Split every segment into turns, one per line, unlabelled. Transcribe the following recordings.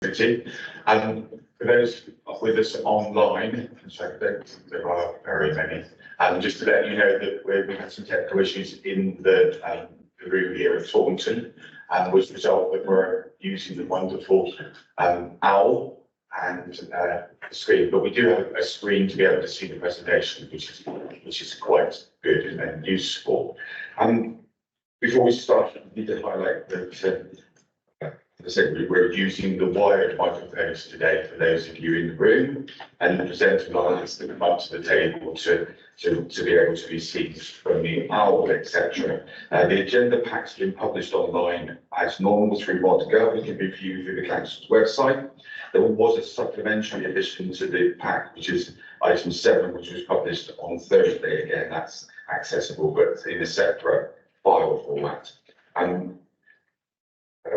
For those with us online, so there are very many, just to let you know that we had some technical issues in the room here at Taunton, which result that we're using the wonderful OWL and the screen, but we do have a screen to be able to see the presentation, which is quite good and useful. Before we start, I need to highlight that as I said, we're using the wired microphones today for those of you in the room, and the presenter lines that come up to the table to be able to be seen from the OWL, etc. The agenda pack's been published online as normal through Modgov. It can be viewed through the council's website. There was a supplementary addition to the pack, which is item 7, which was published on Thursday. Again, that's accessible, but in a separate file format.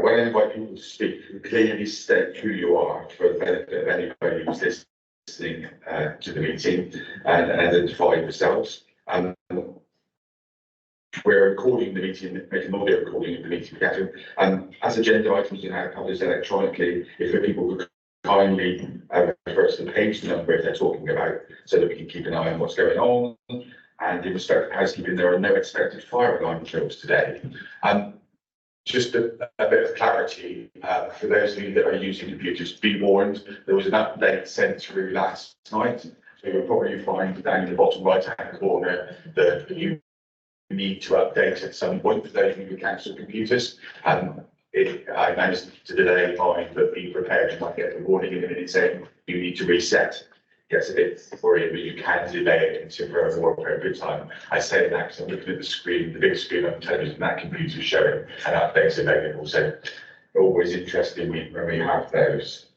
When I invite people to speak, clearly state who you are for the benefit of anybody who's listening to the meeting and identify yourselves. We're recording the meeting, making an audio recording of the meeting together. As agenda items are now published electronically, if people could kindly refer to the page number if they're talking about, so that we can keep an eye on what's going on. And in respect of housekeeping, there are no expected fire alarm drills today. Just a bit of clarity for those of you that are using computers, be warned, there was an update sent through last night. So you'll probably find down in the bottom right-hand corner that you need to update at some point for those of you with council computers. I managed to delay mine, but be prepared. You might get a warning in a minute saying you need to reset. Gets a bit worrying, but you can delay it until for a more appropriate time. I say that because I'm looking at the screen, the big screen on television, that computer is showing an update available. So always interesting when we have those.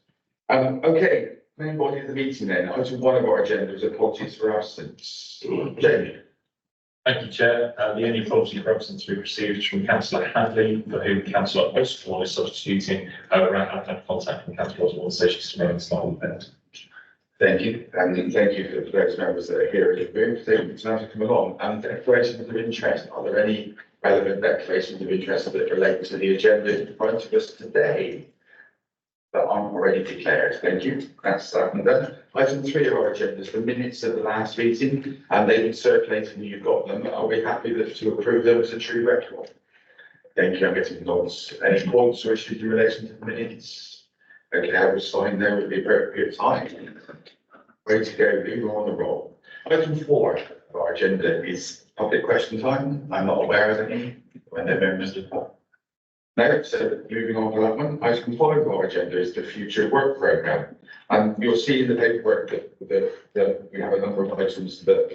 Okay, main body of the meeting then. Item 1 of our agenda is apologies for absence. Jamie.
Thank you, Chair. The only apology for absence we received from Councillor Hadley, for whom Councillor Osborne is substituting, around had contact from Councillor Osborne, so she's remaining slightly bent.
Thank you, and thank you for those members that are here in the room taking the time to come along. And declarations of interest, are there any relevant declarations of interest that relate to the agenda in front of us today that aren't already declared? Thank you. That's done. Item 3 of our agenda is the minutes of the last meeting, and they've been circulated and you've got them. Are we happy to approve them as a true record? Thank you. I'm getting nods. Any points or issues in relation to the minutes? Okay, I will sign there at the appropriate time. Ready to go, moving on the roll. Item 4 of our agenda is public question time. I'm not aware of any when they're members of the. No, so moving on to that one. Item 5 of our agenda is the future work programme. And you'll see in the paperwork that we have a number of items that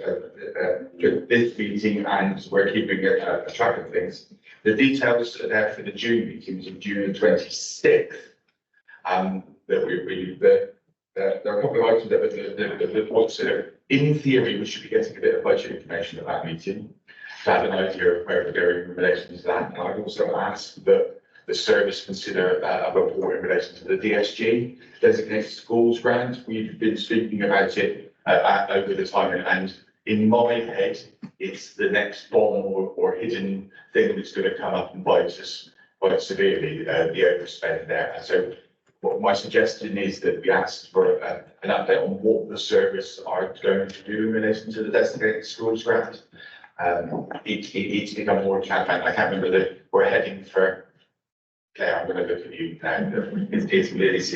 this meeting, and we're keeping a track of things. The details are there for the June meetings of June 26th. There are a couple of items that points that in theory we should be getting a bit of budget information at that meeting to have an idea of where we're going in relation to that. And I'd also ask that the service consider a report in relation to the DSG, designated schools grant. We've been speaking about it over the time, and in my head, it's the next bomb or hidden thing that's going to come up and bite us quite severely, the overspend there. And so what my suggestion is that we ask for an update on what the service are going to do in relation to the designated schools grant. It's become more transparent. I can't remember that we're heading for. Claire, I'm going to look at you now. It's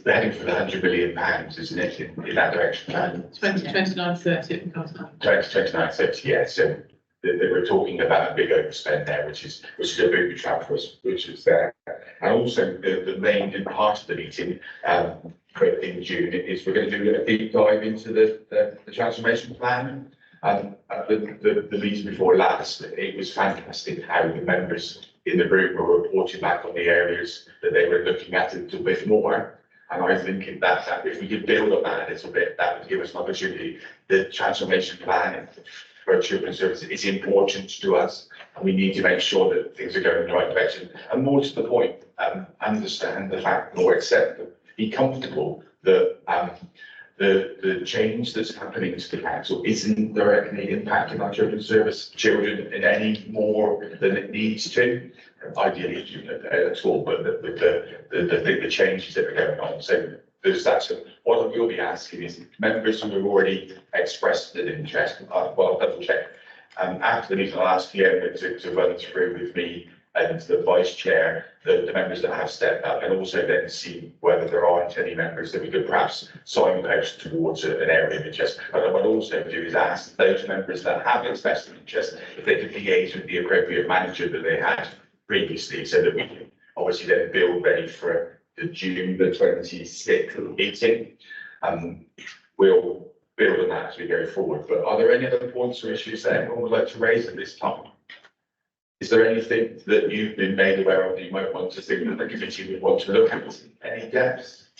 heading for the £100 million, isn't it? In that direction.
2029-30 it becomes
2029-30, yeah. So we're talking about a big overspend there, which is a big trap for us, which is there. And also the main part of the meeting in June is we're going to do a deep dive into the transformation plan. At the meeting before last, it was fantastic how the members in the room were reporting back on the areas that they were looking at a little bit more. And I think that if we could build on that a little bit, that would give us an opportunity. The transformation plan for children's services is important to us, and we need to make sure that things are going in the right direction. And more to the point, understand the fact or accept, be comfortable that the change that's happening to the council isn't directly impacting our children's service children in any more than it needs to. Ideally, it shouldn't at all, but with the changes that are going on. So there's that. So what I will be asking is members who have already expressed an interest, well, I'll double check. After the meeting, I'll ask Fiona to run through with me and the vice chair, the members that have stepped up, and also then see whether there aren't any members that we could perhaps signpost towards an area of interest. But what I'll also do is ask those members that have expressed an interest if they could liaise with the appropriate manager that they had previously, so that we can obviously then build ready for the June the 26th meeting. We'll build on that as we go forward. But are there any other points or issues that anyone would like to raise at this time? Is there anything that you've been made aware of that you might want to think that the committee would want to look at? Any gaps?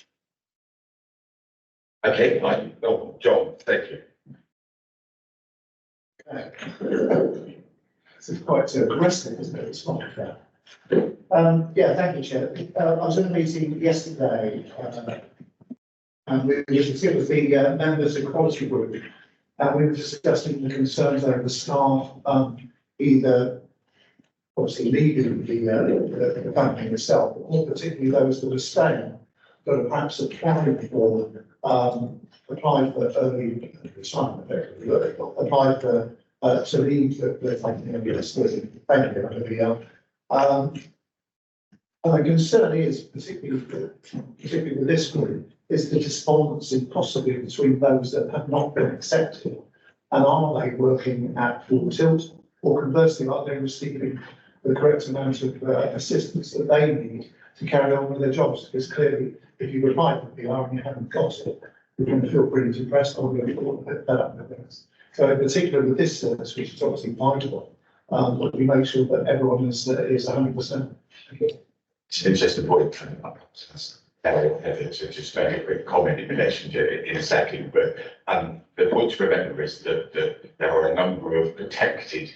Okay, oh, John, thank you.
This is quite aggressive, isn't it? It's not fair. Yeah, thank you, Chair. I was in a meeting yesterday, and we it was the members of Quality Group, and we were discussing the concerns over the staff, either obviously leaving the company itself, but more particularly those that are staying, that are perhaps applying for early retirement, applied for to leave the company and the concern is, particularly with this group, is the despondency possibly between those that have not been accepted, and are they working at full tilt, or conversely, are they receiving the correct amount of assistance that they need to carry on with their jobs? Because clearly, if you apply for PR and you haven't got it, you're going to feel pretty depressed or really fed up with things. So in particular with this service, which is obviously vital, we make sure that everyone is 100%.
It's just a point. To just make a quick comment in relation to it in a second, but the point to remember is that there are a number of protected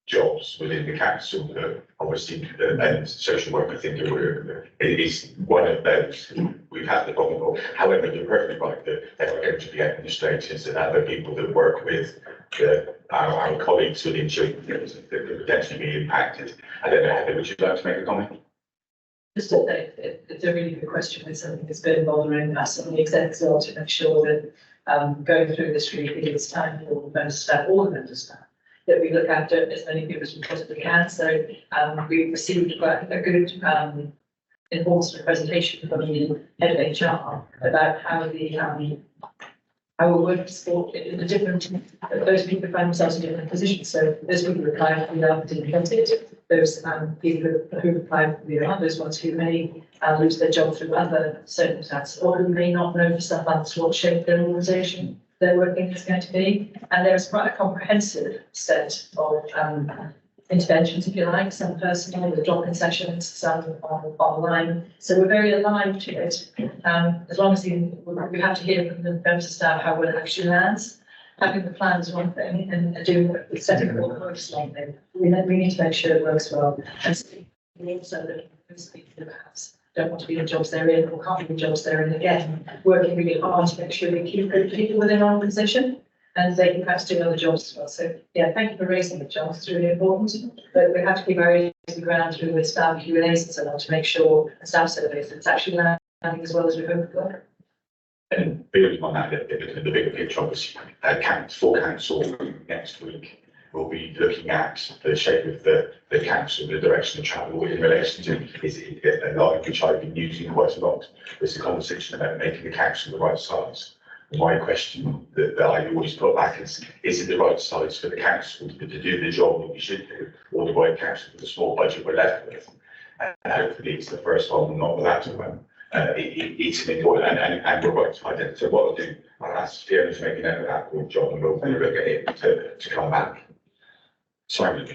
jobs within the council that obviously and social work, I think, it is one of those. We've had the problem of, however, you're perfectly right that there are going to be administrators and other people that work with our colleagues within children that could potentially be impacted. I don't know, Heather, would you like to make a comment?
Just to say, it's a really good question. It's something that's been bothering us and the execs as well, to make sure that going through this really, it's time for all the members staff, that we look after as many people as we possibly can. So we've received quite a good enforcement presentation from the head of HR about how our work support in the different, those people find themselves in different positions. So those people who apply for the didn't get it. Those people who apply for the those ones who may lose their job through other circumstances, or who may not know for some months what shape their organisation their working is going to be. And there's quite a comprehensive set of interventions, if you like, some personal, the drop-in sessions, some online. So we're very alive to it. As long as we have to hear from the members of staff how it actually lands. Having the plan is one thing, and doing the setting of all the works one thing. We need to make sure it works well. And also that those people who perhaps don't want to be in the jobs they're in, or can't be in the jobs they're in again, working really hard to make sure we keep good people within our organisation, and they can perhaps do other jobs as well. So yeah, thank you for raising the jobs. It's really important. But we have to keep our ears to the ground through with staff Q&As and so on to make sure the staff surveys it's actually landing as well as we hope it will.
And building on that, the bigger picture, obviously, full council next week will be looking at the shape of the council, the direction of travel in relation to, is it a line which I've been using quite a lot. There's a conversation about making the council the right size. My question that I always put back is it the right size for the council to do the job that we should do, or the right council for the small budget we're left with? And hopefully it's the first one, not the latter one. It's an important, and we're right to identify. So what I'll do, I'll ask Fiona to make a note of that with John, and we'll look at it to come back. Simon.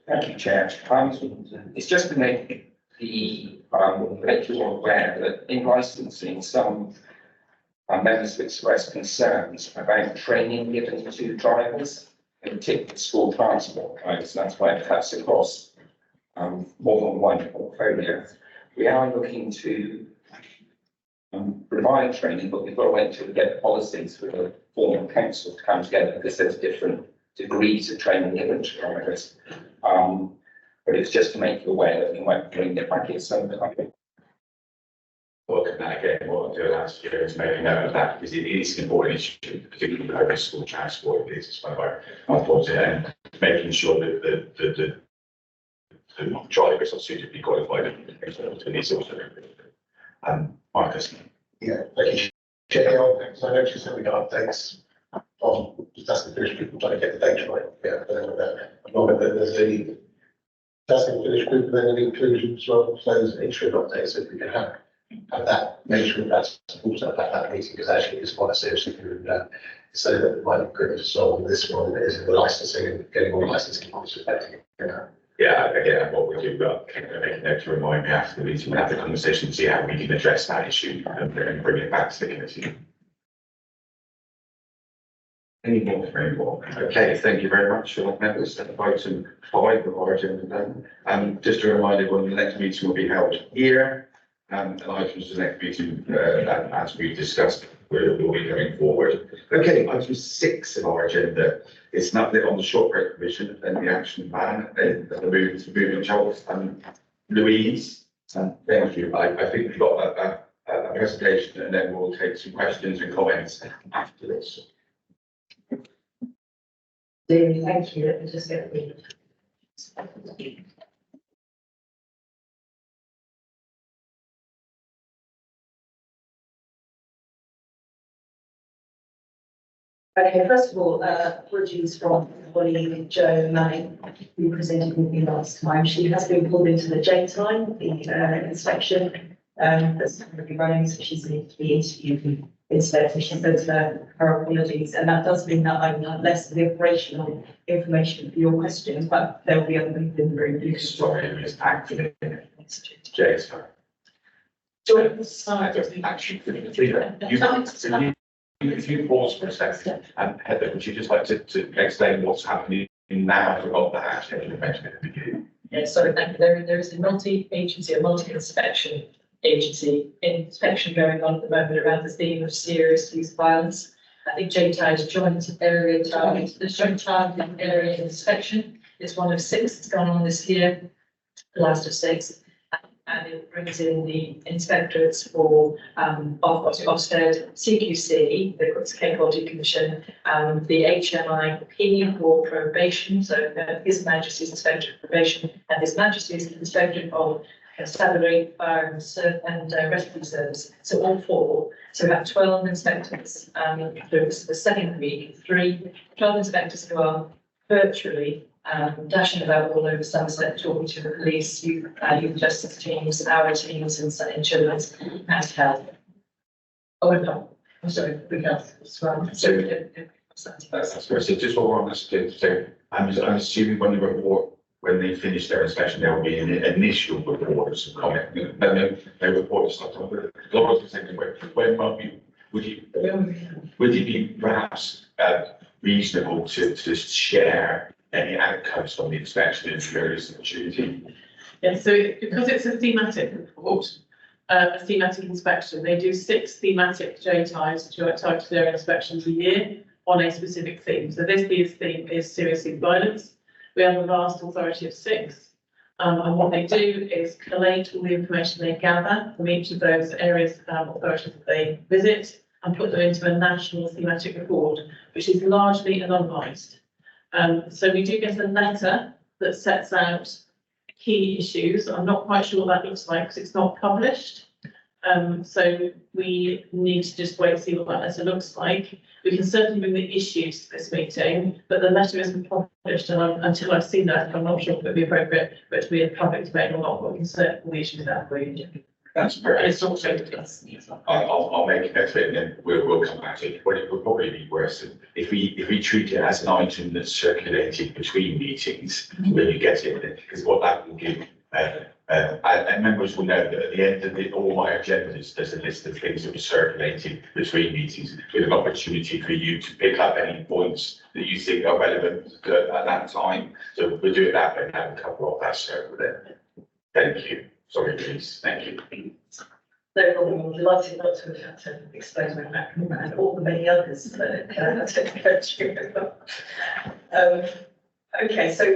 Thank you, Chair. It's just to make you aware that in licensing, some members have expressed concerns about training given to drivers, in particular school transport drivers. That's why it cuts across more than one portfolio. We are looking to provide training, but we've got to wait till we get the policies for the formal council to come together because there's different degrees of training given to drivers. But it's just to make you aware that we might bring it back in some time.
Look at that again, what I did last year is make a note of that because it is an important issue, particularly with over school transport. It is one of our thoughts, and making sure that the drivers are suitably qualified and these also. Marcus.
Yeah, thank you. So I noticed that we got updates on tasking finished group, trying to get the data right. Yeah, I'm not that there's any tasking finished group and then an inclusion as well. So there's interim updates if we can have that nature of that's also at that meeting because actually it's quite a serious issue and so that might be good to solve this one is in the licensing and getting more licensing points affecting it.
Yeah, again, what we do, make a note to remind me after the meeting, have the conversation, see how we can address that issue and bring it back to the committee. Any more for anyone? Okay, thank you very much, members. Item 5 of our agenda then. Just to remind everyone, the next meeting will be held here. And items to the next meeting, as we've discussed, we'll be going forward. Okay, item 6 of our agenda is an update on the short break provision and the action plan and the movement Charles and Louise. Thank you. I think we've got a presentation and then we'll take some questions and comments after this.
Thank you. Let me just get the. Okay, first of all, apologies from colleague Jo Manning, who presented with me last time. She has been pulled into the J time, the inspection that's going to be running, so she's going to be interviewed instead. So she sends her apologies, and that does mean that I will have less of the operational information for your questions, but there will be other people in the room.
Sorry, it's active. Jay, sorry.
Join the side.
Actually, if you pause for a second, and Heather, would you just like to explain what's happening now? I forgot that actually you mentioned at the beginning.
Yeah, sorry, thank you. There is a multi-agency, a multi-inspection inspection going on at the moment around the theme of serious youth violence. I think JTI's joint area target, the joint target area inspection is one of 6 that's gone on this year, the last of 6. And it brings in the inspectorates for Ofsted, CQC, the Cape Quality Commission, the HMIP for probation, so His Majesty's Inspector of Probation and His Majesty's Inspector of Salary, Fire and Rescue Service. So all 4. So about 12 inspectors through the second week, 12 inspectors who are virtually dashing about all over Somerset, talking to the police, youth justice teams, our teams, and children's and health. Oh, no, I'm sorry, the health as well. So,
that's great. So just what we're on this, so I'm assuming when they finish their inspection, there will be an initial report or some comment. No report is not on. When would it be perhaps reasonable to share any outcomes from the inspection and various opportunity?
Yeah, so because it's a thematic report, a thematic inspection, they do 6 thematic JTIs, targeted area inspections a year on a specific theme. So this year's theme is serious youth violence. We have a vast authority of 6. And what they do is collate all the information they gather from each of those areas, authorities that they visit, and put them into a national thematic report, which is largely anonymised. So we do get a letter that sets out key issues. I'm not quite sure what that looks like because it's not published. So we need to just wait and see what that letter looks like. We can certainly bring the issues to this meeting, but the letter isn't published, and until I've seen that, I'm not sure if it would be appropriate for it to be a public debate or not, but we can certainly pull the issues out for you.
That's great.
It's also,
I'll make a note of it and then we'll come back to it. But it would probably be worse if we treat it as an item that's circulated between meetings when you get it, because what that will give And members will know that at the end of all my agendas, there's a list of things that were circulated between meetings with an opportunity for you to pick up any points that you think are relevant at that time. So we'll do it that way now and cover off that circle there. Thank you. Sorry, please. Thank you.
No problem, I'm delighted not to have had to explain my background and all the many others that I took go through. Okay, so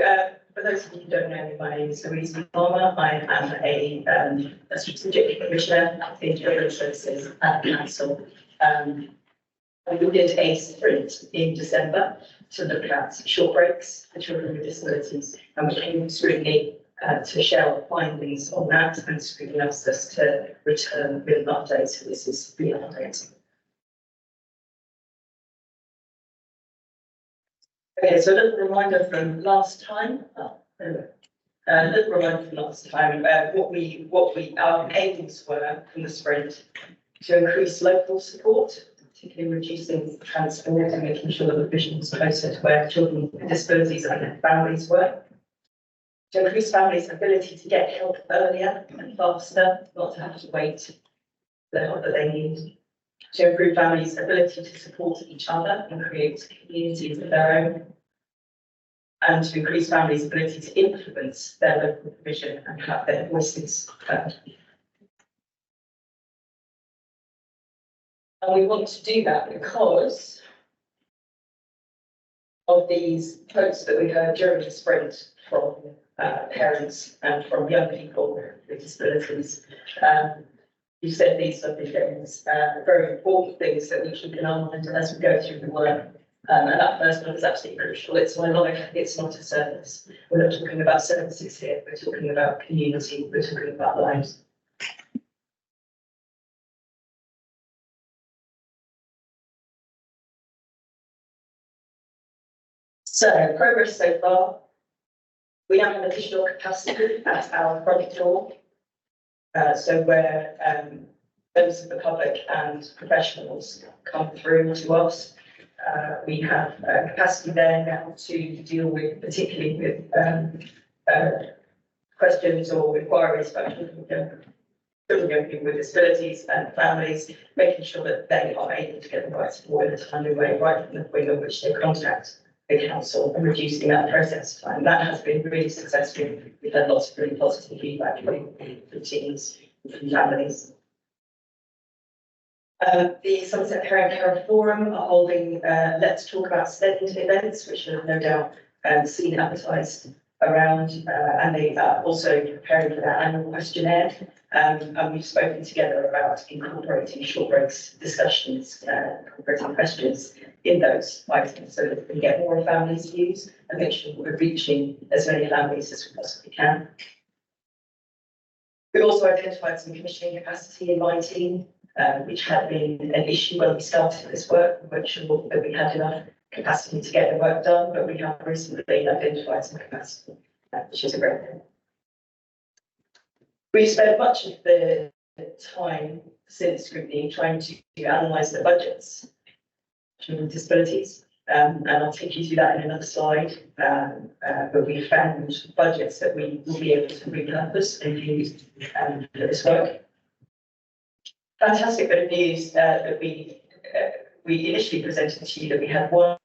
for those of you who don't know me, my name is Louise Palmer. I am a strategic commissioner in children's services at the council. We did a sprint in December to look at short breaks for children with disabilities, and we came to Scrutiny to share our findings on that, and Scrutiny asked us to return with an update. So this is the update. Okay, so a little reminder from last time. A little reminder from last time about what our aims were from the sprint to increase local support, particularly reducing transport and making sure that the vision was closer to where children with disabilities and their families were. To increase families' ability to get help earlier and faster, not to have to wait for the help that they need. To improve families' ability to support each other and create communities of their own. And to increase families' ability to influence their local provision and have their voices heard. And we want to do that because of these quotes that we heard during the sprint from parents and from young people with disabilities. You said these lovely things, very important things that we keep in our mind as we go through the work. And that first one is absolutely crucial. It's my life, it's not a service. We're not talking about services here, we're talking about community, we're talking about lives. So, progress so far. We now have additional capacity at our front door. So where members of the public and professionals come through to us, we have capacity there now to deal with, particularly with questions or inquiries about children with disabilities and families, making sure that they are able to get the right support in a timely way, right from the point at which they contact the council, and reducing that process time. That has been really successful. We've had lots of really positive feedback from teams, from families. The Somerset Parent Care Forum are holding Let's Talk About STEM events, which are no doubt seen advertised around, and they are also preparing for their annual questionnaire. And we've spoken together about incorporating short breaks discussions, incorporating questions in those items so that we can get more families' views and make sure we're reaching as many families as we possibly can. We've also identified some commissioning capacity in my team, which had been an issue when we started this work. We weren't sure that we had enough capacity to get the work done, but we have recently identified some capacity, which is a great thing. We've spent much of the time since Scrutiny trying to analyse the budgets with disabilities, and I'll take you through that in another slide. But we found budgets that we will be able to repurpose and use for this work. Fantastic bit of news that we initially presented to you, that we had one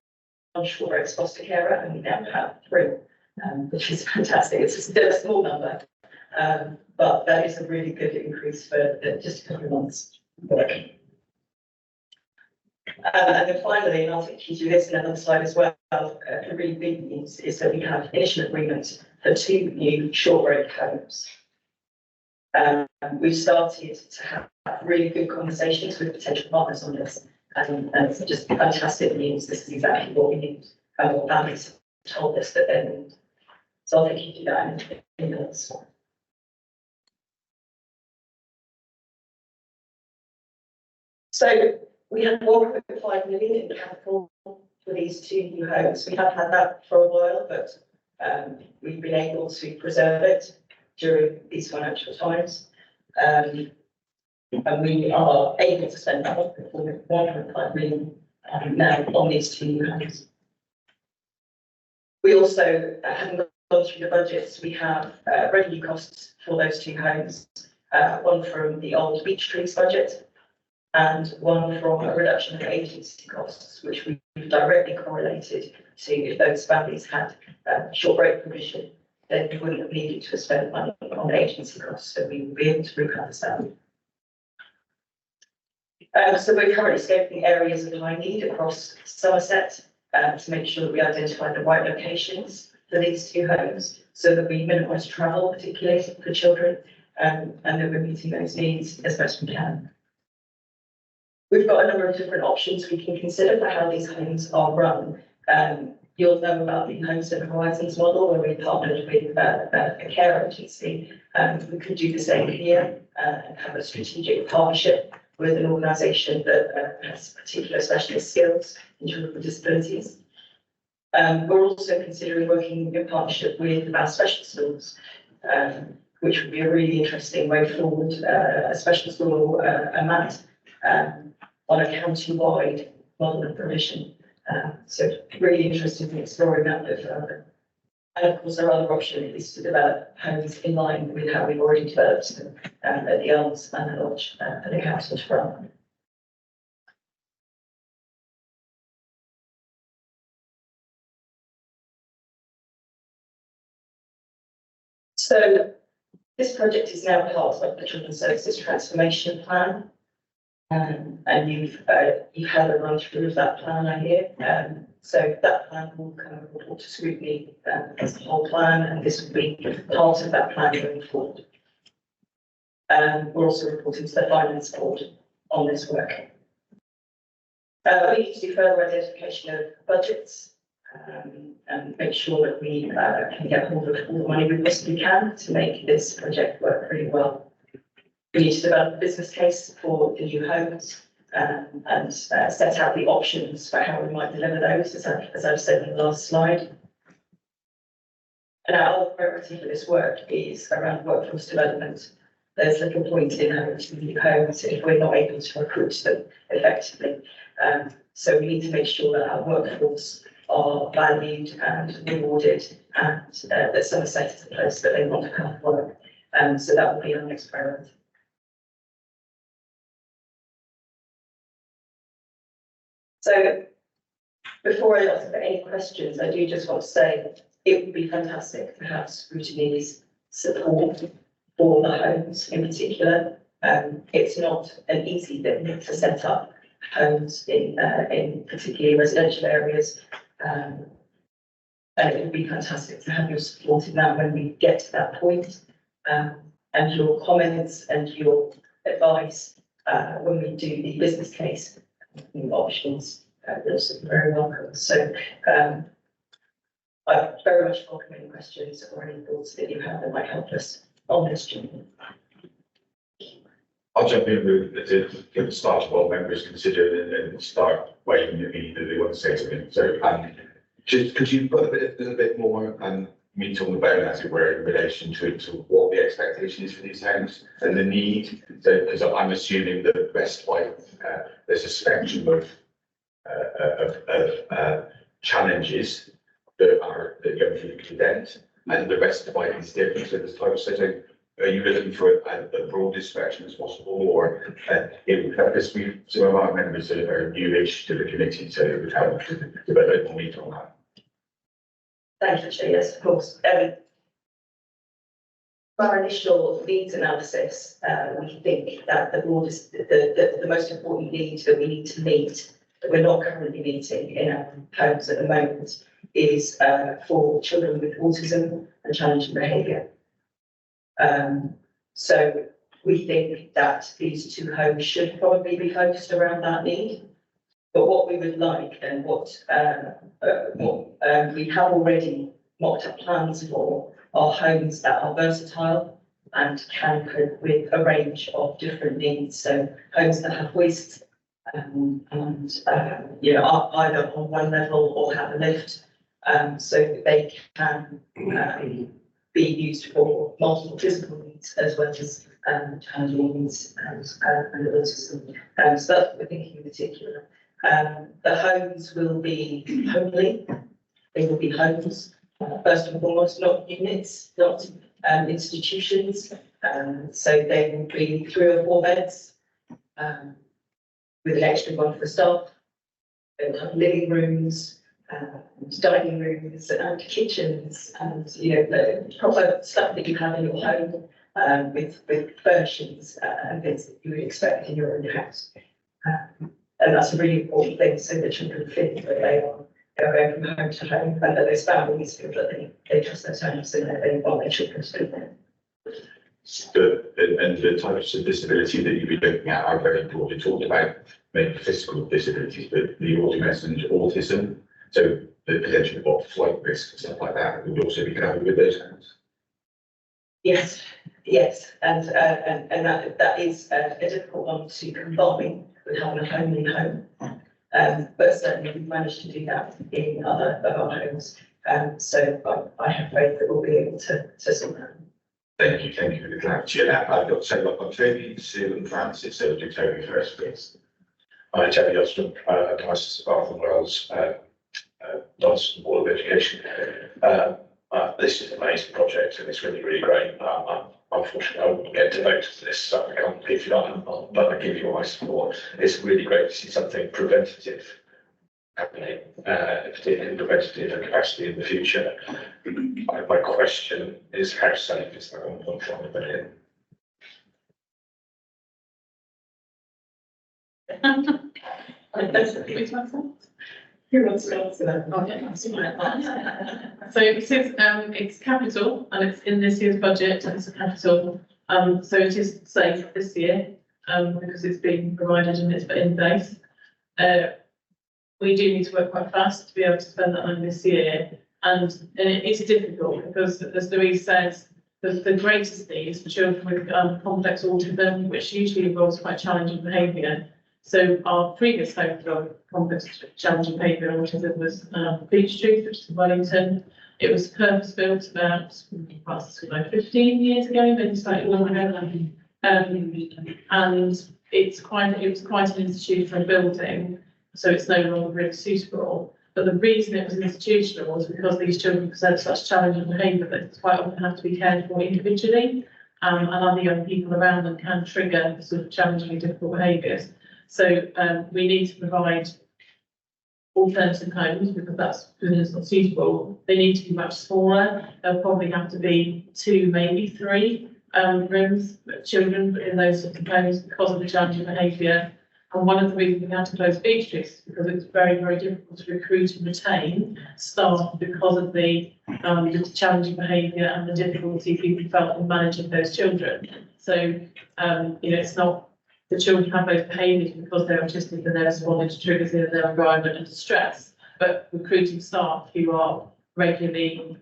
short break foster carer, and we now have 3, which is fantastic. It's still a small number, but that is a really good increase for just a couple of months work. And then finally, and I'll take you through this in another slide as well, the really big news is that we have initial agreement for 2 new short break homes. We've started to have really good conversations with potential partners on this, and it's just fantastic news. This is exactly what we need, and what families have told us that they need. So I'll take you through that in minutes. So we had 1.5 million in capital for these 2 new homes. We have had that for a while, but we've been able to preserve it during these financial times. And we are able to spend that 1.5 million now on these 2 new homes. We also haven't
gone through the budgets, we have revenue costs for those two homes, one from the old Beech Trees budget and one from a reduction of agency costs, which we've directly correlated to if those families had short break provision, then we wouldn't have needed to spend money on agency costs, so we would be able to recover that. So we're currently scoping areas of high need across Somerset to make sure that we identify the right locations for these two homes so that we minimise travel, particularly for children, and that we're meeting those needs as best we can. We've got a number of different options we can consider for how these homes are run. You'll know about the Homestead Horizons model where we partnered with a care agency. We could do the same here and have a strategic partnership with an organisation that has particular specialist skills in children with disabilities. We're also considering working in partnership with our special schools, which would be a really interesting way forward, a special school, a MAT, on a county-wide model of provision. So really interested in exploring that a bit further. And of course, our other option is to develop homes in line with how we've already developed them at the Elms and the Lodge for the council to run. So this project is now part of the Children's Services Transformation Plan. And you've had a run through of that plan, I hear. So that plan will kind of report to Scrutiny as the whole plan, and this will be part of that plan going forward. We're also reporting to the Finance Board on this work. We need to do further identification of budgets and make sure that we can get hold of all the money we possibly can to make this project work really well. We need to develop a business case for the new homes and set out the options for how we might deliver those, as I've said in the last slide. And our other priority for this work is around workforce development. There's little point in having to new homes if we're not able to recruit them effectively. So we need to make sure that our workforce are valued and rewarded, and that Somerset is a place that they want to come and work. So that will be our next priority. So before I answer any questions, I do just want to say it would be fantastic to have Scrutiny's support for the homes in particular. It's not an easy thing to set up homes in particularly residential areas. And it would be fantastic to have your support in that when we get to that point. And your comments and your advice when we do the business case options, those are very welcome. So I very much welcome any questions or any thoughts that you have that might help us on this journey.
I'll jump in to give a start to what members consider and start waiting at me that they want to say something. So just could you put a little bit more meat on the bone, as it were, in relation to what the expectation is for these homes and the need? So, because I'm assuming that respite, there's a spectrum of challenges that go through the cadent, and the respite is different. So there's types. So are you looking for a broadest spectrum as possible, or it would help us? Some of our members are newish to the committee, so it would help to put a bit more meat on that.
Thank you, Chair. Yes, of course. Our initial needs analysis, we think that the broadest, the most important need that we need to meet, that we're not currently meeting in our homes at the moment, is for children with autism and challenging behaviour. So we think that these two homes should probably be focused around that need. But what we would like, and what we have already mocked up plans for, are homes that are versatile and can cope with a range of different needs. So homes that have hoists and are either on one level or have a lift, so that they can be used for multiple physical needs as well as challenging needs and autism. So that's what we're thinking in particular. The homes will be homely, they will be homes, First and foremost, not units, not institutions. So they will be 3 or 4 beds with an extra one for staff. They'll have living rooms, dining rooms, and kitchens, and you know the proper stuff that you have in your home with furnishings and things that you would expect in your own house. And that's a really important thing, so the children feel that they're going from home to home, and that those families feel that they trust those homes and that they want their children to live there.
And the types of disability that you'd be looking at are very broad. You talked about maybe physical disabilities, but you also mentioned autism. So the potential of flight risk and stuff like that would also be covered with those homes.
Yes, and that is a difficult one to combine with having a homely home. But certainly we've managed to do that in other of our homes. So I have faith that we'll be able to sort that.
Thank you for the clarity. And I've got to say, like, I'm Toby, Sue and Francis, so do Toby first, please.
Hi, Toby Osmond, Diocese of Bath and Wells, Diocese Board of Education. This is an amazing project and it's really, really great. Unfortunately, I wouldn't get to vote for this, so I can't give you that, but I give you my support. It's really great to see something preventative happening, particularly preventative capacity in the future. My question is, how safe is that 1.5 million?
Who wants to answer that? So it is, it's capital and it's in this year's budget and it's a capital. So it is safe this year, because it's been provided and it's in place. We do need to work quite fast to be able to spend that money this year. And it is difficult because, as Louise says, the greatest need is for children with complex autism, which usually involves quite challenging behaviour. So our previous home for complex challenging behaviour and autism was Beach Street, which is in Wellington. It was purpose-built about 15 years ago, maybe slightly longer ago. And it was quite an institutional building, so it's no longer really suitable. But the reason it was institutional was because these children present such challenging behaviour that it's quite often have to be cared for individually, and other young people around them can trigger sort of challenging, difficult behaviours. So we need to provide alternative homes because it's not suitable. They need to be much smaller. There'll probably have to be 2, maybe 3 rooms for children in those sort of homes because of the challenging behaviour. And one of the reasons we had to close Beach Street is because it's very, very difficult to recruit and retain staff because of the challenging behaviour and the difficulty people felt in managing those children. So, it's not the children have those behaviours because they're autistic and they're responding to triggers in their environment and to stress, but recruiting staff who are regularly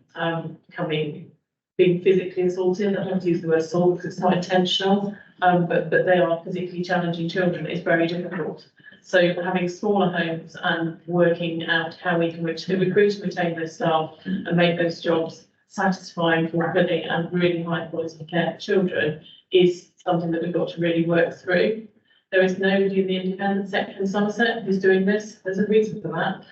being physically assaulted. I don't use the word assault because it's not intentional, but they are physically challenging children is very difficult. So having smaller homes and working out how we can recruit and retain those staff and make those jobs satisfying, fulfilling and really high quality care for children is something that we've got to really work through. There is nobody in the independent sector in Somerset who's doing this. There's a reason for that,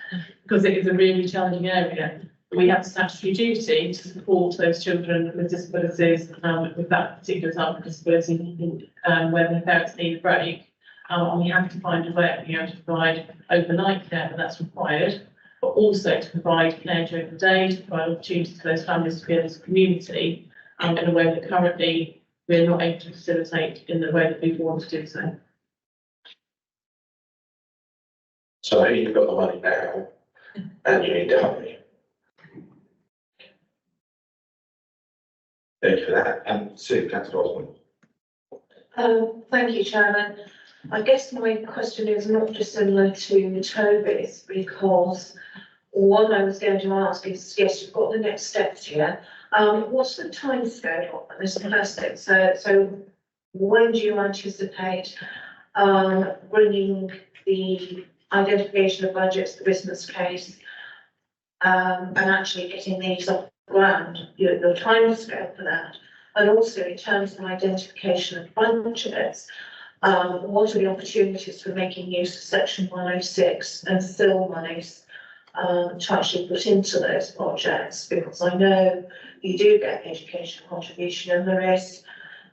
because it is a really challenging area. We have a statutory duty to support those children with disabilities, with that particular type of disability, when their parents need a break. And we have to find a way of being able to provide overnight care when that's required, but also to provide care during the day, to provide opportunities for those families to be in this community in a way that currently we're not able to facilitate in the way that we want to do so.
So you've got the money now and you need to hurry.
Thank you for that. And Sue, Councillor Osmond.
Thank you, Chairman. I guess my question is not dissimilar to Toby's, because what I was going to ask is, yes, you've got the next steps here. What's the timescale on this first step? So when do you anticipate bringing the identification of budgets, the business case, and actually getting these off the ground, your timescale for that? And also in terms of identification of budgets, what are the opportunities for making use of Section 106 and SIL monies to actually put into those projects? Because I know you do get education contribution, and there is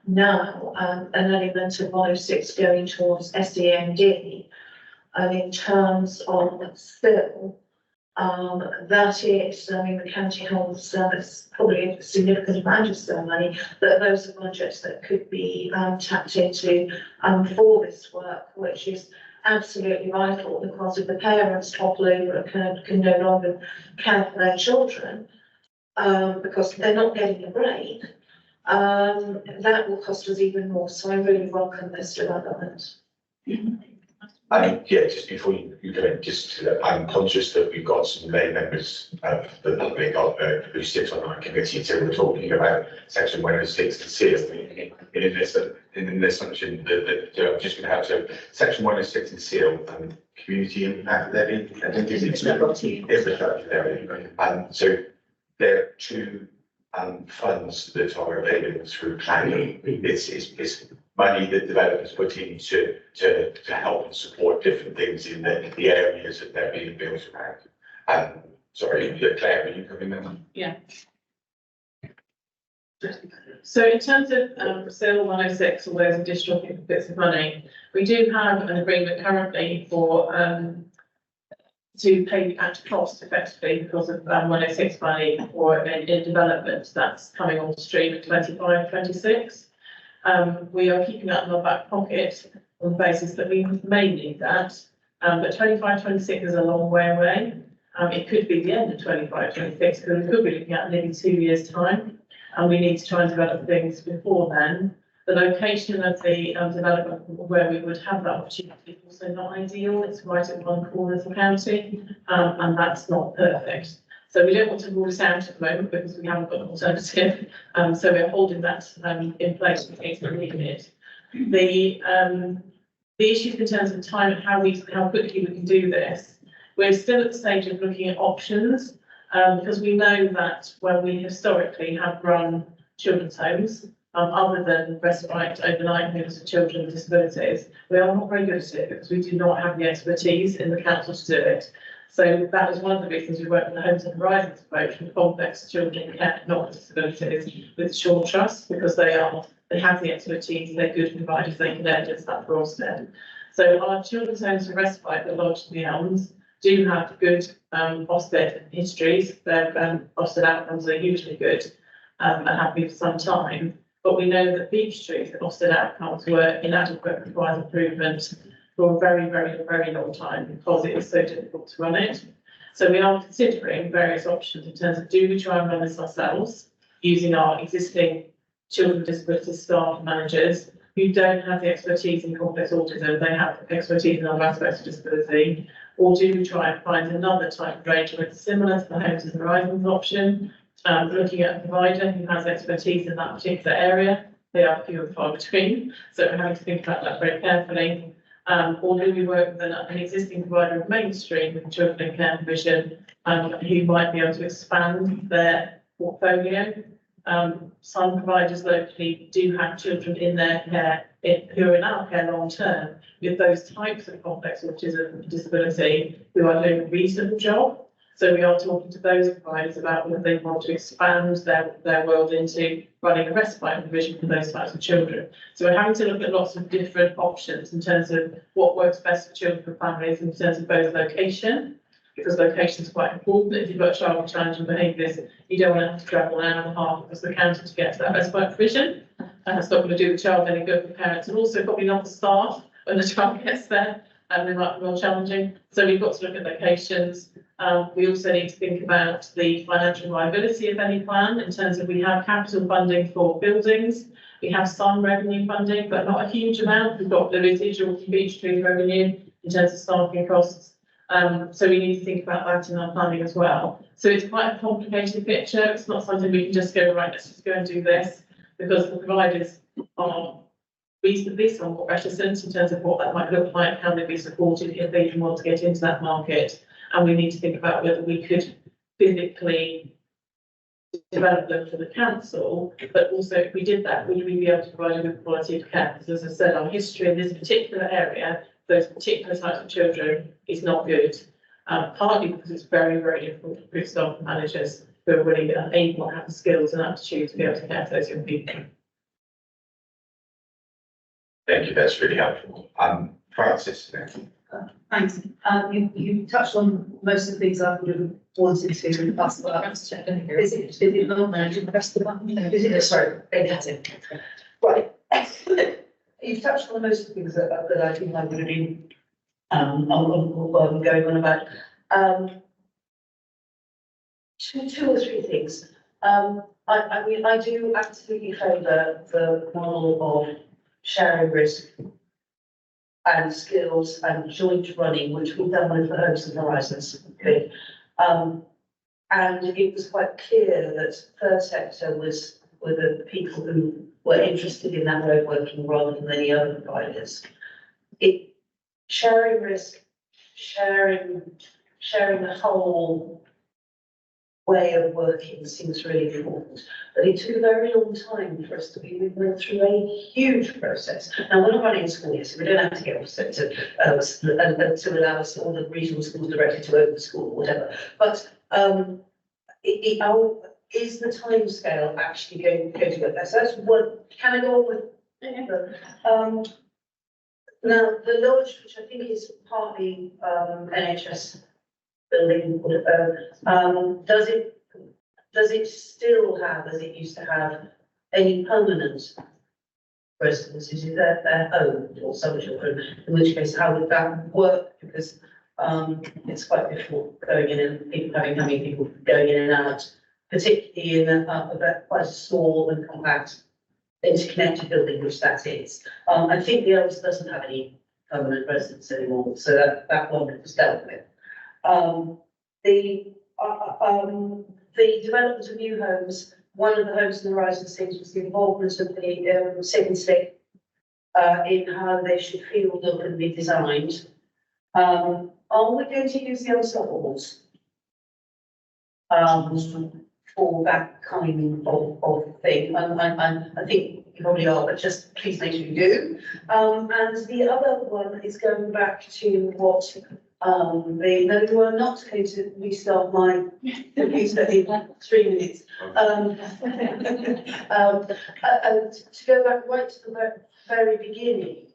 now an element of 106 going towards SEND, and in terms of still, that is, I mean, the county health service probably a significant amount of still money, but those are budgets that could be tapped into for this work, which is absolutely vital, because if the parents topple over and can no longer care for their children, because they're not getting a break, that will cost us even more. So I really welcome this development.
Yeah, just before you go in, I'm conscious that we've got some lay members of the public who sit on our committee, so we're talking about section 106 and seal in this function that I'm just going to have, so section 106 and seal and community impact levy. I think it's infrastructure levy. So there are two funds that are available through planning. It's money that developers put in to help and support different things in the areas that they're being built around. Sorry, Claire, are you coming in?
Yeah. So in terms of SIL 106, all those additional bits of money, we do have an agreement currently for to pay the actual cost effectively because of 106 money or in development that's coming on stream in 25-26. We are keeping that in our back pocket on the basis that we may need that, but 25-26 is a long way away. It could be the end of 25-26 because we could be looking at maybe 2 years' time, and we need to try and develop things before then. The location of the development where we would have that opportunity is also not ideal. It's right at one corner of the county, and that's not perfect. So we don't want to rule this out at the moment because we haven't got an alternative. So we're holding that in place in case we need it. The issues in terms of time and how quickly we can do this, we're still at the stage of looking at options because we know that when we historically have run children's homes, other than respite overnight homes for children with disabilities, we are not very good at it because we do not have the expertise in the council to do it. So that was one of the reasons we worked with the Homes and Horizons approach with complex children care, not with disabilities, with Shaw Trust, because they have the expertise, they're good providers, they can evidence that for Ofsted. So our children's homes for respite that lodged in the Elms do have good Ofsted histories. Their Ofsted outcomes are usually good and have been for some time. But we know that Beech Street's Ofsted outcomes were inadequate, requires improvement for a very, very, very long time because it is so difficult to run it. So we are considering various options in terms of do we try and run this ourselves using our existing children with disabilities staff and managers who don't have the expertise in complex autism, they have expertise in other aspects of disability, or do we try and find another type of arrangement similar to the Homes and Horizons option, looking at a provider who has expertise in that particular area. They are few and far between, so we're having to think about that very carefully. Or do we work with an existing provider of mainstream with children in care provision who might be able to expand their portfolio? Some providers locally do have children in their care who are in our care long term with those types of complex autism and disability who are doing a reasonable job. So we are talking to those providers about whether they want to expand their world into running a respite provision for those types of children. So we're having to look at lots of different options in terms of what works best for children and families in terms of both location, because location is quite important. If you've got a child with challenging behaviours, you don't want to have to travel an hour and a half across the county to get to that respite provision. And it's not going to do the child any good for parents, and also probably not the staff when the child gets there, and they might be more challenging. So we've got to look at locations. We also need to think about the financial viability of any plan in terms of we have capital funding for buildings. We have some revenue funding, but not a huge amount. We've got the residual from Beech Street revenue in terms of staffing costs. So we need to think about that in our planning as well. So it's quite a complicated picture. It's not something we can just go, right, let's just go and do this, because the providers are reasonably somewhat reticent in terms of what that might look like, how they'd be supported if they even want to get into that market. And we need to think about whether we could physically develop them for the council, but also if we did that, would we be able to provide a good quality of care? Because as I said, our history in this particular area, those particular types of children is not good. partly because it's very, very difficult to recruit staff and managers who are really able and have the skills and aptitude to be able to care for those young people.
Thank you, that's really helpful. Francis, thank you.
Thanks. You touched on most of the things I would have wanted to ask about. Is it not there? Did you press the button? Is it, sorry, it hasn't. Right. You've touched on most of the things that I think I would have been, going on about. Two or three things. I mean, I do absolutely favour the model of sharing risk and skills and joint running, which we've done with the Hopes and Horizons. Okay. And it was quite clear that third sector were the people who were interested in that way of working rather than any other providers. Sharing risk, sharing the whole way of working seems really important. But it took a very long time for us to be went through a huge process. Now, we're not running a school yet, so we don't have to get offset to allow us all the regional schools directly to open school or whatever. But is the timescale actually going to work? So that's one. Can I go on with? Now, the lodge, which I think is partly NHS building, does it still have, as it used to have, any permanent residents? Is it their home or some children? In which case, how would that work? Because it's quite difficult going in and people having people going in and out, particularly in quite a small and compact interconnected building, which that is. I think the others doesn't have any permanent residents anymore, so that one was dealt with. The development of new homes, one of the Homes and Horizons things was the involvement of the second step in how they should feel, look and be designed. Are we going to use the unstoppables for that kind of thing? I think you probably are, but just please make sure you do. And the other one is going back to what no, you are not going to restart my computer in 3 minutes. To go back right to the very beginning,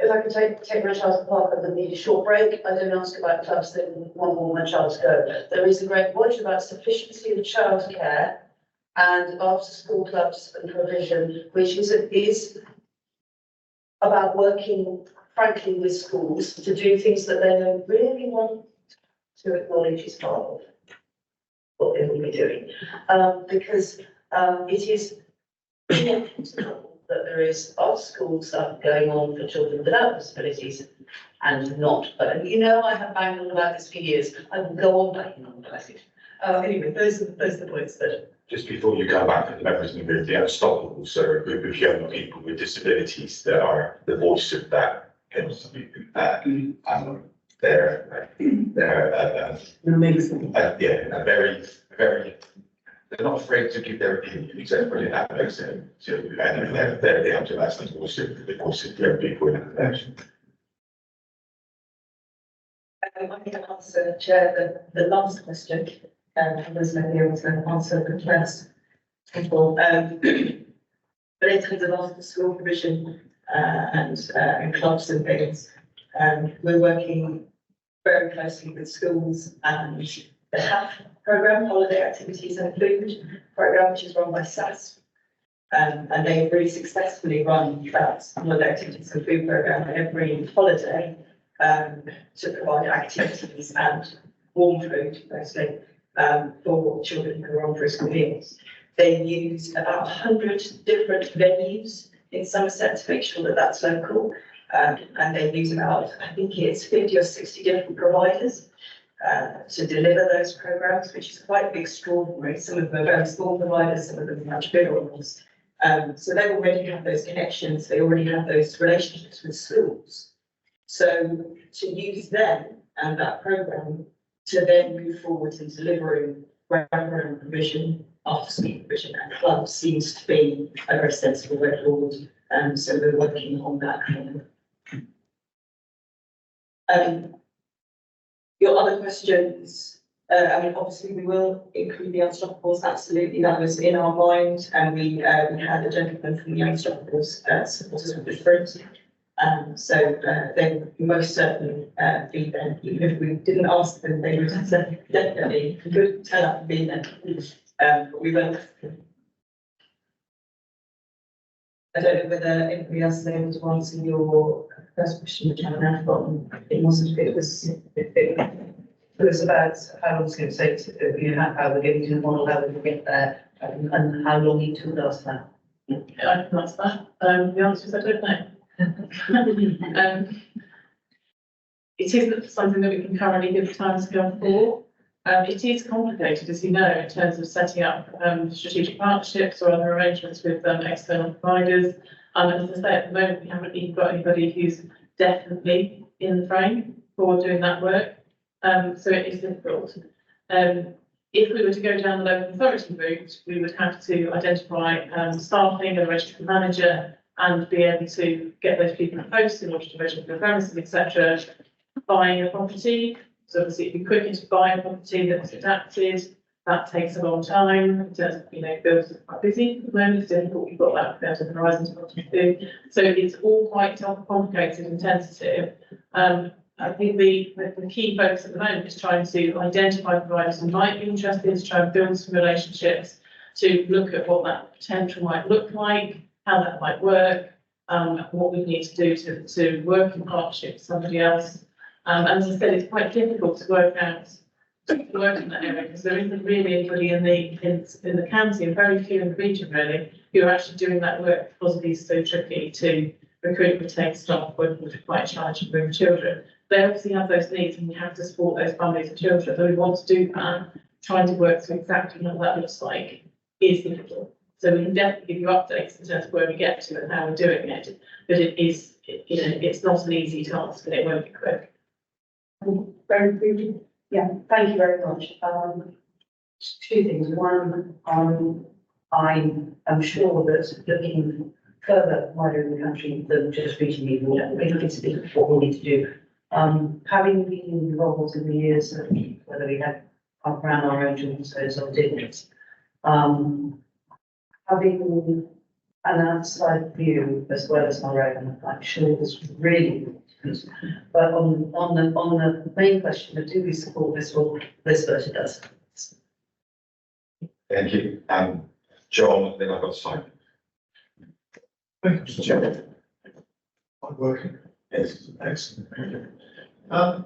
if I could take my child to the park and need a short break, I don't ask about clubs that want more my child to go. There is a great watch about sufficiency of childcare and after school clubs and provision, which is about working frankly with schools to do things that they don't really want to acknowledge as part of what they will be doing. Because it is inevitable that there is off-school stuff going on for children without disabilities and not. But you know, I have banged on about this for years. I will go on banging on about it. Anyway, those are the points that.
Just before you go back to the members of the group, the Unstoppables, so a group of young people with disabilities that are the voice of that. They're
Amazing.
Yeah, very, they're not afraid to give their opinion, exactly, that makes sense. So, and they're the absolute voice of young people in that direction.
I can answer, Chair, the last question, and was maybe able to answer the first people. But in terms of after school provision and clubs and things, we're working very closely with schools and the HAF programme, Holiday Activities and Food programme, which is run by SAS. And they've really successfully run that Holiday Activities and Food programme every holiday to provide activities and warm food, mostly, for children who are on for-school meals. They use about 100 different venues in Somerset to make sure that that's local. And they use about, I think it's 50 or 60 different providers to deliver those programs, which is quite extraordinary. Some of them are very small providers, some of them are much bigger ones. So they already have those connections, they already have those relationships with schools. So to use them and that program to then move forward in delivering grammar and provision, after school provision and clubs seems to be a very sensible way forward. So we're working on that. Your other questions, I mean, obviously we will include the Unstoppables, absolutely, that was in our mind, and we had a gentleman from the Unstoppables, supporters with different. So they would most certainly be there, even if we didn't ask them, they would definitely could turn up and be there. But we will. I don't know whether anybody else is able to answer your first question, which I have forgotten. It wasn't, it was about how long it's going to take to, you know, how we're going to model, how we get there, and how long it took us that.
Yeah, I can answer that. The answer is I don't know. It isn't something that we can currently give a timescale for. It is complicated, as you know, in terms of setting up strategic partnerships or other arrangements with external providers. As I say, at the moment, we haven't even got anybody who's definitely in the frame for doing that work. So it is difficult. If we were to go down the local authority route, we would have to identify staffing, a registered manager, and be able to get those people in post in order to register their premises, etc. Buying a property, so obviously it'd be quicker to buy a property that was adapted. That takes a long time. In terms of, you know, builders are quite busy at the moment. It's difficult. We've got that compared to the Horizons to do. So it's all quite complicated and tentative. I think the key focus at the moment is trying to identify providers who might be interested, to try and build some relationships, to look at what that potential might look like, how that might work, what we need to do to work in partnership with somebody else. And as I said, it's quite difficult to work in that area because there isn't really anybody in the county, and very few in the region really, who are actually doing that work because it is so tricky to recruit and retain staff working with quite challenging with children. They obviously have those needs, and we have to support those families and children. So we want to do that. Trying to work through exactly what that looks like is difficult. So we can definitely give you updates in terms of where we get to and how we're doing it. But it is, you know, it's not an easy task, and it won't be quick.
Very briefly. Yeah, thank you very much. Two things. One, I'm sure that looking further wider in the country than just regionally, we need to think of what we need to do. Having been involved in the years, whether we have around our own children's or didn't, having an outside view as well as my own, I'm sure was really important. But on the main question of do we support this, well, this version does.
Thank you. John, then I've got Simon.
Thank you, Mr. Chair. I'm working.
Yes.
Excellent.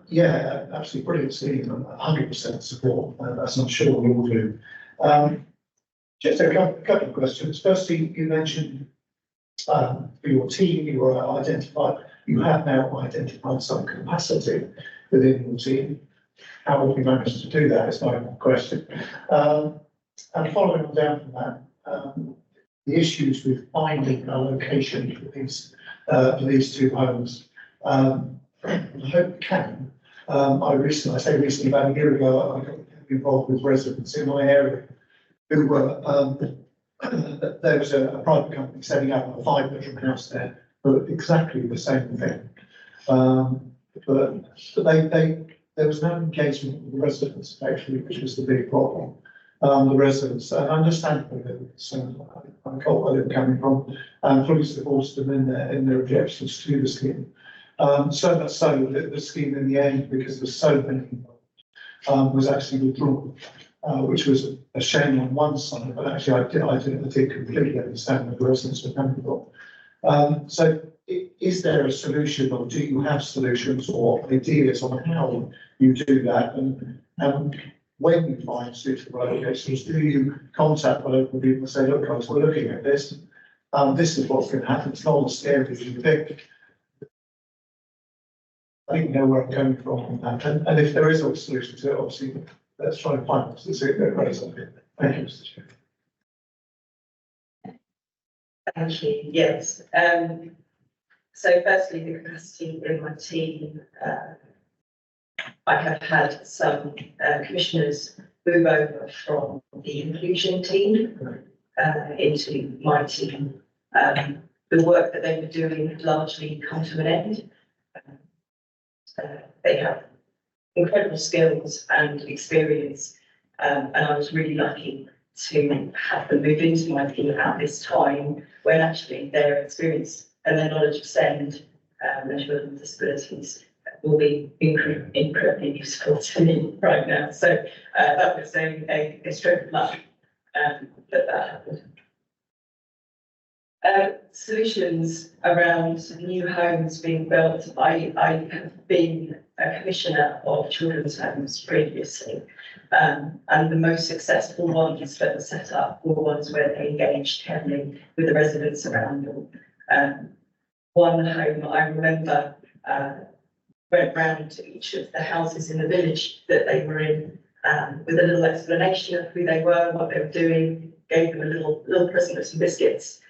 Yeah, absolutely brilliant seeing 100% support. As I'm sure we all do. Just a couple of questions. Firstly, you mentioned for your team, you have now identified some capacity within your team. How have you managed to do that is my question. And following on down from that, the issues with finding a location for these two homes. I hope you can. I say recently, about a year ago, I got involved with residents in my area who were, there was a private company setting up a 5-bedroom house there for exactly the same thing. But there was no engagement with the residents, actually, which was the big problem. The residents, and understandably, they were concerned. I got where they were coming from, and fully supported them in their objections to the scheme. So much so that the scheme in the end, because there were so many involved, was actually withdrawn, which was a shame on one side, but actually I did completely understand where the residents were coming from. So is there a solution, or do you have solutions or ideas on how you do that? And when you find suitable locations, do you contact the local people and say, look guys, we're looking at this, this is what's going to happen, it's not as scary as you think. I think you know where I'm coming from on that. And if there is a solution to it, obviously, let's try and find it. Thank you, Mr. Chair.
Thank you. Yes. So firstly, the capacity in my team, I have had some commissioners move over from the inclusion team into my team. The work that they were doing had largely come to an end. They have incredible skills and experience. And I was really lucky to have them move into my team at this time when actually their experience and their knowledge of SEND and children with disabilities will be incredibly useful to me right now. So that was a stroke of luck that happened. Solutions around new homes being built. I have been a commissioner of children's homes previously, and the most successful ones that were set up were ones where they engaged heavily with the residents around them. One home I remember went round to each of the houses in the village that they were in with a little explanation of who they were, what they were doing, gave them a little present of some biscuits.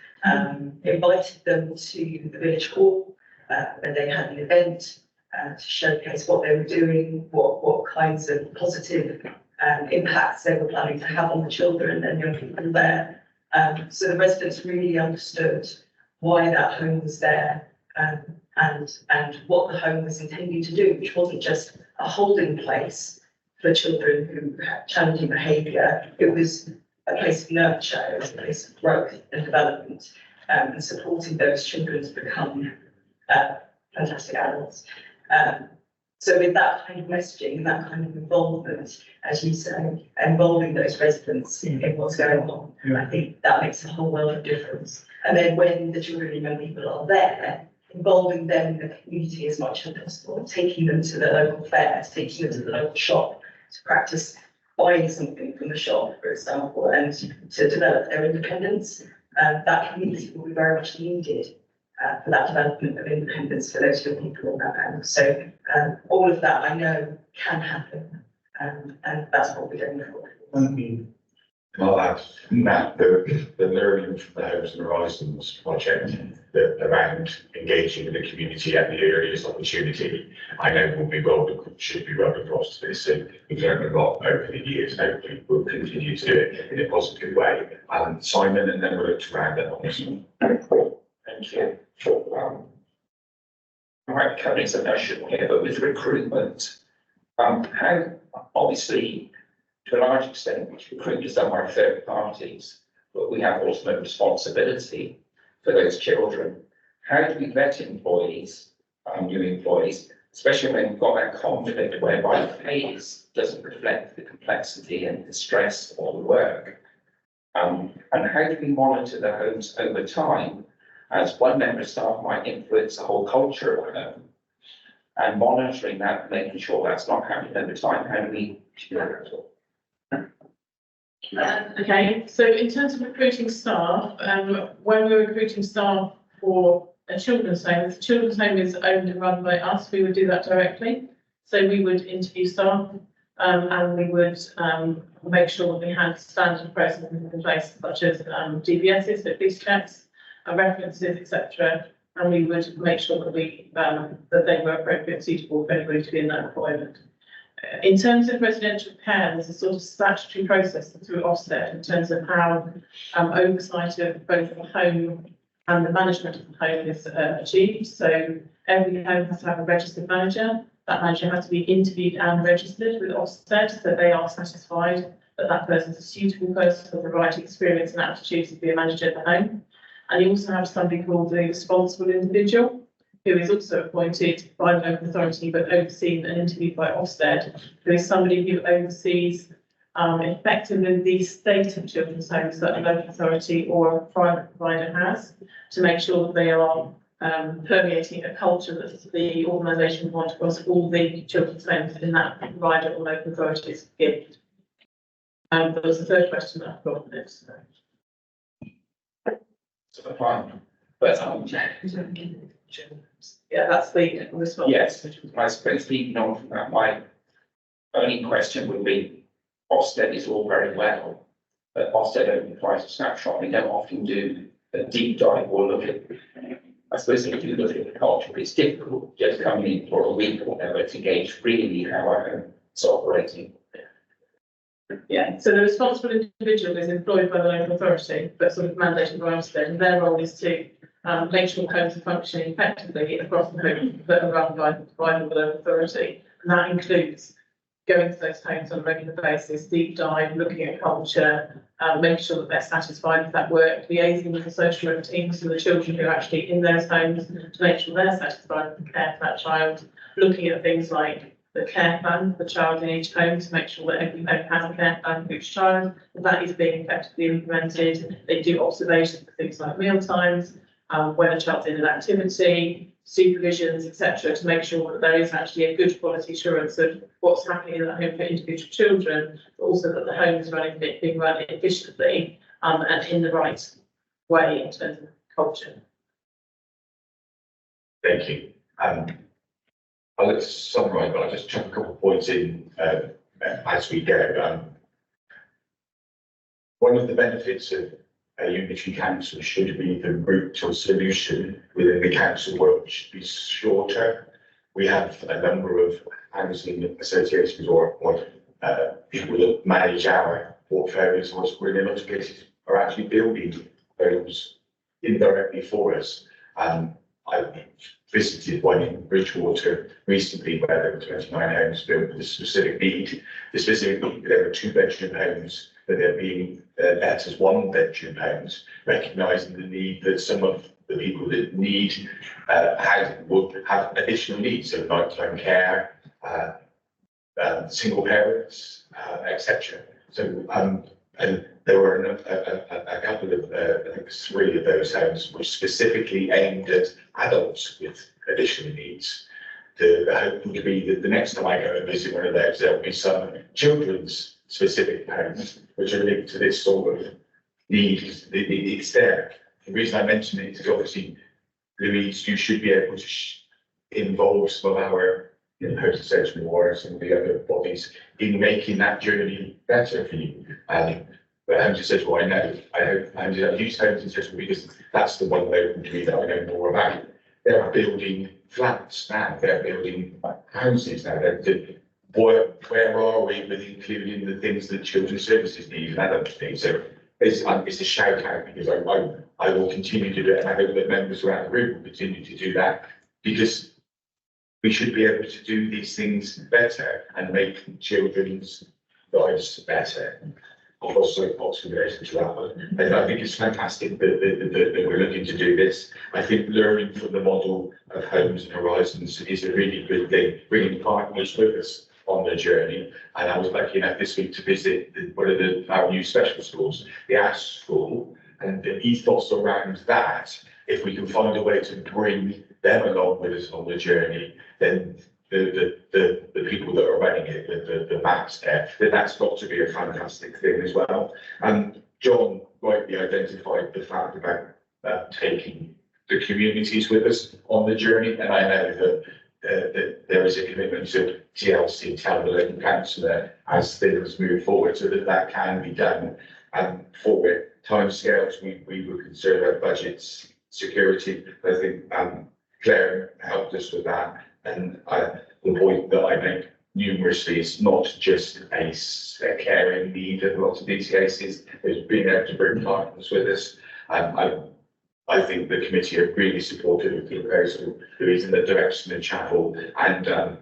Invited them to the village hall where they had an event to showcase what they were doing, what kinds of positive impacts they were planning to have on the children and young people there. So the residents really understood why that home was there and what the home was intending to do, which wasn't just a holding place for children who had challenging behaviour. It was a place of nurture, it was a place of growth and development, and supporting those children to become fantastic adults. So with that kind of messaging, that kind of involvement, as you say, involving those residents in what's going on, I think that makes a whole world of difference. And then when the children and young people are there, involving them in the community as much as possible, taking them to the local fairs, taking them to the local shop to practice buying something from the shop, for example, and to develop their independence. That community will be very much needed for that development of independence for those young people in that home. So all of that I know can happen, and that's what we're doing for.
Thank you.
Well, Matt, the learning from the Homes and Horizons project around engaging with the community at the earliest opportunity, I know should be run across this, and we've learned a lot over the years. Hopefully, we'll continue to do it in a positive way. Simon, and then we'll look to round up on this one.
Thank you. I might be covering some notion here, but with recruitment, how obviously to a large extent, recruitment is done by third parties, but we have ultimate responsibility for those children. How do we vet employees, new employees, especially when we've got that conflict whereby the pay doesn't reflect the complexity and the stress of the work? And how do we monitor the homes over time, as one member of staff might influence the whole culture of a home? And monitoring that, making sure that's not happening over time, how do we do that?
Okay, so in terms of recruiting staff, when we're recruiting staff for a children's home, if the children's home is owned and run by us, we would do that directly. So we would interview staff and we would make sure that we had standard processes in place, such as DBSs, so police checks, references, etc. And we would make sure that that they were appropriate and suitable for anybody to be in that employment. In terms of residential care, there's a sort of statutory process through Ofsted in terms of how oversight of both the home and the management of the home is achieved. So every home has to have a registered manager. That manager has to be interviewed and registered with Ofsted, so they are satisfied that that person is a suitable person with the right experience and aptitude to be a manager at the home. And you also have somebody called the responsible individual, who is also appointed by the local authority but overseen and interviewed by Ofsted, who is somebody who oversees effectively the state of children's homes that a local authority or a private provider has, to make sure that they are permeating a culture that the organisation wants across all the children's homes in that provider or local authority's gift. There was the third question that I've got next.
So fine, but
yeah, that's the response.
yes, I suppose leading on from that, my only question would be, Ofsted is all very well, but Ofsted only provides a snapshot. We don't often do a deep dive or look at, I suppose if you look at the culture, it's difficult just coming in for a week or whatever to gauge really how our home is operating.
Yeah, so the responsible individual is employed by the local authority, but sort of mandated by Ofsted, and their role is to make sure homes are functioning effectively across the home that are run by the local authority. And that includes going to those homes on a regular basis, deep dive, looking at culture, making sure that they're satisfied with that work, liaising with the social work teams and the children who are actually in those homes to make sure they're satisfied with the care for that child, looking at things like the care plan for the child in each home to make sure that every home has a care plan for each child, and that is being effectively implemented. They do observations for things like meal times, when a child's in an activity, supervisions, etc., to make sure that there is actually a good quality assurance of what's happening in that home for individual children, but also that the home is being run efficiently and in the right way in terms of culture.
Thank you. I'll let's summarise, but I'll just chuck a couple of points in as we go. One of the benefits of a unitary council should be the route to a solution within the council work should be shorter. We have a number of housing associations or people that manage our portfolios, or in a lot of cases are actually building homes indirectly for us. I visited one in Bridgewater recently where there were 29 homes built with a specific need. The specific need, there were 2-bedroom homes, but they're being let as 1-bedroom homes, recognising the need that some of the people that need housing would have additional needs, so nighttime care, single parents, etc. So, and there were a couple of, I think 3 of those homes which specifically aimed at adults with additional needs. The hope would be that the next time I go and visit one of those, there'll be some children's specific homes which are linked to this sort of need. It's there. The reason I mention it is obviously, Louise, you should be able to involve some of our Host Association or some of the other bodies in making that journey better for you. But Homes Association, well, I hope Homes Association, because that's the one local to me that I know more about. They're building flats now, they're building houses now. Where are we with including the things that children's services need and adults need? So it's a shout out, because I will continue to do it, and I hope that members around the group will continue to do that, because we should be able to do these things better and make children's lives better. Also, in relation to that one, and I think it's fantastic that we're looking to do this. I think learning from the model of Homes and Horizons is a really good thing, bringing partners with us on the journey. And I was lucky enough this week to visit one of our new special schools, the Ash School, and the ethos around that. If we can find a way to bring them along with us on the journey, then the people that are running it, the maps there, then that's got to be a fantastic thing as well. And John rightly identified the fact about taking the communities with us on the journey, and I know that there is a commitment to TLC, tell the local councillor, as things move forward, so that can be done. And for it, timescales, we were concerned about budgets, security. I think Claire helped us with that. And the point that I make numerously is not just a caring need in lots of these cases, is being able to bring partners with us. I think the committee are really supportive of the proposal, who is in the direction of travel, and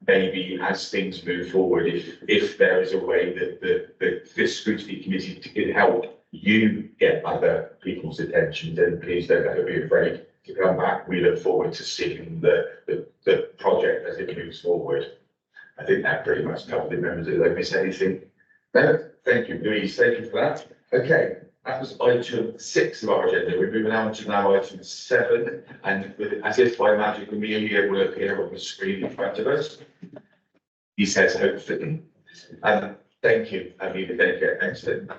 maybe as things move forward, if there is a way that this scrutiny committee can help you get other people's attention, then please don't ever be afraid to come back. We look forward to seeing the project as it moves forward. I think that pretty much covers the members. Did I miss anything? No, thank you, Louise. Thank you for that. Okay, that was item 6 of our agenda. We're moving on to now item 7, and as if by magic, Amelia will appear on the screen in front of us. He says, hopefully. Thank you, Amelia. Thank you. Excellent.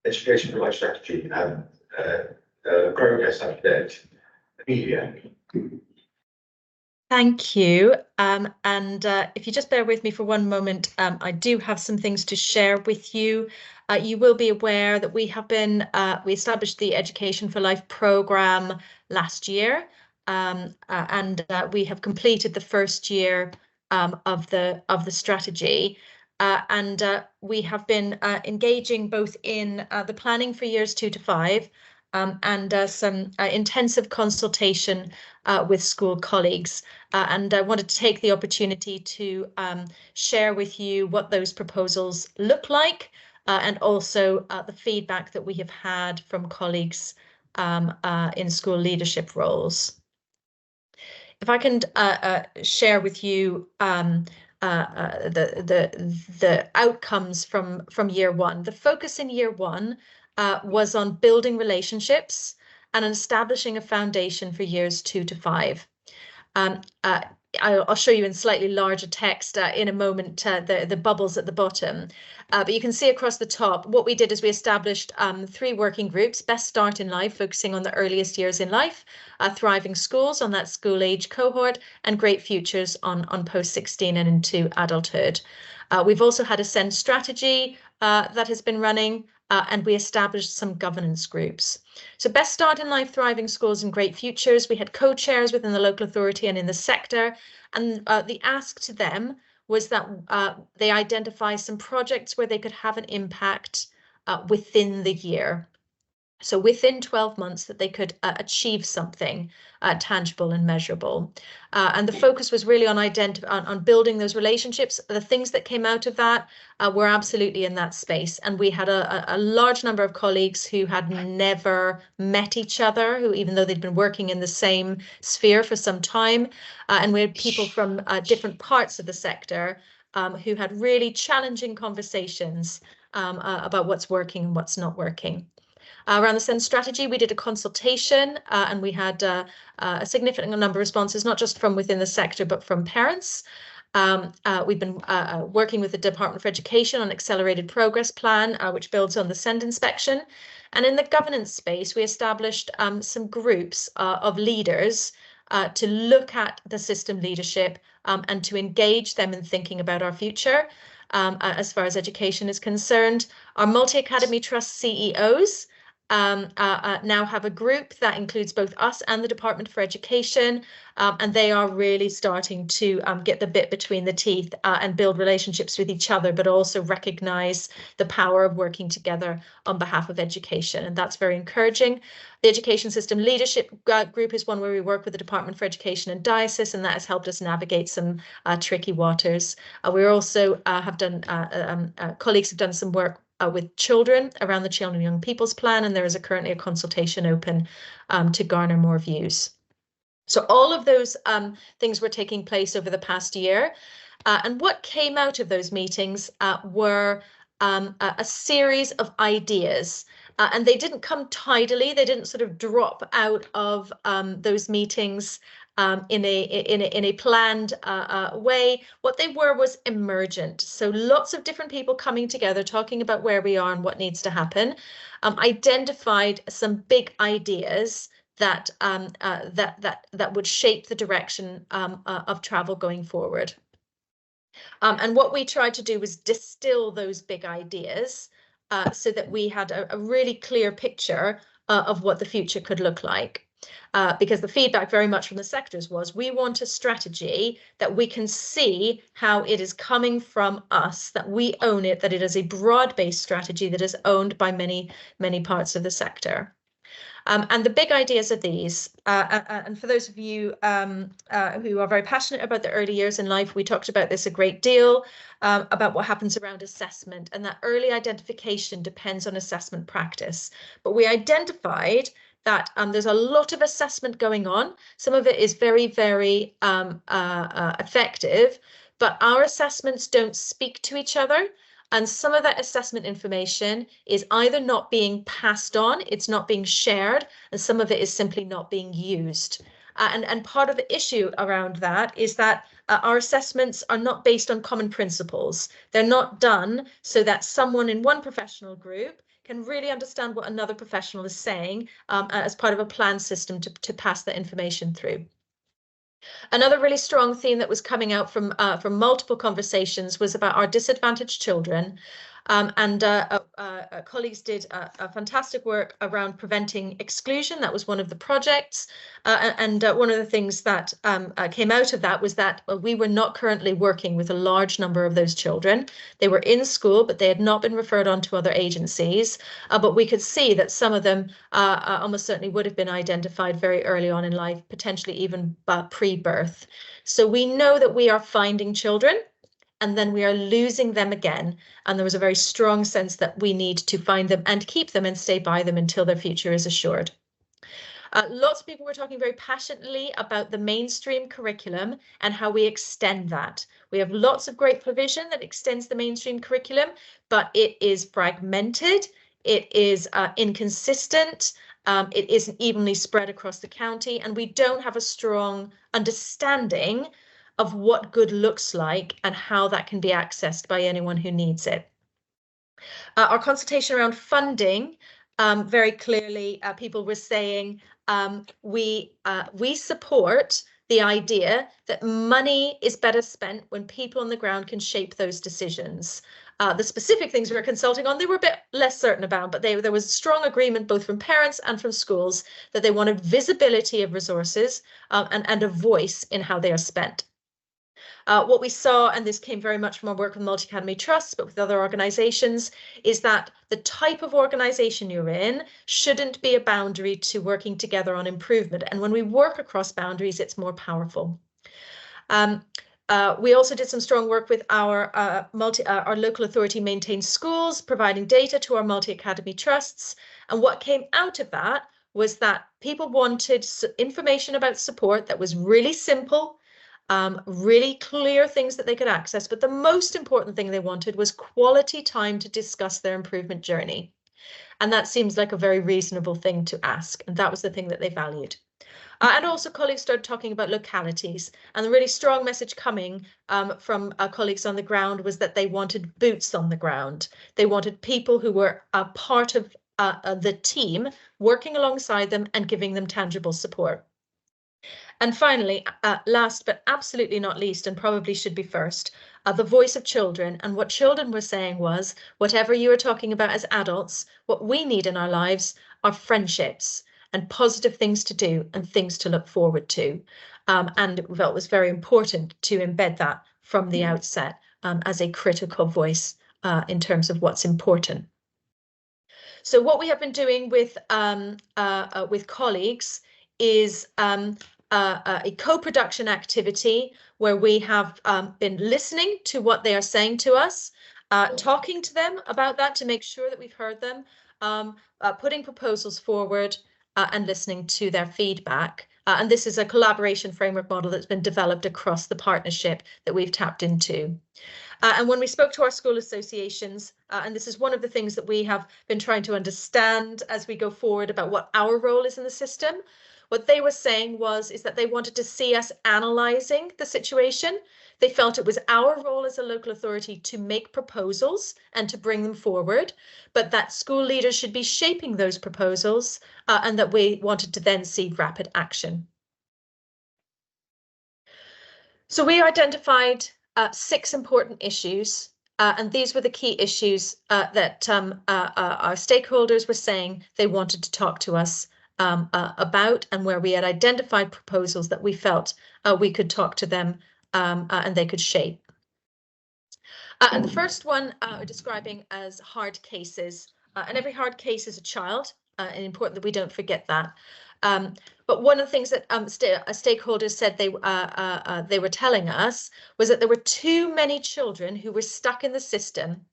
Education for Life strategy and progress update. Amelia.
Thank you. If you just bear with me for one moment, I do have some things to share with you. You will be aware that we established the Education for Life programme last year, and we have completed the first year of the strategy. We have been engaging both in the planning for years 2 to 5 and some intensive consultation with school colleagues. And I wanted to take the opportunity to share with you what those proposals look like, and also the feedback that we have had from colleagues in school leadership roles. If I can share with you the outcomes from year one. The focus in year one was on building relationships and establishing a foundation for years 2 to 5. I'll show you in slightly larger text in a moment the bubbles at the bottom. But you can see across the top, what we did is we established 3 working groups: Best Start in Life, focusing on the earliest years in life, Thriving Schools on that school age cohort, and Great Futures on post-16 and into adulthood. We've also had a SEND strategy that has been running, and we established some governance groups. So Best Start in Life, Thriving Schools and Great Futures, we had co-chairs within the local authority and in the sector, and the ask to them was that they identify some projects where they could have an impact within the year. So within 12 months that they could achieve something tangible and measurable. And the focus was really on building those relationships. The things that came out of that were absolutely in that space. And we had a large number of colleagues who had never met each other, who, even though they'd been working in the same sphere for some time, and we had people from different parts of the sector who had really challenging conversations about what's working and what's not working. Around the SEND strategy, we did a consultation and we had a significant number of responses, not just from within the sector, but from parents. We've been working with the Department for Education on Accelerated Progress Plan, which builds on the SEND inspection. And in the governance space, we established some groups of leaders to look at the system leadership and to engage them in thinking about our future as far as education is concerned. Our multi-academy trust CEOs now have a group that includes both us and the Department for Education, and they are really starting to get the bit between the teeth and build relationships with each other, but also recognize the power of working together on behalf of education, and that's very encouraging. The Education System Leadership Group is one where we work with the Department for Education and Diocese, and that has helped us navigate some tricky waters. We also have done, colleagues have done some work with children around the Children and Young People's Plan, and there is currently a consultation open to garner more views. So all of those things were taking place over the past year, and what came out of those meetings were a series of ideas, and they didn't come tidily. They didn't sort of drop out of those meetings in a planned way. What they were was emergent. So lots of different people coming together, talking about where we are and what needs to happen, identified some big ideas that would shape the direction of travel going forward. And what we tried to do was distill those big ideas so that we had a really clear picture of what the future could look like. Because the feedback very much from the sectors was, we want a strategy that we can see how it is coming from us, that we own it, that it is a broad-based strategy that is owned by many, many parts of the sector. And the big ideas are these. And for those of you who are very passionate about the early years in life, we talked about this a great deal, about what happens around assessment, and that early identification depends on assessment practice. But we identified that there's a lot of assessment going on. Some of it is very, very effective, but our assessments don't speak to each other. And some of that assessment information is either not being passed on, it's not being shared, and some of it is simply not being used. And part of the issue around that is that our assessments are not based on common principles. They're not done so that someone in one professional group can really understand what another professional is saying as part of a plan system to pass that information through. Another really strong theme that was coming out from multiple conversations was about our disadvantaged children. Colleagues did a fantastic work around preventing exclusion. That was one of the projects. One of the things that came out of that was that we were not currently working with a large number of those children. They were in school, but they had not been referred on to other agencies. But we could see that some of them almost certainly would have been identified very early on in life, potentially even pre-birth. So we know that we are finding children and then we are losing them again. And there was a very strong sense that we need to find them and keep them and stay by them until their future is assured. Lots of people were talking very passionately about the mainstream curriculum and how we extend that. We have lots of great provision that extends the mainstream curriculum, but it is fragmented, it is inconsistent, it isn't evenly spread across the county, and we don't have a strong understanding of what good looks like and how that can be accessed by anyone who needs it. Our consultation around funding, very clearly, people were saying we support the idea that money is better spent when people on the ground can shape those decisions. The specific things we were consulting on, they were a bit less certain about, but there was strong agreement both from parents and from schools that they wanted visibility of resources and a voice in how they are spent. What we saw, and this came very much from our work with multi-academy trusts, but with other organisations, is that the type of organisation you're in shouldn't be a boundary to working together on improvement. And when we work across boundaries, it's more powerful. We also did some strong work with our local authority maintained schools, providing data to our multi-academy trusts. And what came out of that was that people wanted information about support that was really simple, really clear things that they could access. But the most important thing they wanted was quality time to discuss their improvement journey. And that seems like a very reasonable thing to ask. And that was the thing that they valued. And also colleagues started talking about localities, and the really strong message coming from colleagues on the ground was that they wanted boots on the ground. They wanted people who were a part of the team working alongside them and giving them tangible support. And finally, last but absolutely not least, and probably should be first, the voice of children. And what children were saying was, whatever you are talking about as adults, what we need in our lives are friendships and positive things to do and things to look forward to. And we felt it was very important to embed that from the outset as a critical voice in terms of what's important. So what we have been doing with colleagues is a co-production activity where we have been listening to what they are saying to us, talking to them about that to make sure that we've heard them, putting proposals forward and listening to their feedback. And this is a collaboration framework model that's been developed across the partnership that we've tapped into. And when we spoke to our school associations, and this is one of the things that we have been trying to understand as we go forward about what our role is in the system, what they were saying is that they wanted to see us analysing the situation. They felt it was our role as a local authority to make proposals and to bring them forward, but that school leaders should be shaping those proposals and that we wanted to then see rapid action. So we identified 6 important issues, and these were the key issues that our stakeholders were saying they wanted to talk to us about, and where we had identified proposals that we felt we could talk to them and they could shape. And the first one we're describing as hard cases, and every hard case is a child, and important that we don't forget that. But one of the things that stakeholders said they were telling us was that there were too many children who were stuck in the system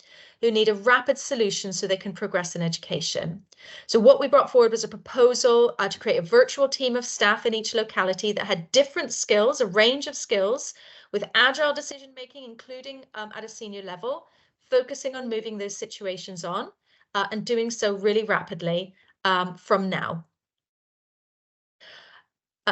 who need a rapid solution so they can progress in education. So what we brought forward was a proposal to create a virtual team of staff in each locality that had different skills, a range of skills, with agile decision making, including at a senior level, focusing on moving those situations on and doing so really rapidly from now.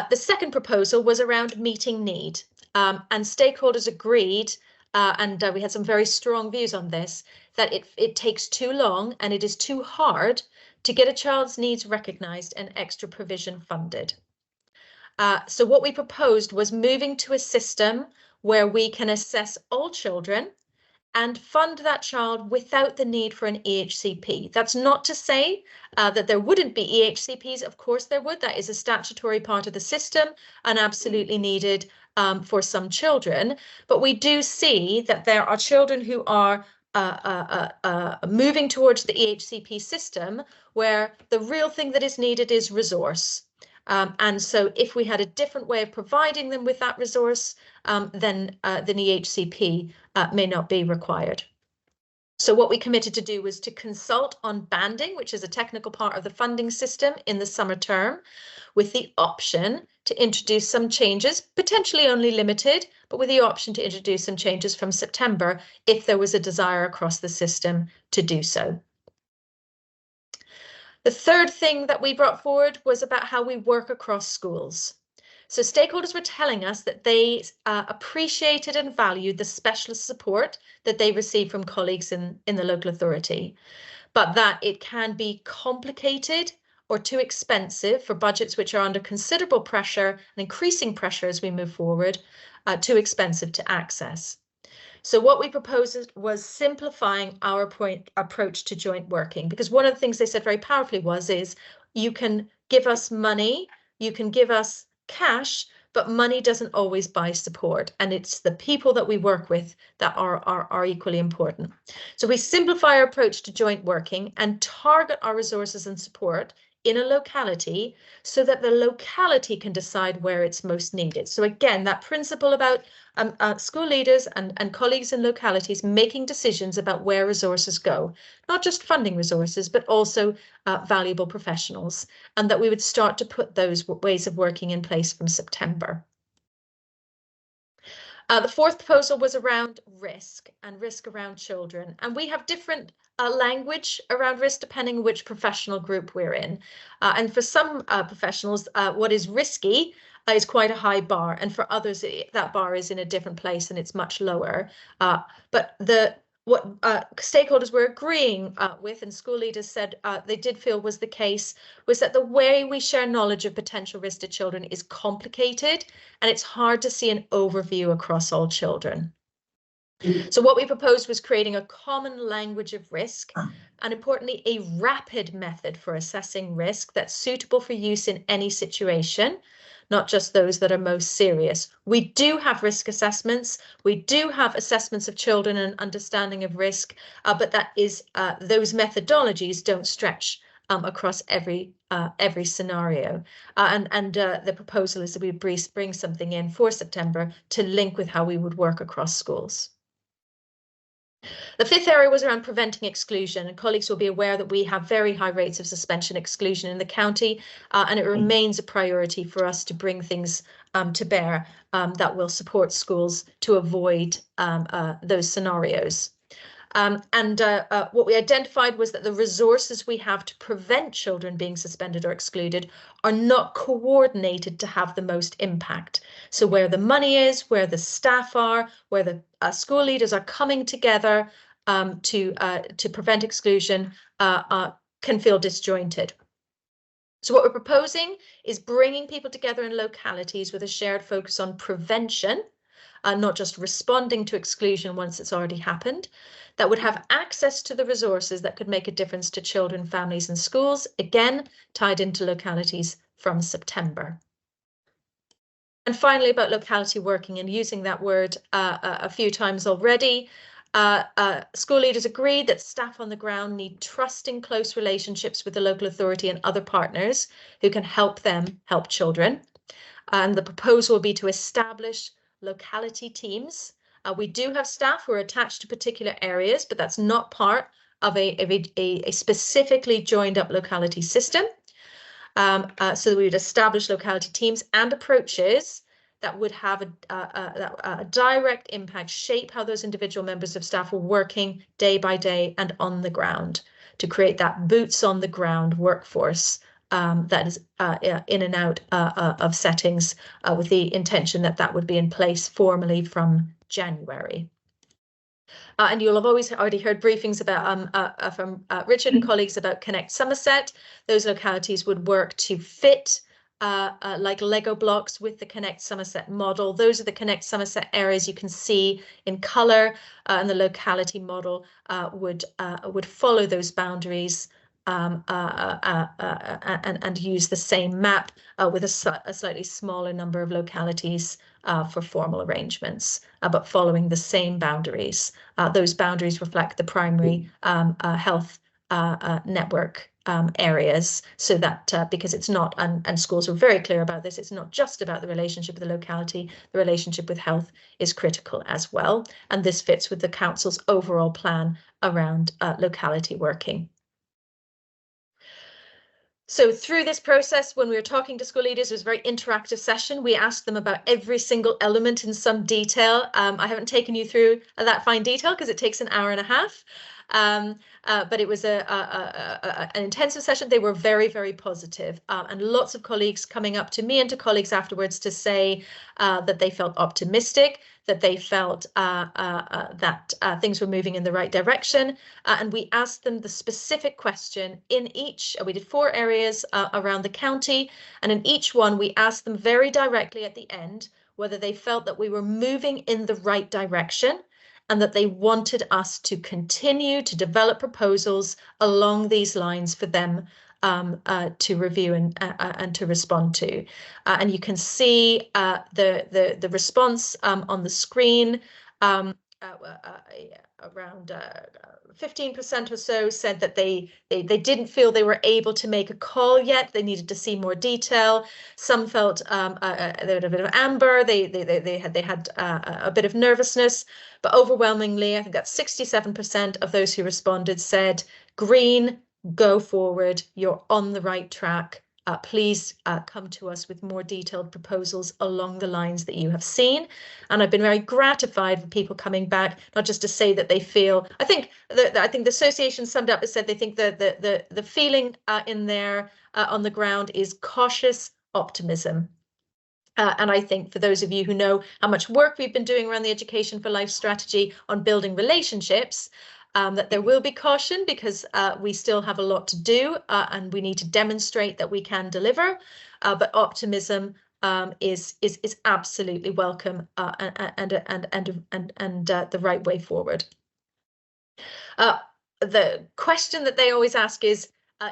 The second proposal was around meeting need, and stakeholders agreed, and we had some very strong views on this, that it takes too long and it is too hard to get a child's needs recognised and extra provision funded. So what we proposed was moving to a system where we can assess all children and fund that child without the need for an EHCP. That's not to say that there wouldn't be EHCPs. Of course there would. That is a statutory part of the system and absolutely needed for some children. But we do see that there are children who are moving towards the EHCP system where the real thing that is needed is resource. And so if we had a different way of providing them with that resource, then the EHCP may not be required. So what we committed to do was to consult on banding, which is a technical part of the funding system in the summer term, with the option to introduce some changes, potentially only limited, but with the option to introduce some changes from September if there was a desire across the system to do so. The third thing that we brought forward was about how we work across schools. So stakeholders were telling us that they appreciated and valued the specialist support that they receive from colleagues in the local authority, but that it can be complicated or too expensive for budgets which are under considerable pressure and increasing pressure as we move forward, too expensive to access. So what we proposed was simplifying our approach to joint working, because one of the things they said very powerfully is you can give us money, you can give us cash, but money doesn't always buy support. And it's the people that we work with that are equally important. So we simplify our approach to joint working and target our resources and support in a locality so that the locality can decide where it's most needed. So again, that principle about school leaders and colleagues in localities making decisions about where resources go, not just funding resources, but also valuable professionals, and that we would start to put those ways of working in place from September. The fourth proposal was around risk and risk around children. And we have different language around risk depending on which professional group we're in. And for some professionals, what is risky is quite a high bar. And for others, that bar is in a different place and it's much lower. But what stakeholders were agreeing with, and school leaders said they did feel was the case, was that the way we share knowledge of potential risk to children is complicated and it's hard to see an overview across all children. So what we proposed was creating a common language of risk and, importantly, a rapid method for assessing risk that's suitable for use in any situation, not just those that are most serious. We do have risk assessments. We do have assessments of children and understanding of risk, but that is those methodologies don't stretch across every scenario. The proposal is that we bring something in for September to link with how we would work across schools. The fifth area was around preventing exclusion, and colleagues will be aware that we have very high rates of suspension exclusion in the county, and it remains a priority for us to bring things to bear that will support schools to avoid those scenarios. What we identified was that the resources we have to prevent children being suspended or excluded are not coordinated to have the most impact. So where the money is, where the staff are, where the school leaders are coming together to prevent exclusion can feel disjointed. So what we're proposing is bringing people together in localities with a shared focus on prevention, not just responding to exclusion once it's already happened, that would have access to the resources that could make a difference to children, families and schools, again, tied into localities from September. And finally, about locality working, and using that word a few times already, school leaders agreed that staff on the ground need trusting close relationships with the local authority and other partners who can help them help children. And the proposal will be to establish locality teams. We do have staff who are attached to particular areas, but that's not part of a specifically joined up locality system. So we would establish locality teams and approaches that would have a direct impact, shape how those individual members of staff are working day by day and on the ground to create that boots on the ground workforce that is in and out of settings with the intention that that would be in place formally from January. And you'll have already heard briefings about from Richard and colleagues about Connect Somerset. Those localities would work to fit like Lego blocks with the Connect Somerset model. Those are the Connect Somerset areas you can see in colour, and the locality model would follow those boundaries and use the same map with a slightly smaller number of localities for formal arrangements, but following the same boundaries. Those boundaries reflect the primary health network areas, so that because it's not, and schools are very clear about this, it's not just about the relationship with the locality, the relationship with health is critical as well. And this fits with the council's overall plan around locality working. So through this process, when we were talking to school leaders, it was a very interactive session. We asked them about every single element in some detail. I haven't taken you through that fine detail because it takes an hour and a half. But it was an intensive session. They were very, very positive, and lots of colleagues coming up to me and to colleagues afterwards to say that they felt optimistic, that they felt that things were moving in the right direction. And we asked them the specific question in each, we did 4 areas around the county, and in each one we asked them very directly at the end whether they felt that we were moving in the right direction, and that they wanted us to continue to develop proposals along these lines for them to review and to respond to. And you can see the response on the screen. Around 15% or so said that they didn't feel they were able to make a call yet. They needed to see more detail. Some felt they had a bit of amber. They had a bit of nervousness, but overwhelmingly, I think that's 67% of those who responded said, green, go forward, you're on the right track. Please come to us with more detailed proposals along the lines that you have seen. And I've been very gratified with people coming back, not just to say that they feel, I think the association summed up and said they think the feeling in there on the ground is cautious optimism. And I think for those of you who know how much work we've been doing around the Education for Life strategy on building relationships, that there will be caution because we still have a lot to do and we need to demonstrate that we can deliver. But optimism is absolutely welcome and the right way forward. The question that they always ask is,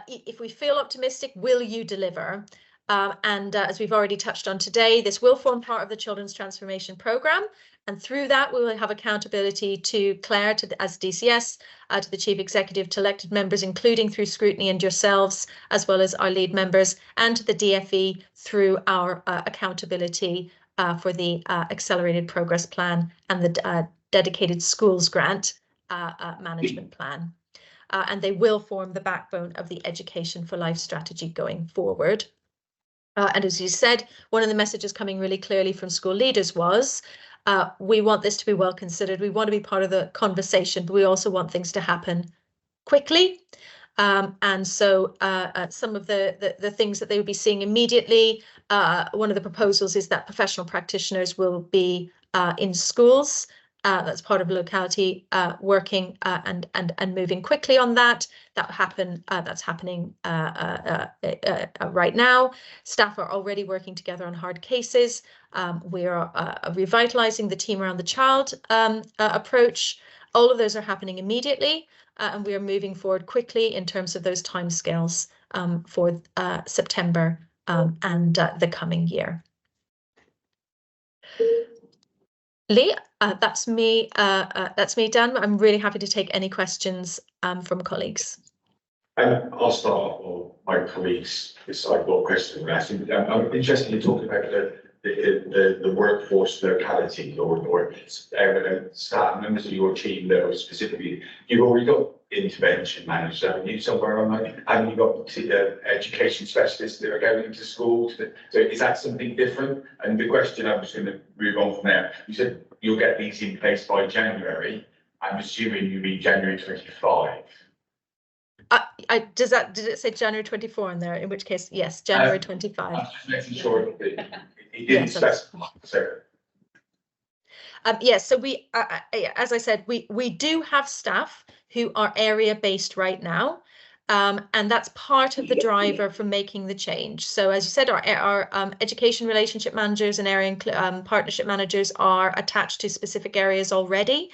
if we feel optimistic, will you deliver? As we've already touched on today, this will form part of the Children's Transformation Programme. And through that, we will have accountability to Claire as DCS, to the Chief Executive, to elected members, including through Scrutiny and yourselves, as well as our lead members, and to the DFE through our accountability for the Accelerated Progress Plan and the Dedicated Schools Grant management plan. And they will form the backbone of the Education for Life strategy going forward. And as you said, one of the messages coming really clearly from school leaders was, we want this to be well considered. We want to be part of the conversation, but we also want things to happen quickly. And so some of the things that they will be seeing immediately, one of the proposals is that professional practitioners will be in schools. That's part of locality working and moving quickly on that. That's happening right now. Staff are already working together on hard cases. We are revitalizing the team around the child approach. All of those are happening immediately, and we are moving forward quickly in terms of those timescales for September and the coming year. Lee, that's me done. I'm really happy to take any questions from colleagues.
I'll start off my colleagues decide what question we're asking. I'm interested in talking about the workforce locality or staff members of your team that are specifically, you've already got intervention managers, haven't you, somewhere online? Haven't you got education specialists that are going into schools? So is that something different? And the question, I'm just going to move on from there. You said you'll get these in place by January. I'm assuming you mean January 25.
Did it say January 24 in there? In which case, yes, January 25.
I'm just making sure it didn't specify. So.
Yes, so we, as I said, we do have staff who are area based right now. And that's part of the driver for making the change. So as you said, our education relationship managers and area partnership managers are attached to specific areas already.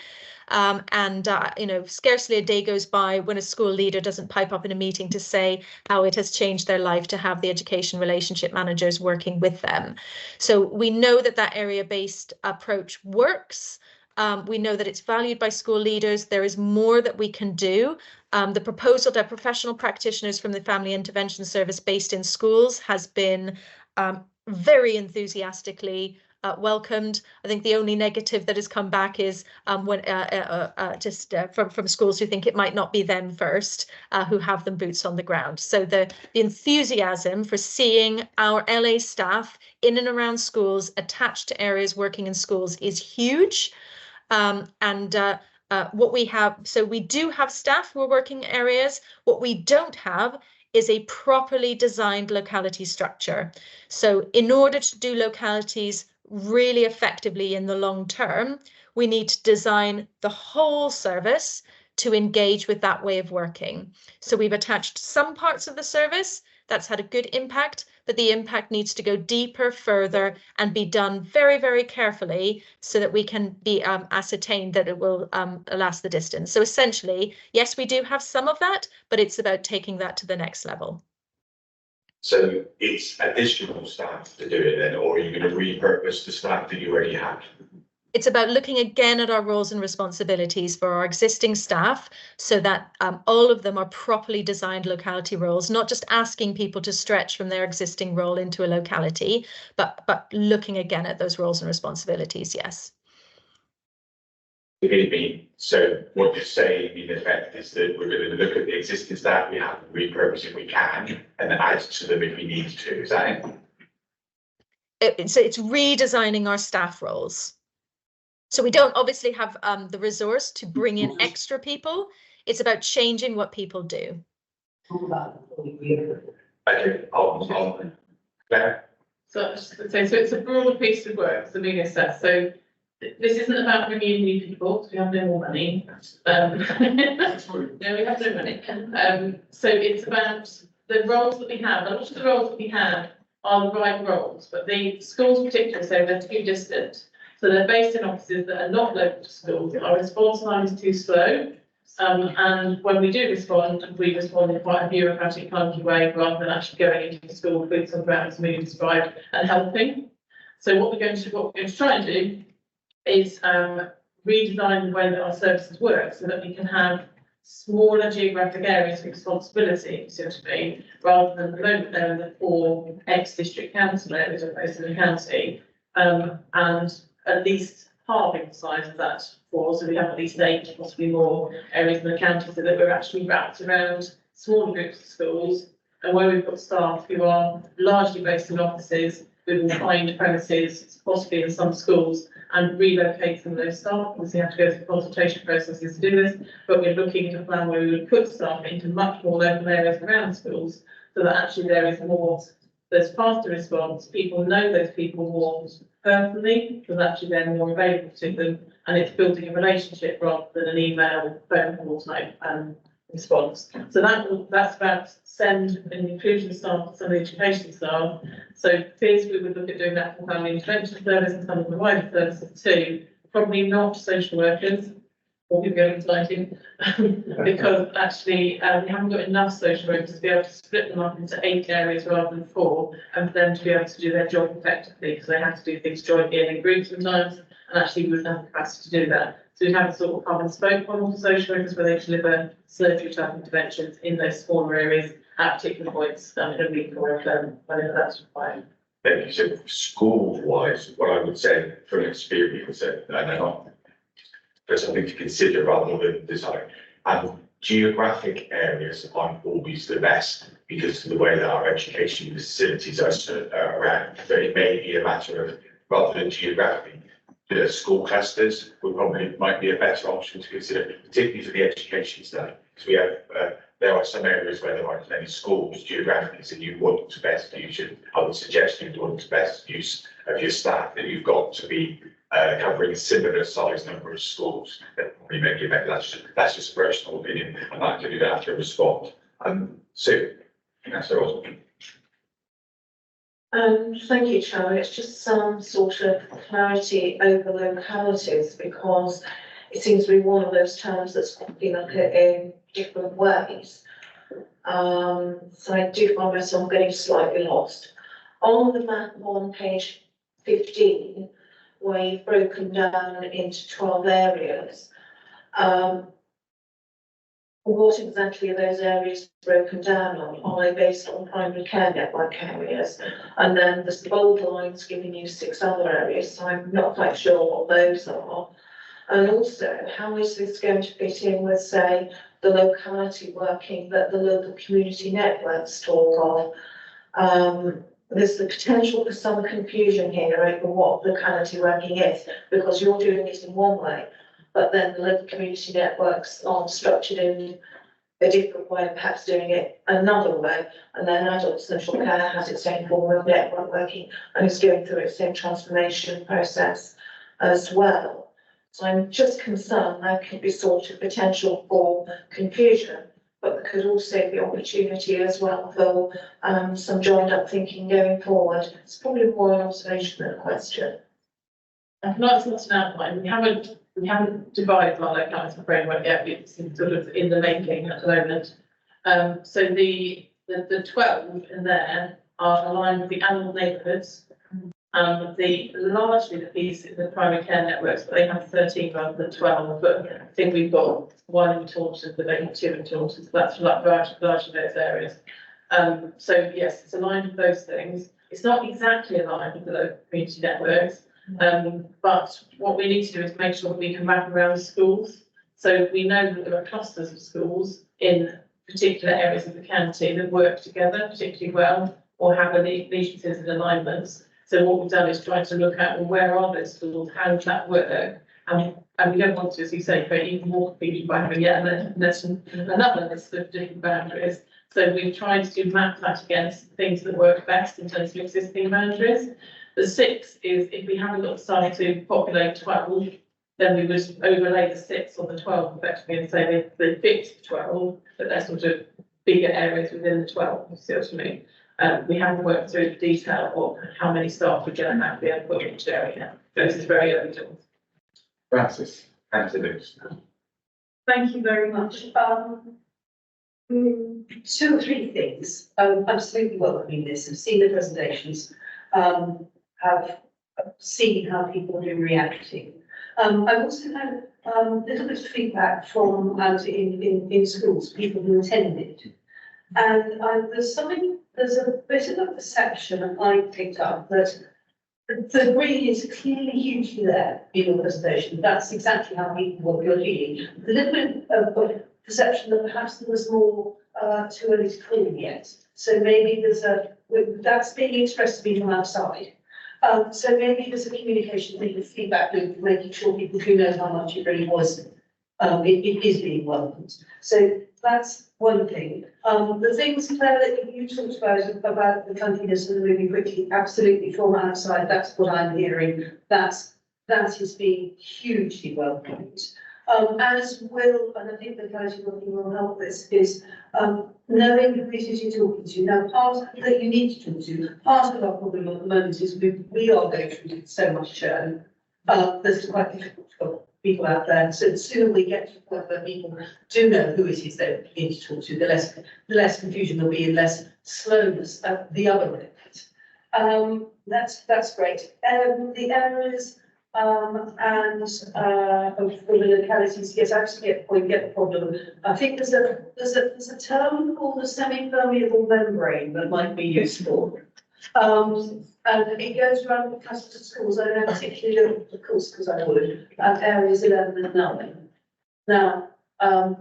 Scarcely a day goes by when a school leader doesn't pipe up in a meeting to say how it has changed their life to have the education relationship managers working with them. So we know that area-based approach works. We know that it's valued by school leaders. There is more that we can do. The proposal that professional practitioners from the Family Intervention Service based in schools has been very enthusiastically welcomed. I think the only negative that has come back is from schools who think it might not be them first, who have them boots on the ground. So the enthusiasm for seeing our LA staff in and around schools attached to areas working in schools is huge. What we have, so we do have staff who are working areas. What we don't have is a properly designed locality structure. So in order to do localities really effectively in the long term, we need to design the whole service to engage with that way of working. So we've attached some parts of the service that's had a good impact, but the impact needs to go deeper, further, and be done very, very carefully so that we can be ascertained that it will last the distance. So essentially, yes, we do have some of that, but it's about taking that to the next level.
So it's additional staff to do it then, or are you going to repurpose the staff that you already have?
It's about looking again at our roles and responsibilities for our existing staff so that all of them are properly designed locality roles, not just asking people to stretch from their existing role into a locality, but looking again at those roles and responsibilities, yes.
So what you're saying in effect is that we're going to look at the existing staff we have and repurpose if we can, and then add to them if we need to, is that it?
So it's redesigning our staff roles. So we don't obviously have the resource to bring in extra people. It's about changing what people do.
Okay, Claire?
So it's a broader piece of work, as Amelia says. So this isn't about bringing in new people, because we have no more money. No, we have no money. So it's about the roles that we have. A lot of the roles that we have are the right roles, but the schools particularly, so they're too distant. So they're based in offices that are not local to schools. Our response time is too slow. And when we do respond, we respond in quite a bureaucratic, clunky way rather than actually going into the school with boots on the ground, as Amelia described, and helping. So what we're going to try and do is redesign the way that our services work so that we can have smaller geographic areas of responsibility, so to speak, rather than the moment they're in the 4 ex-district council areas of most of the county, and at least halving the size of that for, so we have at least 8, possibly more areas in the county, so that we're actually wrapped around smaller groups of schools, and where we've got staff who are largely based in offices, we will find premises, possibly in some schools, and relocate some of those staff. Obviously, we have to go through consultation processes to do this, but we're looking at a plan where we would put staff into much more local areas around schools, so that actually there is more, there's faster response, people know those people more personally, because actually they're more available to them, and it's building a relationship rather than an email, phone call type response. So that's about send and inclusion staff, some of the education staff. So first we would look at doing that for family intervention service and some of the wider services too. Probably not social workers or people going exciting, because actually we haven't got enough social workers to be able to split them up into 8 areas rather than 4, and for them to be able to do their job effectively, because they have to do things jointly and in groups sometimes, and actually we wouldn't have the capacity to do that. So we have a sort of hub and spoke model for social workers where they deliver surgery type interventions in those smaller areas at particular points in a week or whenever that's required.
Thank you. So school-wise, what I would say from experience, and I know there's something to consider rather than design, and geographic areas aren't always the best because of the way that our education facilities are around. So it may be a matter of, rather than geographically, the school clusters might be a better option to consider, particularly for the education stuff. Because we have, there are some areas where there aren't many schools geographically, so you want to best use it. I would suggest you want to best use of your staff that you've got to be covering a similar size number of schools. That probably make it better. That's just a personal opinion, and that you don't have to respond. Sue, that's all.
Thank you, Chair. It's just some sort of clarity over localities because it seems to be one of those terms that's popping up in different ways. So I do find myself getting slightly lost. On the map on page 15, where you've broken down into 12 areas, what exactly are those areas broken down on? Are they based on primary care network areas? And then there's the bold lines giving you 6 other areas, so I'm not quite sure what those are. And also, how is this going to fit in with, say, the locality working that the local community networks talk of? There's the potential for some confusion here over what locality working is, because you're doing it in one way, but then the local community networks are structured in a different way, perhaps doing it another way, and then adult social care has its own form of network working and is going through its own transformation process as well. So I'm just concerned there could be sort of potential for confusion, but there could also be opportunity as well for some joined up thinking going forward. It's probably more an observation than a question.
I'd like to an outline. We haven't divided our locality framework yet. It's sort of in the making at the moment. So the 12 in there are aligned with the animal neighbourhoods. Largely the piece in the primary care networks, but they have 13 rather than 12. But I think we've got 1 in Taunton, but they have 2 in Taunton. So that's like largely those areas. So yes, it's aligned with those things. It's not exactly aligned with the local community networks. But what we need to do is make sure that we can map around schools. So we know that there are clusters of schools in particular areas of the county that work together particularly well or have allegiances and alignments. So what we've done is try to look at, well, where are those schools? How does that work? And we don't want to, as you say, create even more confusion by having yet another list of different boundaries. So we've tried to map that against things that work best in terms of existing boundaries. The 6 is if we haven't got started to populate 12, then we would overlay the 6 on the 12 effectively and say they fit the 12, but they're sort of bigger areas within the 12, you see what I mean? We haven't worked through the detail of how many staff we're going to have to be able to put into area. This is very early doors.
Francis, Anthony's.
Thank you very much. 2 or 3 things. Absolutely welcoming this. I've seen the presentations. Have seen how people are reacting. I've also had a little bit of feedback from out in schools, people who attended. And there's a bit of a perception I picked up that the green is clearly hugely there in your presentation. That's exactly how people were feeling. A little bit of perception that perhaps there was more too early to call yet. So maybe that's being expressed to me from outside. So maybe there's a communication thing with feedback loop, making sure people do know how much it really was. It is being welcomed. So that's one thing. The things, Claire, that you talked about the countriness and moving quickly, absolutely from outside, that's what I'm hearing. That is being hugely welcomed. As will, and I think the county working will help this, is knowing who it is you're talking to. Now, part that you need to talk to, part of our problem at the moment is we are going through so much churn. There's quite difficult for people out there. So the sooner we get to the point where people do know who it is they need to talk to, the less confusion there'll be and less slowness at the other end. That's great. The areas for the localities, yes, I actually get the problem. I think there's a term called a semi-permeable membrane that might be useful. And it goes around the cluster schools. I know particularly the course because I would at areas 11 and 9. Now, part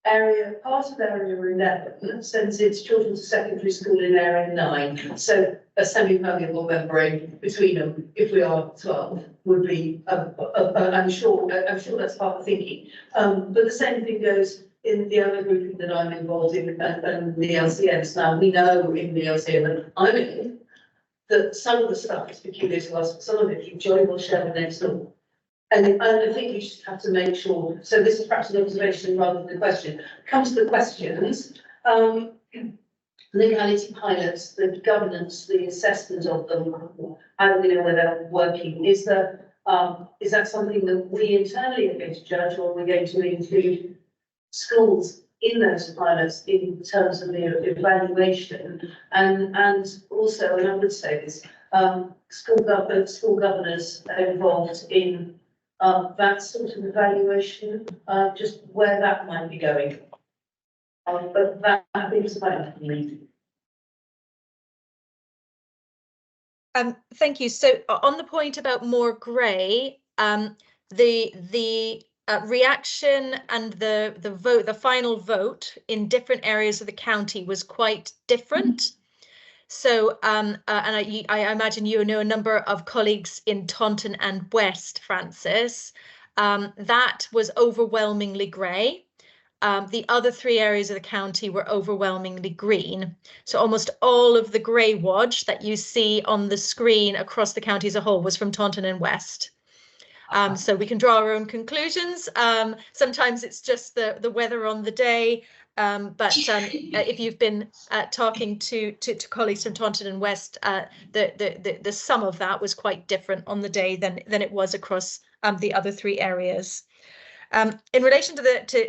of area 11 sends its children to secondary school in area 9. So a semi-permeable membrane between them, if we are 12, would be, I'm sure that's part of the thinking. But the same thing goes in the other group that I'm involved in and the LCMs. Now, we know in the LCM that I'm in that some of the stuff is peculiar to us, but some of it you join will share with next door. And I think you just have to make sure, so this is perhaps an observation rather than a question. Comes to the questions, locality pilots, the governance, the assessment of them, how do we know whether they're working? Is that something that we internally are going to judge, or are we going to include schools in those pilots in terms of the evaluation? And also, and I would say this, school governors are involved in that sort of evaluation, just where that might be going. But that I think is quite important.
Thank you. So on the point about more grey, the reaction and the vote, the final vote in different areas of the county was quite different. So, and I imagine you know a number of colleagues in Taunton and West, Francis. That was overwhelmingly grey. The other three areas of the county were overwhelmingly green. So almost all of the grey watch that you see on the screen across the county as a whole was from Taunton and West. So we can draw our own conclusions. Sometimes it's just the weather on the day. But if you've been talking to colleagues from Taunton and West, the sum of that was quite different on the day than it was across the other three areas. In relation to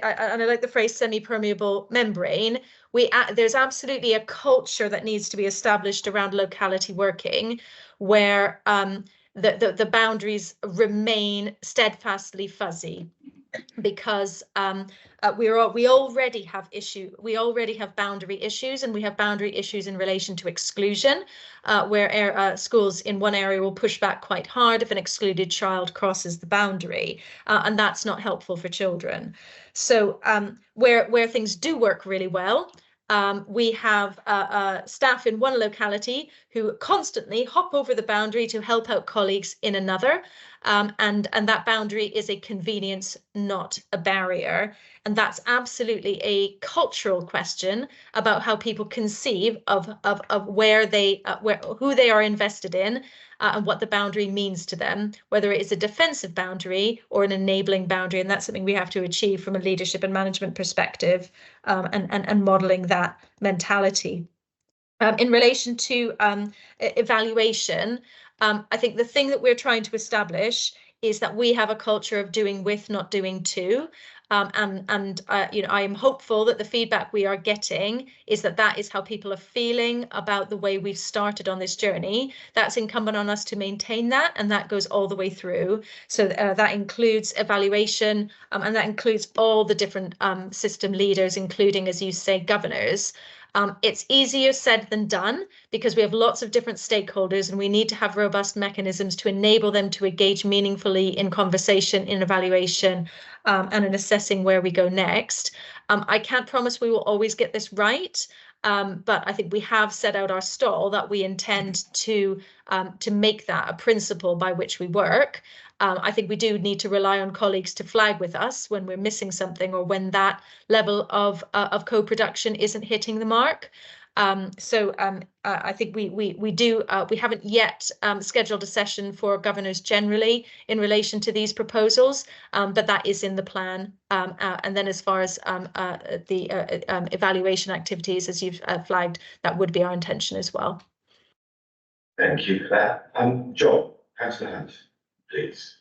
and I like the phrase semi-permeable membrane, there's absolutely a culture that needs to be established around locality working, where the boundaries remain steadfastly fuzzy, because we already have boundary issues, and we have boundary issues in relation to exclusion, where schools in one area will push back quite hard if an excluded child crosses the boundary, and that's not helpful for children. So where things do work really well, we have staff in one locality who constantly hop over the boundary to help out colleagues in another. And that boundary is a convenience, not a barrier. And that's absolutely a cultural question about how people conceive of where who they are invested in, and what the boundary means to them, whether it is a defensive boundary or an enabling boundary. And that's something we have to achieve from a leadership and management perspective, and modeling that mentality. In relation to evaluation, I think the thing that we're trying to establish is that we have a culture of doing with, not doing to. You know, I am hopeful that the feedback we are getting is that is how people are feeling about the way we've started on this journey. That's incumbent on us to maintain that, and that goes all the way through. So that includes evaluation, and that includes all the different system leaders, including, as you say, governors. It's easier said than done, because we have lots of different stakeholders, and we need to have robust mechanisms to enable them to engage meaningfully in conversation, in evaluation, and in assessing where we go next. I can't promise we will always get this right, but I think we have set out our stall that we intend to make that a principle by which we work. I think we do need to rely on colleagues to flag with us when we're missing something, or when that level of co-production isn't hitting the mark. I think we haven't yet scheduled a session for governors generally in relation to these proposals, but that is in the plan. And then as far as the evaluation activities, as you've flagged, that would be our intention as well.
Thank you for that. John, Councillor Hunt, please.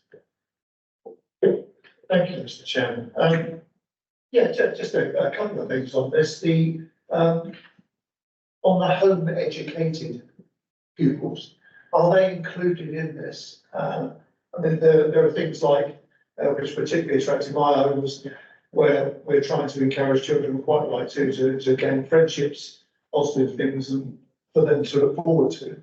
Thank you, Mr. Chairman. Yeah, just a couple of things on this. On the home educated pupils, are they included in this? I mean, there are things like, which particularly attracted my homes, where we're trying to encourage children, quite right to gain friendships, positive things, and for them to look forward to.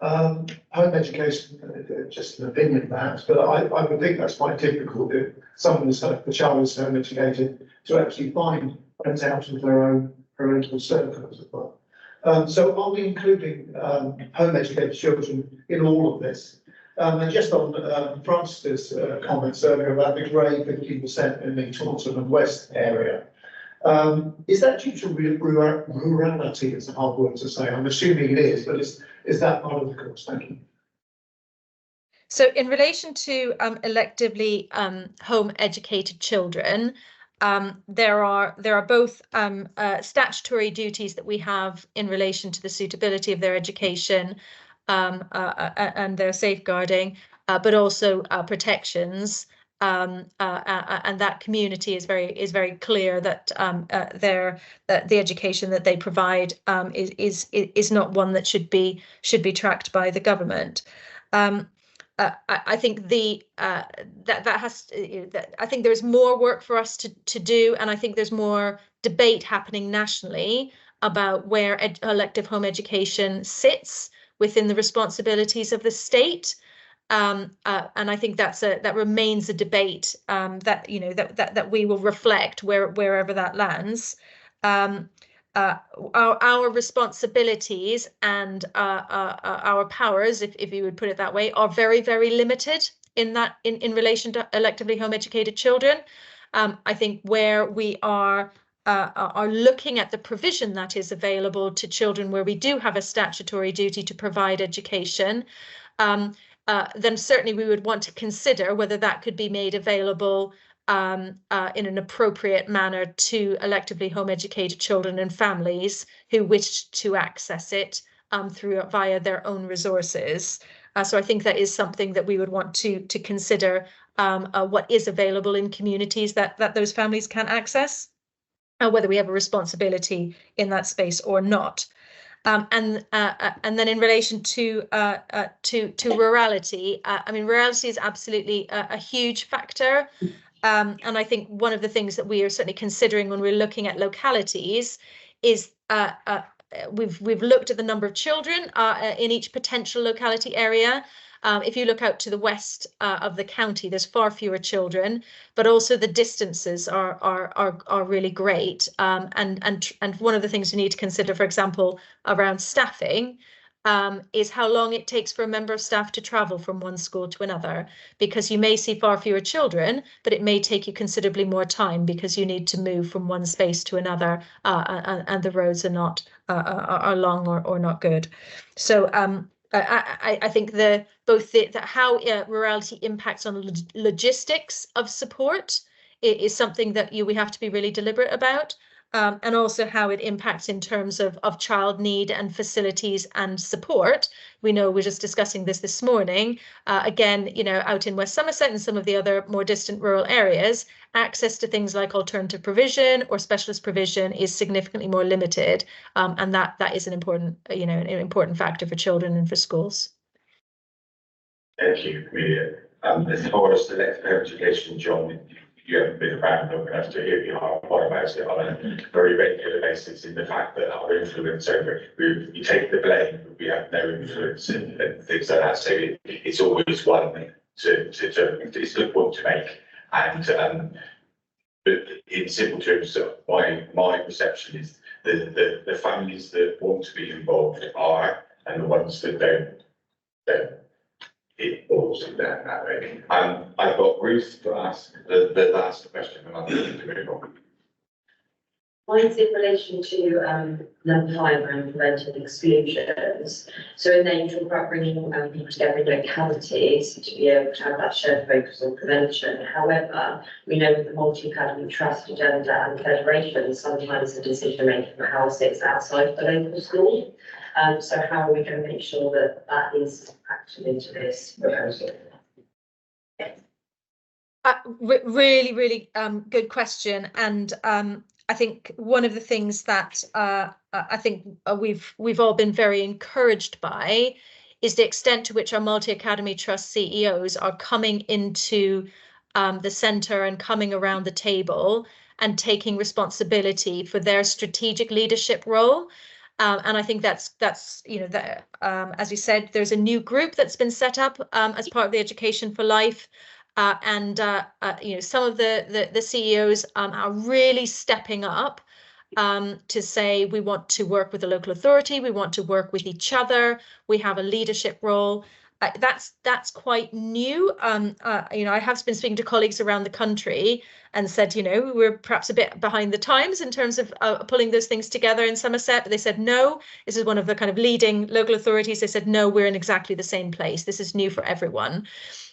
Home education, just an opinion perhaps, but I would think that's quite difficult if the child is home educated to actually find friends out of their own parental circles as well. So are we including home educated children in all of this? And just on Francis's comments earlier about the grey 15% in the Taunton and West area, is that due to rurality? It's a hard word to say. I'm assuming it is, but is that part of the course? Thank you.
So in relation to electively home educated children, there are both statutory duties that we have in relation to the suitability of their education and their safeguarding, but also protections. And that community is very clear that that the education that they provide is not one that should be tracked by the government. I think I think there's more work for us to do, and I think there's more debate happening nationally about where elective home education sits within the responsibilities of the state. And I think that remains a debate that that we will reflect wherever that lands. Our responsibilities and our powers, if you would put it that way, are very limited in relation to electively home educated children. I think where we are looking at the provision that is available to children where we do have a statutory duty to provide education, then certainly we would want to consider whether that could be made available in an appropriate manner to electively home educated children and families who wish to access it via their own resources. So I think that is something that we would want to consider, what is available in communities that those families can access, whether we have a responsibility in that space or not. And then in relation to rurality, I mean, rurality is absolutely a huge factor. And I think one of the things that we are certainly considering when we're looking at localities is we've looked at the number of children in each potential locality area. If you look out to the west of the county, there's far fewer children, but also the distances are really great. And one of the things we need to consider, for example, around staffing, is how long it takes for a member of staff to travel from one school to another, because you may see far fewer children, but it may take you considerably more time because you need to move from one space to another, and the roads are not are long or not good. So I think how rurality impacts on logistics of support is something that we have to be really deliberate about. And also how it impacts in terms of child need and facilities and support. We know we're just discussing this morning. Again, out in West Somerset and some of the other more distant rural areas, access to things like alternative provision or specialist provision is significantly more limited. And that is an important factor for children and for schools.
Thank you, Amelia. As far as selective education, John, you haven't been around long enough to hear me harp on about it on a very regular basis, in the fact that our influence over, we take the blame, but we have no influence and things like that. So it's always one it's a good point to make. And but in simple terms, my perception is the families that want to be involved are, and the ones that don't. It falls in that way. I've got Ruth to ask the last question, and I'm going to move on.
Mine's in relation to number 5 around preventive exclusions. So in there you talk about bringing people together in localities to be able to have that shared focus on prevention. However, we know with the multi-academy trust agenda and federation, sometimes the decision making for how it sits outside the local school. So how are we going to make sure that that is factored into this proposal?
Really good question. And I think one of the things that I think we've all been very encouraged by is the extent to which our multi-academy trust CEOs are coming into the centre and coming around the table and taking responsibility for their strategic leadership role. And I think that's as we said, there's a new group that's been set up as part of the Education for Life. And some of the CEOs are really stepping up to say we want to work with the local authority, we want to work with each other, we have a leadership role. That's quite new. I have been speaking to colleagues around the country and said, we're perhaps a bit behind the times in terms of pulling those things together in Somerset. But they said, no, this is one of the kind of leading local authorities. They said, no, we're in exactly the same place. This is new for everyone.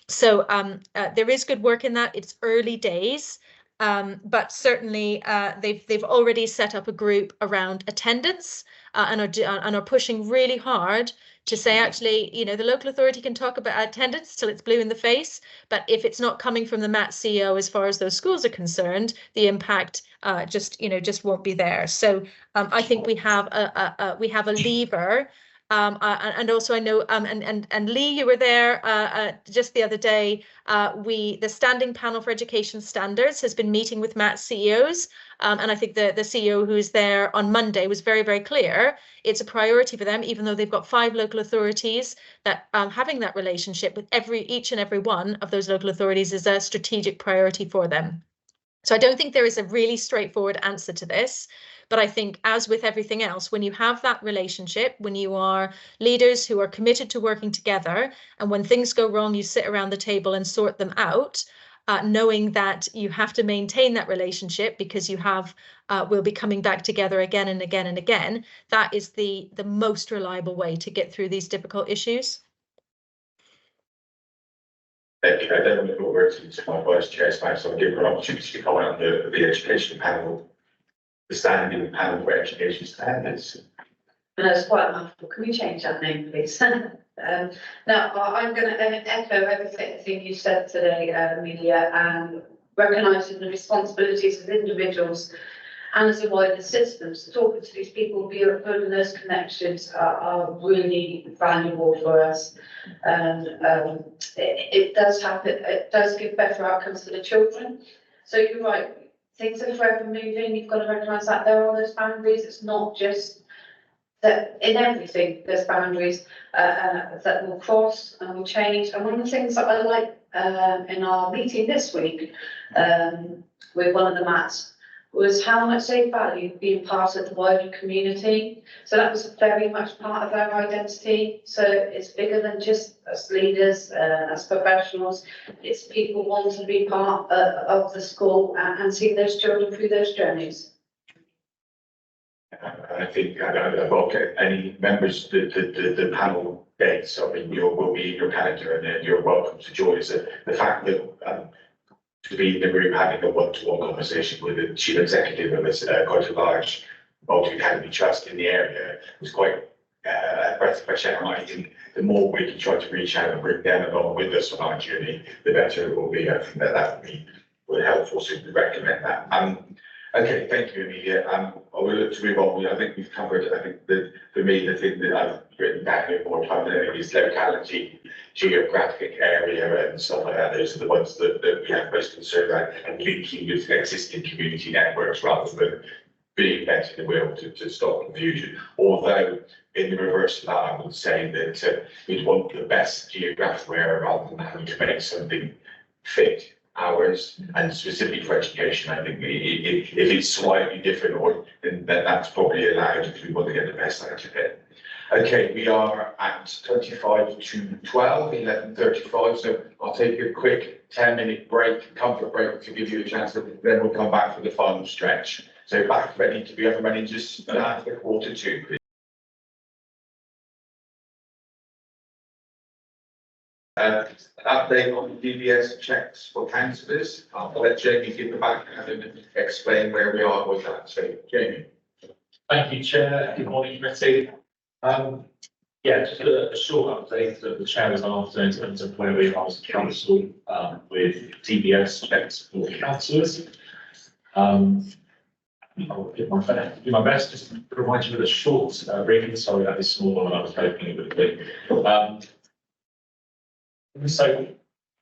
So there is good work in that. It's early days. But certainly they've already set up a group around attendance and are pushing really hard to say, actually, you know, the local authority can talk about attendance till it's blue in the face, but if it's not coming from the MAT CEO as far as those schools are concerned, the impact just won't be there. So I think we have a lever. And also I know, and Lee, you were there just the other day. The Standing Panel for Education Standards has been meeting with MAT CEOs, and I think the CEO who's there on Monday was very, very clear. It's a priority for them, even though they've got 5 local authorities, that having that relationship with each and every one of those local authorities is a strategic priority for them. So I don't think there is a really straightforward answer to this. But I think, as with everything else, when you have that relationship, when you are leaders who are committed to working together, and when things go wrong, you sit around the table and sort them out, knowing that you have to maintain that relationship because you will be coming back together again and again and again. That is the most reliable way to get through these difficult issues.
Thank you. I don't want to put words into my vice chair's mouth, so I'll give her an opportunity to comment on the education panel, the Standing Panel for Education Standards.
And that's quite a mouthful. Can we change that name, please? Now, I'm going to echo everything you said today, Amelia, and recognising the responsibilities of individuals and as a wider systems. Talking to these people, building those connections are really valuable for us. And it does happen, it does give better outcomes for the children. So you're right, things are forever moving. You've got to recognise that there are those boundaries. It's not just that in everything there's boundaries that will cross and will change. And one of the things that I like in our meeting this week with one of the MATs was how much they value being part of the wider community. So that was very much part of our identity. So it's bigger than just as leaders, as professionals. It's people wanting to be part of the school and see those children through those journeys.
I think I've got any members, the panel dates, I mean, will be in your calendar, and then you're welcome to join us. The fact that to be in the group having a one-to-one conversation with the chief executive of quite a large multi-academy trust in the area was quite a breath of fresh air. I think the more we can try to reach out and bring them along with us on our journey, the better it will be. I think that would be helpful, so we recommend that. Okay, thank you, Amelia. I will look to move on. I think we've covered, I think for me, the thing that I've written down here more time than anything is locality, geographic area and stuff like that. Those are the ones that we have most concern about, and linking with existing community networks rather than being better than will to stop confusion. Although in the reverse of that, I would say that we'd want the best geographical area rather than having to make something fit ours, and specifically for education. I think if it's slightly different, then that's probably allowed if we want to get the best out of it. Okay, we are at 25 to 12, 11:35, so I'll take a quick 10-minute break, comfort break, to give you a chance, then we'll come back for the final stretch. So back ready to be up and running just after 1:45, please. Update on DBS checks for councillors. I'll let Jamie give the background and explain where we are with that. So, Jamie.
Thank you, Chair. Good morning, committee. Yeah, just a short update that the Chair was after in terms of where we are as a council with DBS checks for councillors. I'll do my best just to provide you with a short briefing. Sorry, that is smaller than I was hoping it would be. So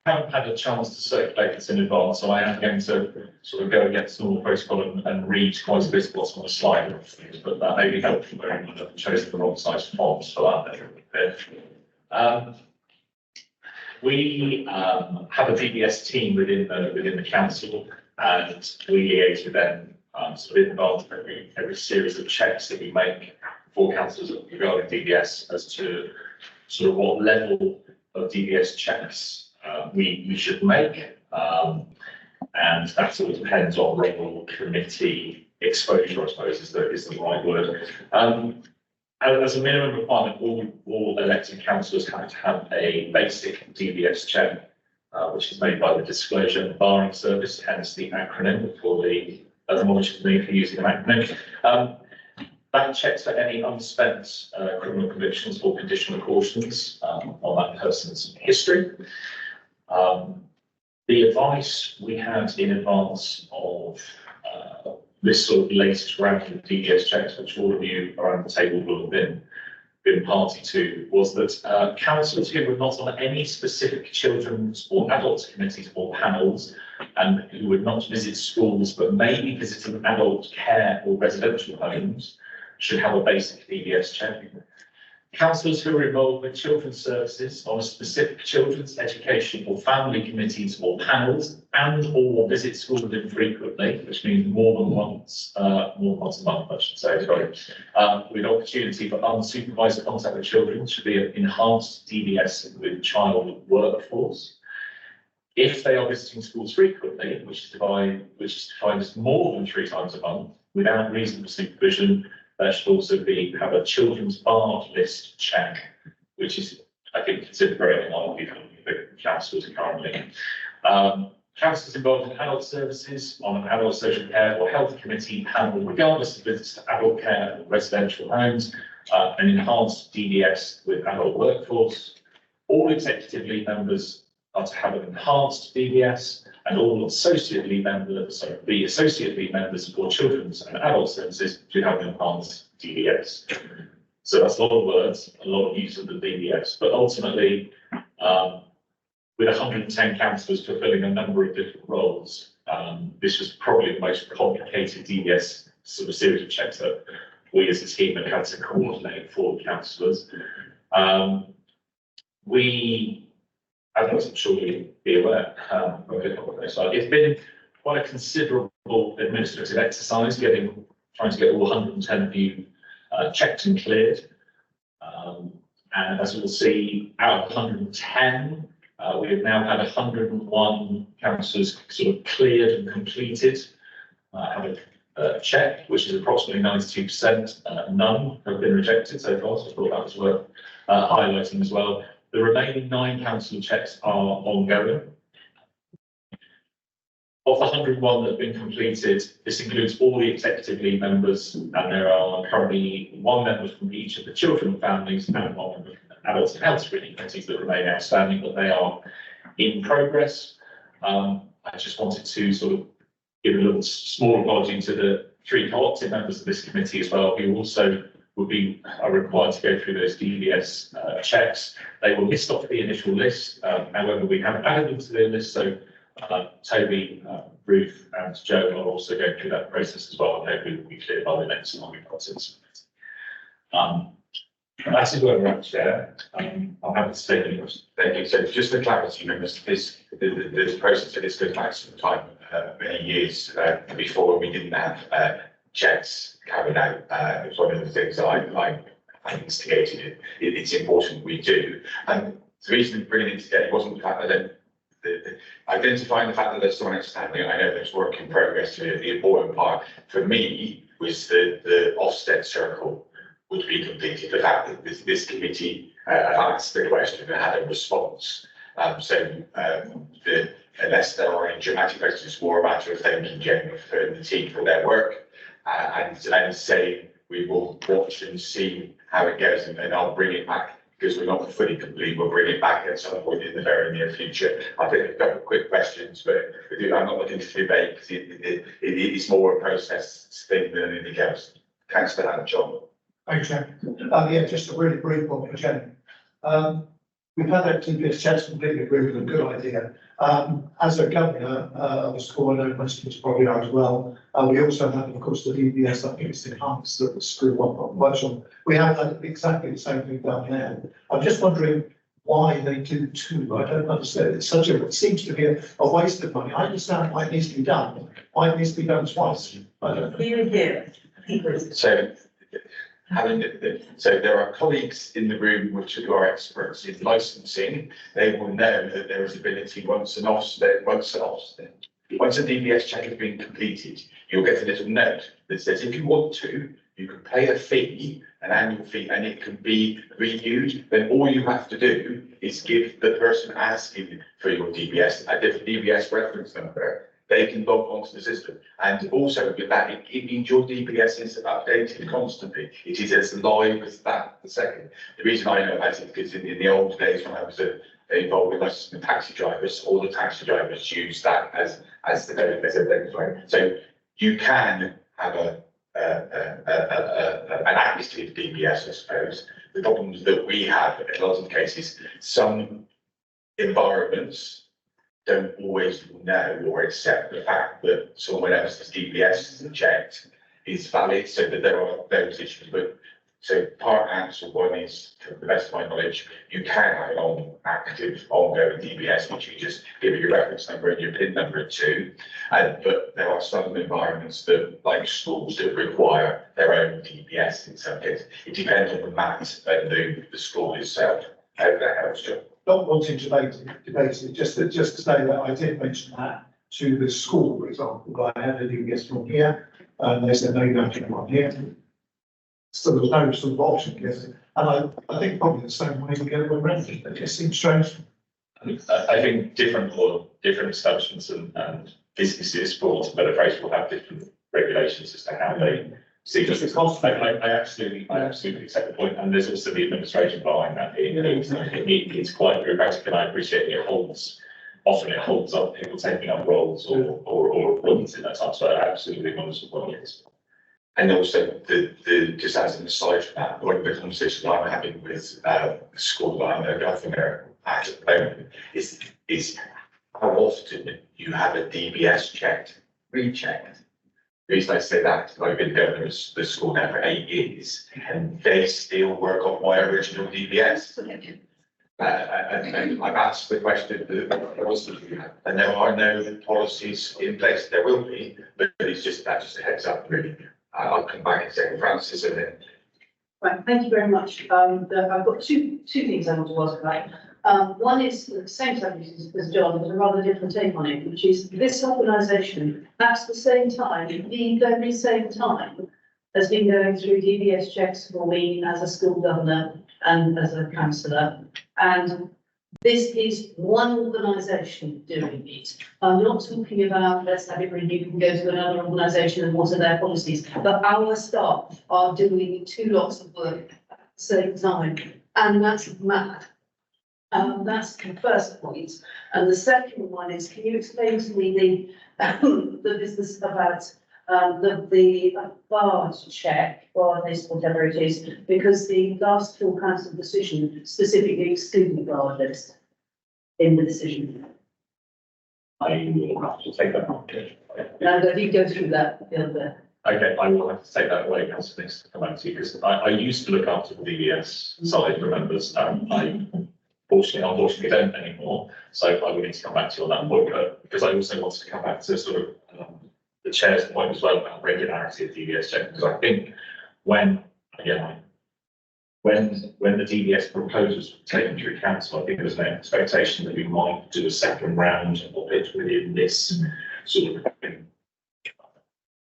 I haven't had a chance to circulate this in advance, so I am going to sort of go against normal protocol and read quite a bit of what's on the slide, but that may be helpful. I've chosen the wrong size fonts for that. We have a DBS team within the council, and we liaise with them sort of in advance of every series of checks that we make for councillors regarding DBS as to sort of what level of DBS checks we should make, and that sort of depends on local committee exposure, I suppose is the right word. As a minimum requirement, all elected councillors have to have a basic DBS check which is made by the Disclosure and Barring Service, hence the acronym for the admonition me for using an acronym. That checks for any unspent criminal convictions or conditional cautions on that person's history. The advice we had in advance of this sort of latest round of DBS checks, which all of you around the table will have been party to, was that councillors who were not on any specific children's or adults committees or panels and who would not visit schools but may be visiting adult care or residential homes should have a basic DBS check. Councillors who are involved with children's services on a specific children's education or family committees or panels and or visit schools infrequently, which means more than once a month, I should say, sorry, with opportunity for unsupervised contact with children should be an enhanced DBS with child workforce. If they are visiting schools frequently, which is defined as more than 3 times a month, without reasonable supervision, there should also have a children's barred list check, which is, I think, considered very unlikely for the councillors currently. Councillors involved in adult services on an adult social care or health committee panel, regardless of visits to adult care or residential homes, an enhanced DBS with adult workforce. All executive lead members are to have an enhanced DBS, and all associate lead members, the associate lead members for children's and adult services should have an enhanced DBS. So that's a lot of words, a lot of use of the DBS, but ultimately, with 110 councillors fulfilling a number of different roles, this was probably the most complicated DBS sort of series of checks that we as a team have had to coordinate for councillors. As I'm sure you'll be aware, it's been quite a considerable administrative exercise trying to get all 110 of you checked and cleared. And as we'll see, out of 110, we have now had 101 councillors sort of cleared and completed, have a check, which is approximately 92%. None have been rejected so far, so I thought that was worth highlighting as well. The remaining 9 council checks are ongoing. Of the 101 that have been completed, this includes all the executive lead members, and there are currently 1 member from each of the children and families and 1 member from the adults and health screening committees that remain outstanding, but they are in progress. I just wanted to sort of give a little small apology to the 3 co-opted members of this committee as well, who also are required to go through those DBS checks. They were missed off the initial list. However, we have added them to the list. So Toby, Ruth and Joe are also going through that process as well. And hopefully will be clear by the next time we've got it. That is where we're at, Chair. I'll have to take any questions.
Thank you. So just for clarity, members, this process of this goes back some time, many years before we didn't have checks carried out. It's one of the things I instigated. It's important we do. And the reason for bringing it today wasn't the fact that identifying the fact that there's someone outstanding. I know there's work in progress. The important part for me was the Ofsted circle would be completed. The fact that this committee asked the question and had a response. Unless there are any dramatic questions, it's more a matter of thanking Jen and the team for their work. And say we will watch and see how it goes, and I'll bring it back because we're not fully complete. We'll bring it back at some point in the very near future. I think a couple of quick questions, but I'm not looking to debate because it is more a process thing than anything else. Thanks for that, John.
Thanks, Chair. Yeah, just a really brief one for Jen. We've had that DBS checks, completely agree with them, good idea. As a governor of the school, I know most of us probably are as well. We also have, of course, the DBS, I think it's enhanced that the school one version. We have had exactly the same thing down there. I'm just wondering why they do 2. I don't understand. It seems to be a waste of money. I understand why it needs to be done. Why it needs to be done twice. I don't know.
Here.
So there are colleagues in the room who are experts in licensing. They will know that there is ability once a DBS check has been completed, you'll get a little note that says if you want to, you can pay a fee an annual fee and it can be renewed, then all you have to do is give the person asking for your DBS a different DBS reference number. They can log onto the system. And also with that, it means your DBS is updated constantly. It is as live as that the second. The reason I know that is because in the old days when I was involved with licensing taxi drivers, all the taxi drivers use that as the code. So you can have an active DBS, I suppose. The problems that we have in a lot of cases, some environments don't always know or accept the fact that someone else's DBS checked is valid, so that there are those issues. But so part answer one is, to the best of my knowledge, you can have an active ongoing DBS, which you just give your reference number and your PIN number to. But there are some environments that, like schools, that require their own DBS in some cases. It depends on the MAT and the school itself. How that helps you.
Not wanting to debate it, just to say that I did mention that to the school, for example. I had a DBS from here, and they said, no, you don't get one here. So there was no sort of option, yes. And I think probably the same way we get it when registered. It just seems strange.
I think different establishments and businesses, for want of a better phrase, will have different regulations as to how they see
Just
this.
the cost.
I absolutely accept the point, and there's also the administration behind that. It's quite bureaucratic, and I appreciate often it holds up people taking up roles or appointments in that time. So I absolutely understand what it is.
And also, just as an aside from that, one of the conversations I'm having with the school that I'm going at the moment is how often you have a DBS checked, rechecked. The reason I say that is I've been going to the school now for 8 years, and they still work on my original DBS. And I've asked the question, and there are no policies in place. There will be, but it's just a heads up, really. I'll come back in a second, Francis, and then.
Right, thank you very much. I've got two things I want to ask about. One is the same subject as John, but a rather different take on it, which is this organisation at the same time, the very same time, has been going through DBS checks for me as a school governor and as a councillor. And this is one organisation doing it. I'm not talking about let's have it reviewed and go to another organisation and what are their policies, but our staff are doing 2 lots of work at the same time, and that's mad. That's the first point. And the second one is, can you explain to me the business about the barge check, or this, whatever it is, because the last full council decision specifically excluded barge list in the decision.
I will have to take that on.
Now, if you go through that, the other.
Okay, I will have to take that away, Councillor Nix, to come back to you, because I used to look after the DBS side for members. I unfortunately don't anymore, so I will need to come back to you on that point, but because I also wanted to come back to sort of the chair's point as well about regularity of DBS check, because I think when the DBS proposals were taken through council, I think there was an expectation that we might do a second round of it within this sort of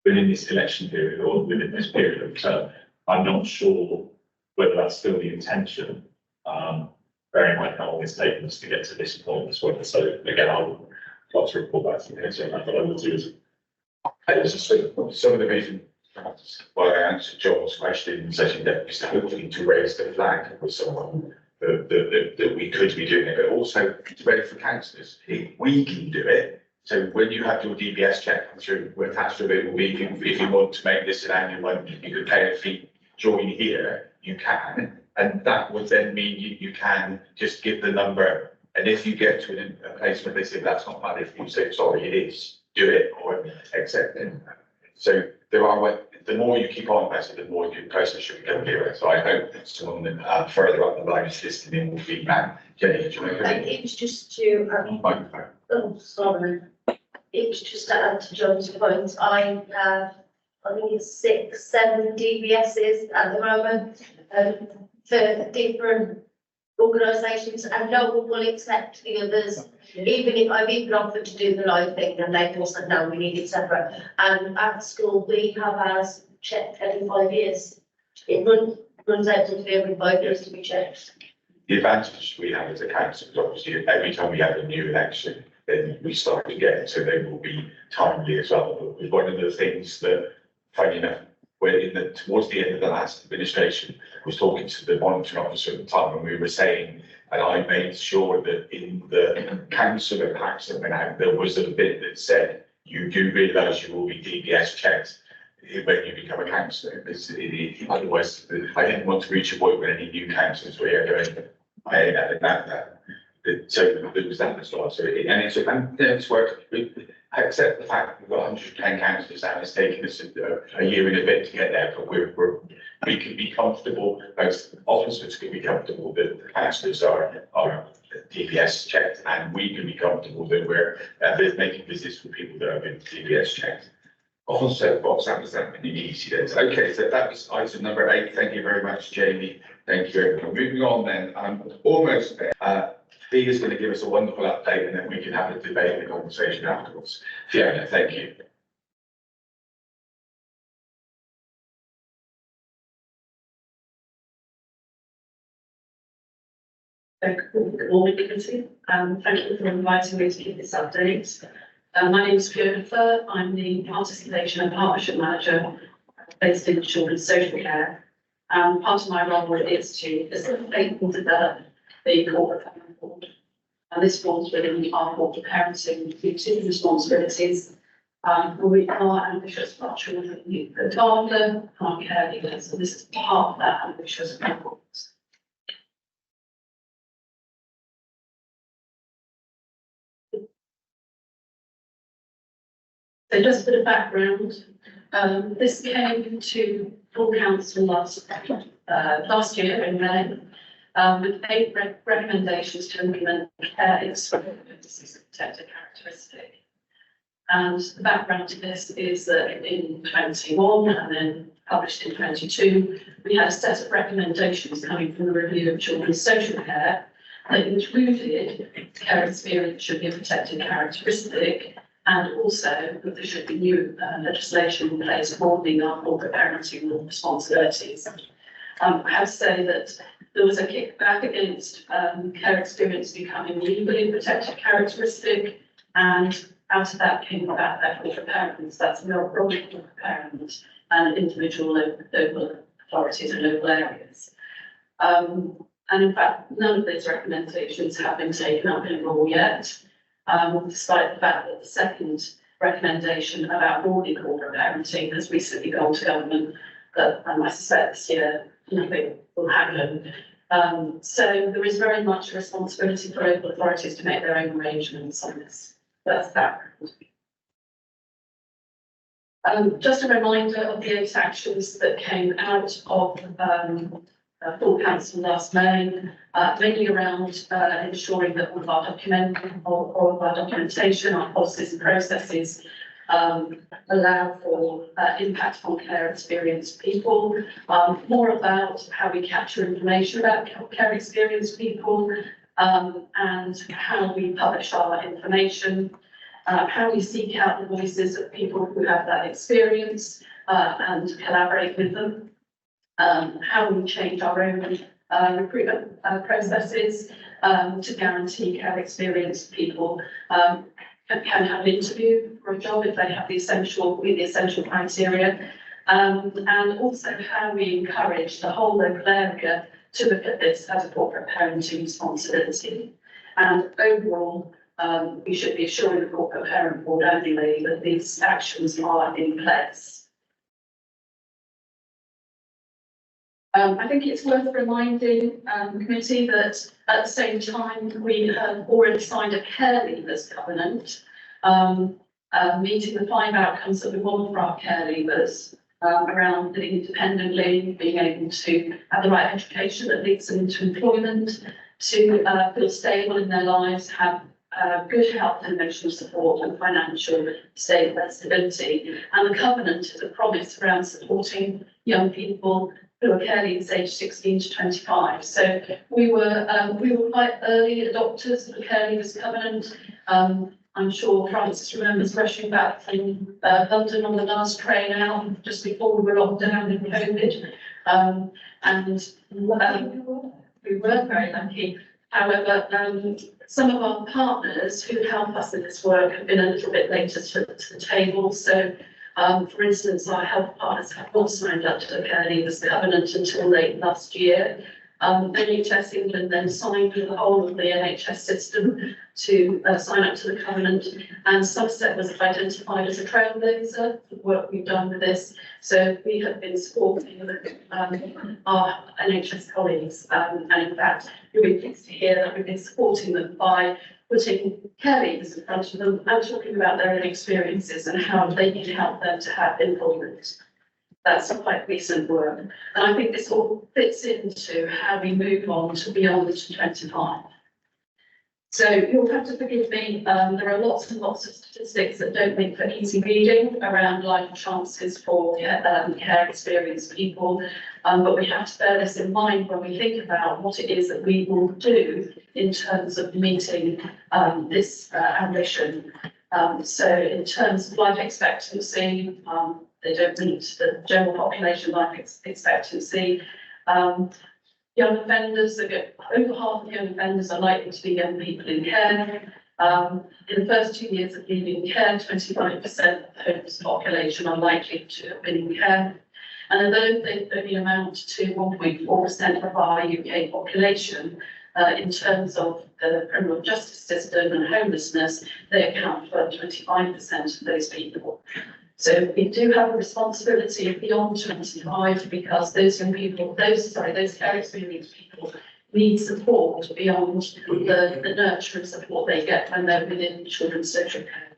within this election period or within this period of term. I'm not sure whether that's still the intention. Bearing in mind how long it's taken us to get to this point as well. So again, I would like to report back to the council on that, but I will do is
Some of the reason why I answered John's question, essentially that is hopefully to raise the flag with someone that we could be doing it, but also to ready for councillors. We can do it. So when you have your DBS check come through, we're attached to it, if you want to make this an annual one, you could pay a fee, join here, you can. And that would then mean you can just give the number. And if you get to a place where they say that's not valid, you say, sorry, it is, do it or accept it. So there are, the more you keep on better, the more your process should become clearer. So I hope that someone further up the line is listening will feedback. Jenny, do you want to?
It was just to,
Microphone.
oh, sorry. It was just to add to John's point. I have, I think it's 6, 7 DBSs at the moment for different organisations, and no one will accept the others. Even if I've even offered to do the live thing, and they all said, no, we need it separate. And at school, we have ours checked every 5 years. It runs,
runs out into every 5 years to be checked.
The advantage we have as a council is obviously every time we have a new election, then we start again, so they will be timely as well. But one of the things that, funny enough, when towards the end of the last administration, I was talking to the monitoring officer at the time, and we were saying, and I made sure that in the council packs that went out, there was a bit that said, you do realise you will be DBS checked when you become a councillor, because otherwise, I didn't want to reach a point where any new councillors were going, so there was that as well. So it's worked. I accept the fact we've got 110 councillors and it's taken us a year and a bit to get there, but we can be comfortable, those officers can be comfortable that the councillors are DBS checked, and we can be comfortable that we're making visits for people that have been DBS checked. Also, box that was that many easy days. Okay, so that was item number 8. Thank you very much, Jamie. Thank you, everyone. Moving on then, I'm almost there. Fee is going to give us a wonderful update, and then we can have a debate and a conversation afterwards. Fiona, thank you.
Good morning, committee. Thank you for inviting me to give this update. My name is Fiona Furr. I'm the Participation and Partnership Manager based in Children's Social Care. Part of my role is to facilitate and develop the corporate family board. And this falls within our corporate parenting duties and responsibilities. We are ambitious for our children who look after our caregivers, and this is part of that ambitious goal. So just a bit of background. This came to full council last year in May, with 8 recommendations to implement care experiences of protected characteristic. And the background to this is that in 21 and then published in 22, we had a set of recommendations coming from the review of children's social care that included care experience should be a protected characteristic, and also that there should be new legislation in place broadening our corporate parenting responsibilities. I have to say that there was a kickback against care experience becoming legally protected characteristic, and out of that came about that corporate parents, that's not corporate parents and individual local authorities and local areas. And in fact, none of these recommendations have been taken up in law yet. Despite the fact that the second recommendation about broadening corporate parenting has recently gone to government, but I suspect this year nothing will happen. So there is very much a responsibility for local authorities to make their own arrangements on this. That's that. Just a reminder of the 8 actions that came out of full council last May, mainly around ensuring that all of our documentation, our policies and processes allow for impact on care experienced people, more about how we capture information about care experienced people, and how we publish our information, how we seek out the voices of people who have that experience and collaborate with them. How we change our own recruitment processes to guarantee care experienced people can have an interview for a job if they have the essential criteria, and also how we encourage the whole local area to look at this as a corporate parenting responsibility. And overall, we should be assuring the corporate parent board only that these actions are in place. I think it's worth reminding the committee that at the same time we have already signed a care leavers covenant, meeting the 5 outcomes that we want for our care leavers around living independently, being able to have the right education that leads them into employment, to feel stable in their lives, have good health and emotional support and financial stability. And the covenant is a promise around supporting young people who are care leavers aged 16 to 25. So we were quite early adopters of the care leavers covenant. I'm sure Francis remembers rushing back from London on the last train out just before we were locked down in COVID. We were very lucky. However, some of our partners who help us in this work have been a little bit later to the table. So, for instance, our health partners have not signed up to the Care Leavers Covenant until late last year. NHS England then signed with the whole of the NHS system to sign up to the covenant, and Somerset was identified as a trailblazer for the work we've done with this. So we have been supporting our NHS colleagues, and in fact, you'll be pleased to hear that we've been supporting them by putting care leavers in front of them and talking about their own experiences and how they can help them to have employment. That's quite recent work. And I think this all fits into how we move on to beyond 25. So you'll have to forgive me, there are lots and lots of statistics that don't make for easy reading around life chances for care experienced people, but we have to bear this in mind when we think about what it is that we will do in terms of meeting this ambition. So in terms of life expectancy, they don't meet the general population life expectancy. Young offenders, over half of young offenders are likely to be young people in care. In the first 2 years of leaving care, 25% of the homeless population are likely to have been in care. And although they only amount to 1.4% of our UK population, in terms of the criminal justice system and homelessness, they account for 25% of those people. So we do have a responsibility beyond 25 because those young people, those care experienced people need support beyond the nurture and support they get when they're within children's social care.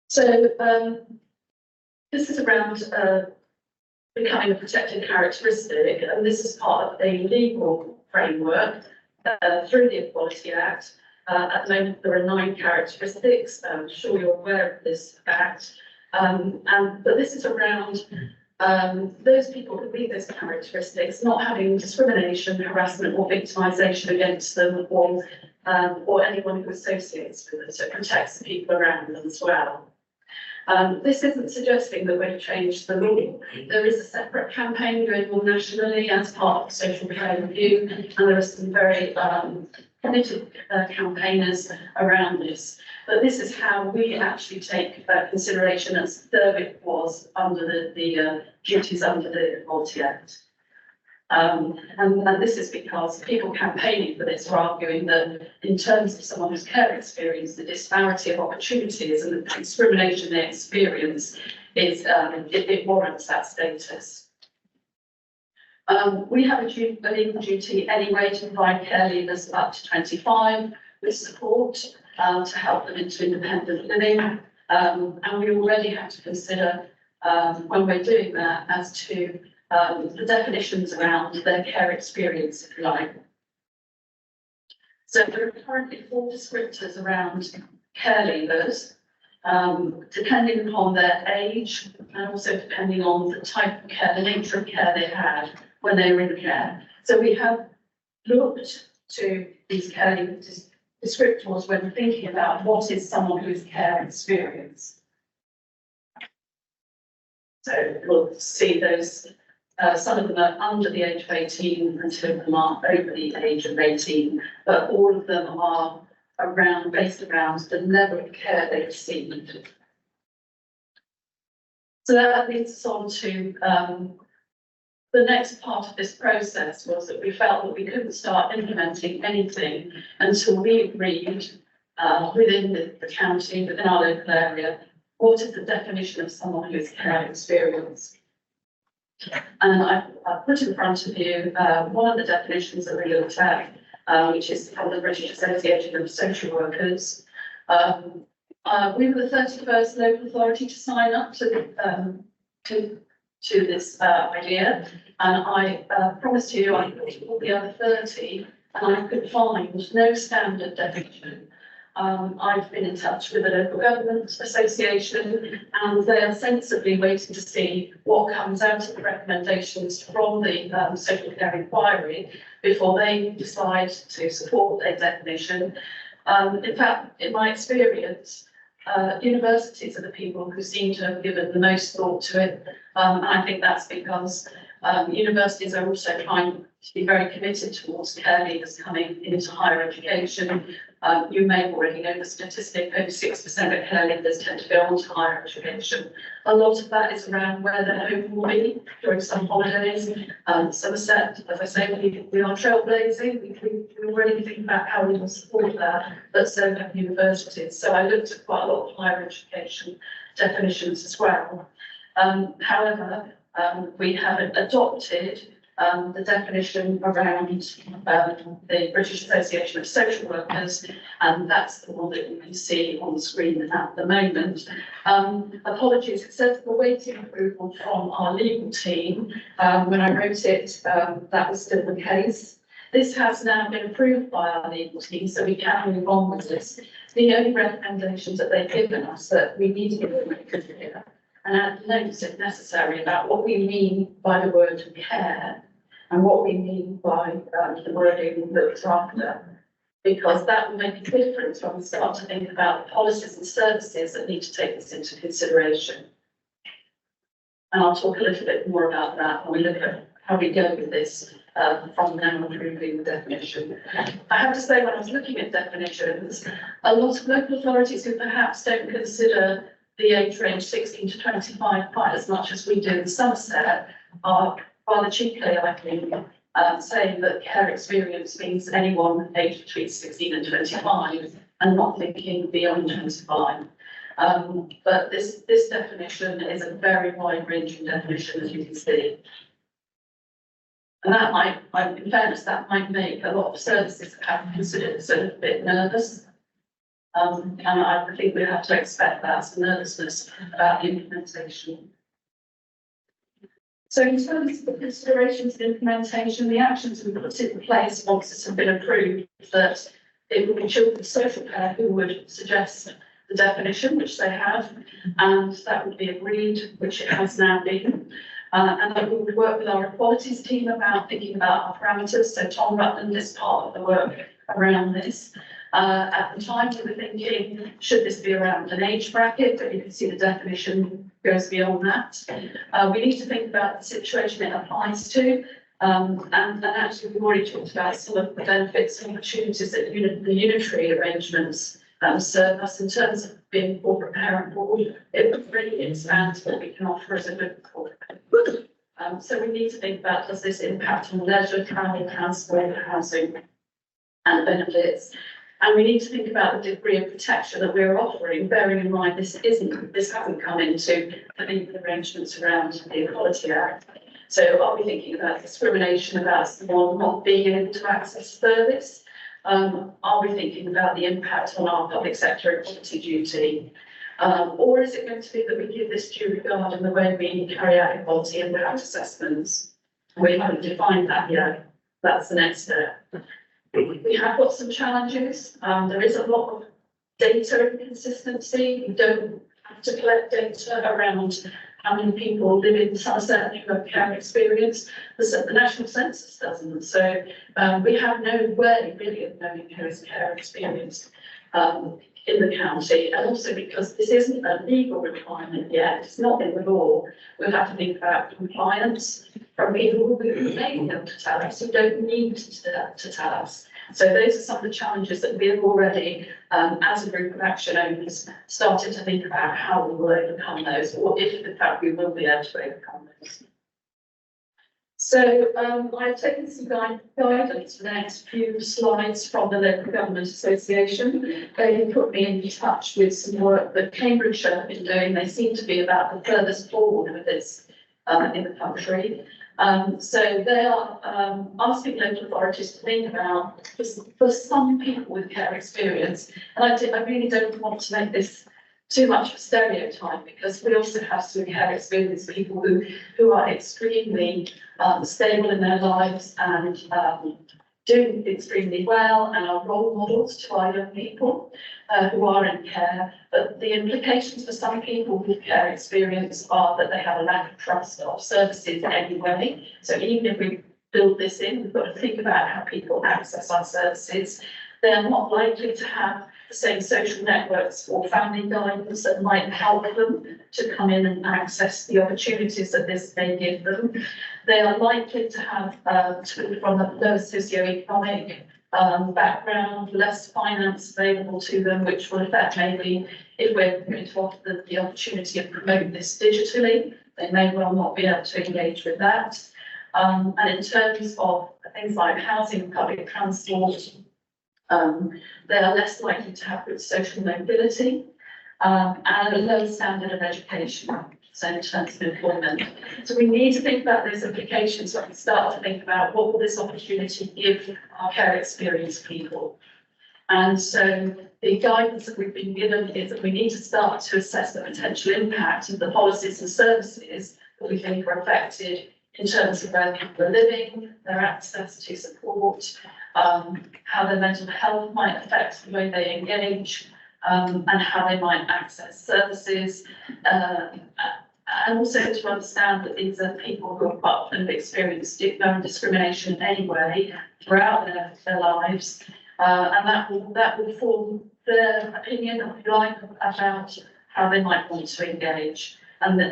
So this is around becoming a protected characteristic, and this is part of a legal framework through the Equality Act. At the moment, there are 9 characteristics. I'm sure you're aware of this act. But this is around those people who meet those characteristics not having discrimination, harassment, or victimisation against them, or anyone who associates with them. So it protects the people around them as well. This isn't suggesting that we're to change the law. There is a separate campaign going on nationally as part of the Social Care Review, and there are some very committed campaigners around this. But this is how we actually take consideration as though it was under the duties under the Equality Act. And this is because people campaigning for this are arguing that in terms of someone who's care experience, the disparity of opportunities and the discrimination they experience is it warrants that status. We have a legal duty anyway to provide care leavers up to 25 with support to help them into independent living. And we already have to consider when we're doing that as to the definitions around their care experience, if you like. So there are currently 4 descriptors around care leavers, depending upon their age and also depending on the type of care, the nature of care they had when they were in care. So we have looked to these care leaver descriptors when thinking about what is someone who's care experienced. So we'll see those. Some of them are under the age of 18 and some of them are over the age of 18, but all of them are based around the level of care they received. So that leads us on to the next part of this process was that we felt that we couldn't start implementing anything until we agreed within the county, within our local area, what is the definition of someone who is care experienced. And I've put in front of you one of the definitions that we looked at, which is from the British Association of Social Workers. We were the 31st local authority to sign up to this idea, and I promised you I looked at all the other 30, and I could find no standard definition. I've been in touch with the local government association, and they are sensibly waiting to see what comes out of the recommendations from the social care inquiry before they decide to support a definition.
In fact, in my experience, universities are the people who seem to have given the most thought to it. And I think that's because universities are also trying to be very committed towards care leavers coming into higher education. You may already know the statistic, over 6% of care leavers tend to go on to higher education. A lot of that is around where their home will be during some holidays. Somerset, as I say, we are trailblazing. We already think about how we will support that, but so have universities. So I looked at quite a lot of higher education definitions as well. However, we haven't adopted the definition around the British Association of Social Workers, and that's the one that you can see on the screen at the moment. Apologies, it says we're waiting approval from our legal team. When I wrote it, that was still the case. This has now been approved by our legal team, so we can move on with this. The only recommendations that they've given us that we need to be clear and add notes if necessary about what we mean by the word care and what we mean by the wording looked after, because that will make a difference when we start to think about the policies and services that need to take this into consideration. And I'll talk a little bit more about that when we look at how we go with this from now approving the definition. I have to say, when I was looking at definitions, a lot of local authorities who perhaps don't consider the age range 16 to 25 quite as much as we do in Somerset are rather cheaply, I think, saying that care experience means anyone aged between 16 and 25 and not thinking beyond 25. But this definition is a very wide-ranging definition, as you can see. And that might, in fairness, that might make a lot of services that have considered this a little bit nervous. And I think we have to expect that, some nervousness about the implementation. So in terms of the considerations of implementation, the actions we put in place once this has been approved, that it would be children's social care who would suggest the definition, which they have, and that would be agreed, which it has now been. And that we would work with our equalities team about thinking about our parameters. So Tom Rutland is part of the work around this. At the time, we were thinking, should this be around an age bracket? But you can see the definition goes beyond that. We need to think about the situation it applies to. And actually, we've already talked about some of the benefits and opportunities that the unitary arrangements serve us in terms of being corporate parent board. It would really expand what we can offer as a good corporate. So we need to think about, does this impact on leisure, travel, transport, housing, and benefits? And we need to think about the degree of protection that we're offering, bearing in mind this hasn't come into the legal arrangements around the Equality Act. So are we thinking about discrimination about someone not being able to access service? Are we thinking about the impact on our public sector equality duty? Or is it going to be that we give this due regard in the way we carry out equality impact assessments? We haven't defined that yet. That's the next step. We have got some challenges. There is a lot of data inconsistency. We don't have to collect data around how many people live in Somerset who have care experience. The national census doesn't. So we have no way really of knowing who is care experienced in the county. And also because this isn't a legal requirement yet, it's not in the law, we'll have to think about compliance from people who may be able to tell us, who don't need to tell us. So those are some of the challenges that we have already, as a group of action owners, started to think about how we will overcome those, or if in fact we will be able to overcome those. So I've taken some guidance for the next few slides from the Local Government Association. They put me in touch with some work that Cambridgeshire have been doing. They seem to be about the furthest forward with this in the country. So they are asking local authorities to think about, for some people with care experience, and I really don't want to make this too much of a stereotype, because we also have some care experience people who are extremely stable in their lives and doing extremely well and are role models to our young people who are in care. But the implications for some people with care experience are that they have a lack of trust of services anyway. So even if we build this in, we've got to think about how people access our services.
They are not likely to have the same social networks or family guidance that might help them to come in and access the opportunities that this may give them. They are likely to have, from a lower socioeconomic background, less finance available to them, which will affect maybe if we're going to offer them the opportunity of promoting this digitally, they may well not be able to engage with that. And in terms of things like housing, public transport, they are less likely to have good social mobility and a low standard of education. So in terms of employment. So we need to think about those implications when we start to think about what will this opportunity give our care experience people. And so the guidance that we've been given is that we need to start to assess the potential impact of the policies and services that we think are affected in terms of where people are living, their access to support, how their mental health might affect the way they engage, and how they might access services, and also to understand that these are people who have often experienced stigma and discrimination anyway throughout their lives, and that will form their opinion, if you like, about how they might want to engage, and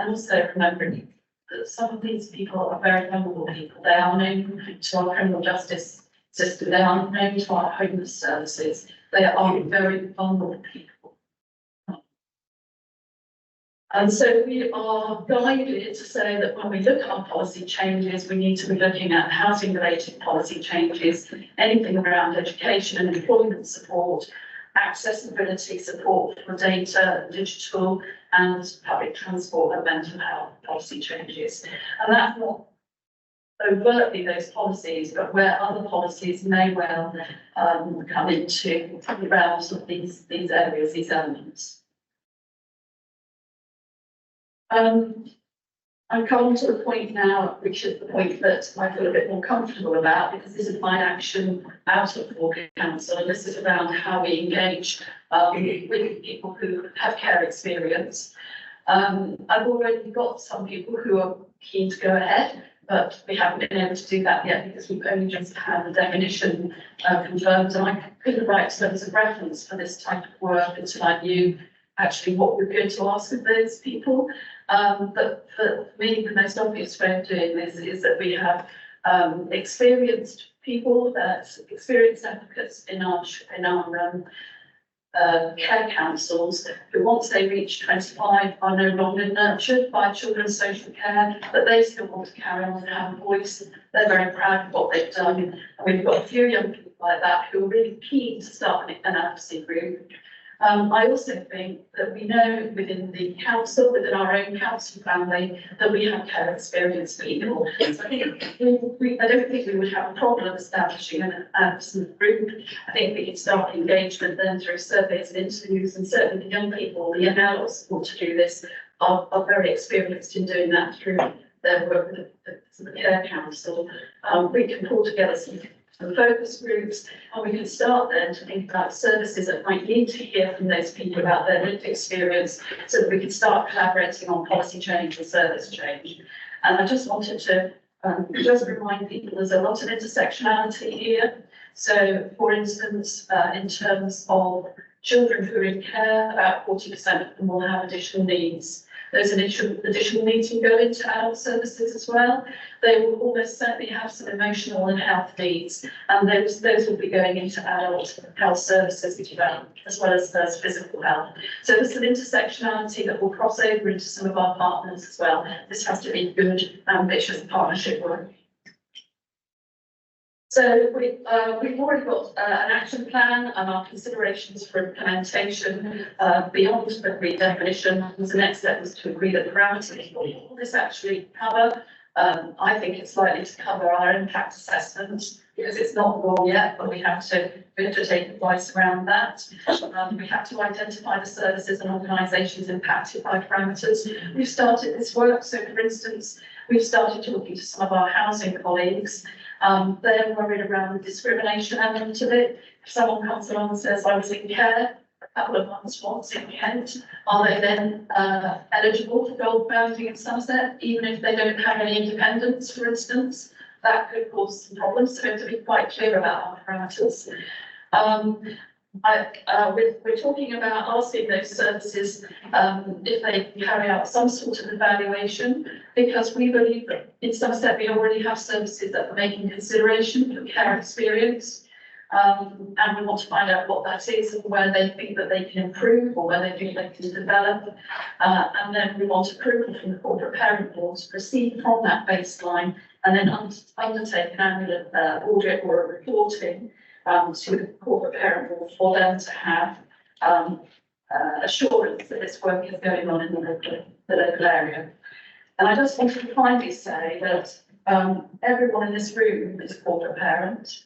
also remembering that some of these people are very vulnerable people. They are known to our criminal justice system. They are known to our homeless services. They are very vulnerable people. And so we are guided to say that when we look at our policy changes, we need to be looking at housing-related policy changes, anything around education and employment support, accessibility support for data, digital and public transport and mental health policy changes. And that's not overtly those policies, but where other policies may well come into the realms of these areas, these elements. I've come to the point now, which is the point that I feel a bit more comfortable about, because this is my action out of Walker Council, and this is around how we engage with people who have care experience. I've already got some people who are keen to go ahead, but we haven't been able to do that yet because we've only just had the definition confirmed, and I couldn't write terms of reference for this type of work until I knew actually what we're going to ask of those people. But for me, the most obvious way of doing this is that we have experienced people, experienced advocates in our care councils who, once they reach 25, are no longer nurtured by children's social care, but they still want to carry on and have a voice. They're very proud of what they've done. And we've got a few young people like that who are really keen to start an advocacy group. I also think that we know within the council, within our own council family, that we have care experienced people. So I think I don't think we would have a problem establishing an advocacy group. I think we could start engagement then through surveys and interviews, and certainly the young people, the young adults who want to do this are very experienced in doing that through their work with the care council. We can pull together some focus groups, and we can start then to think about services that might need to hear from those people about their lived experience, so that we can start collaborating on policy change and service change. And I just wanted to just remind people there's a lot of intersectionality here. So, for instance, in terms of children who are in care, about 40% of them will have additional needs. Those additional needs will go into adult services as well. They will almost certainly have some emotional and health needs, and those will be going into adult health services as well as physical health. So there's some intersectionality that will cross over into some of our partners as well. This has to be good, ambitious partnership work. So we've already got an action plan and our considerations for implementation beyond the redefinition. The next step was to agree the parameters. What will this actually cover? I think it's likely to cover our impact assessment, because it's not law yet, but we have to take advice around that. We have to identify the services and organisations impacted by parameters. We've started this work. So, for instance, we've started talking to some of our housing colleagues. They're worried around the discrimination element of it. If someone comes along and says, I was in care a couple of months once in Kent, are they then eligible for gold banding in Somerset, even if they don't have any independence, for instance? That could cause some problems, so we have to be quite clear about our parameters. We're talking about asking those services, if they carry out some sort of evaluation, because we believe that in Somerset we already have services that are making consideration for care experience. And we want to find out what that is and where they think that they can improve or where they think they can develop. And then we want approval from the corporate parent board to proceed from that baseline and then undertake an annual audit or a reporting to the corporate parent board for them to have assurance that this work is going on in the local area. And I just wanted to finally say that everyone in this room is a corporate parent.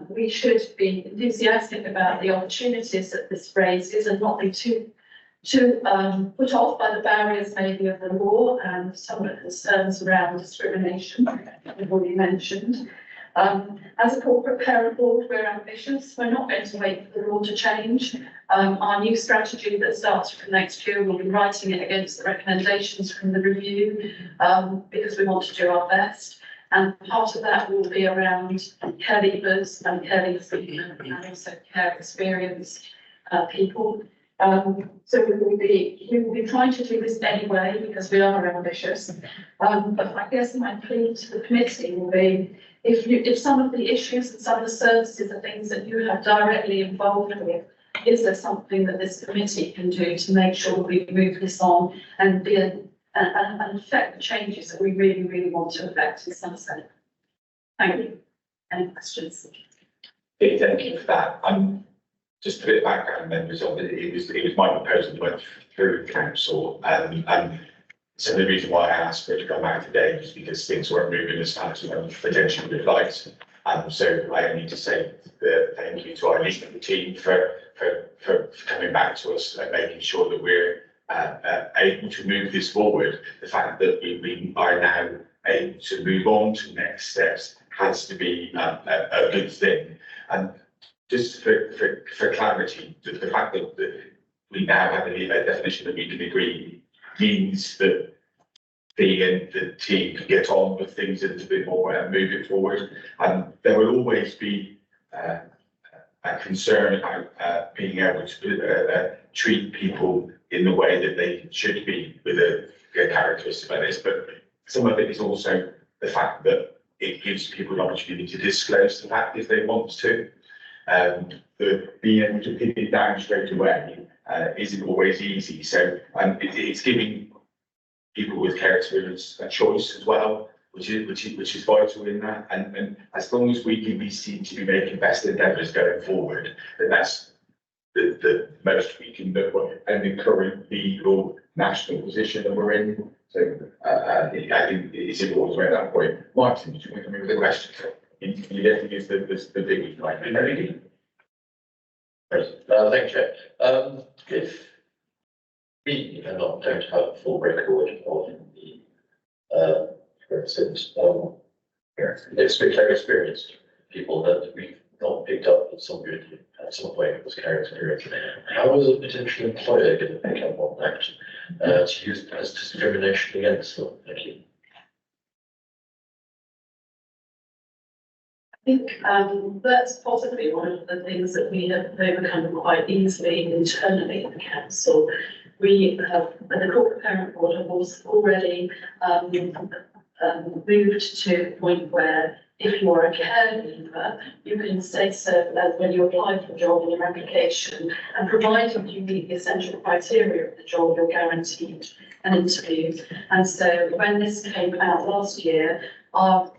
We should be enthusiastic about the opportunities that this raises and not be too put off by the barriers maybe of the law and some of the concerns around discrimination that we've already mentioned. As a corporate parent board, we're ambitious. We're not going to wait for the law to change. Our new strategy that starts from next year, we'll be writing it against the recommendations from the review because we want to do our best. And part of that will be around care leavers and care leavers and also care experienced people. So we will be trying to do this anyway because we are ambitious. But I guess my plea to the committee will be if some of the issues and some of the services are things that you have directly involved with, is there something that this committee can do to make sure that we move this on and be and affect the changes that we really, really want to affect in Somerset? Thank you. Any questions?
Yeah, thank you for that. Just a bit of background, members of it was my proposal that went through council, and so the reason why I asked for it to come back today was because things weren't moving as fast as I potentially would like. So I need to say thank you to our legal team for coming back to us and making sure that we're able to move this forward. The fact that we are now able to move on to next steps has to be a good thing. And just for clarity, the fact that we now have a definition that we can agree means that the team can get on with things a little bit more and move it forward. And there will always be a concern about being able to treat people in the way that they should be with a characteristic like this. But some of it is also the fact that it gives people an opportunity to disclose the fact if they want to. Being able to pin it down straight away isn't always easy. So it's giving people with care experience a choice as well, which is vital in that. And as long as we can be seen to be making best endeavours going forward, then that's the most we can do and the current legal national position that we're in. So I think it's important to make that point. Martin, did you want to come in with a question? You don't think it's the big one, right?
Thank you, Chair. If we don't have a full record of the, for instance, care experienced people that we've not picked up at some point was care experience, how is a potential employer going to pick up on that to use as discrimination against them? Thank you.
I think that's possibly one of the things that we have overcome quite easily internally in the council. We have, the corporate parent board have also already moved to the point where if you're a caregiver, you can say so when you apply for a job in your application, and provided you meet the essential criteria of the job, you're guaranteed an interview. And so when this came out last year, our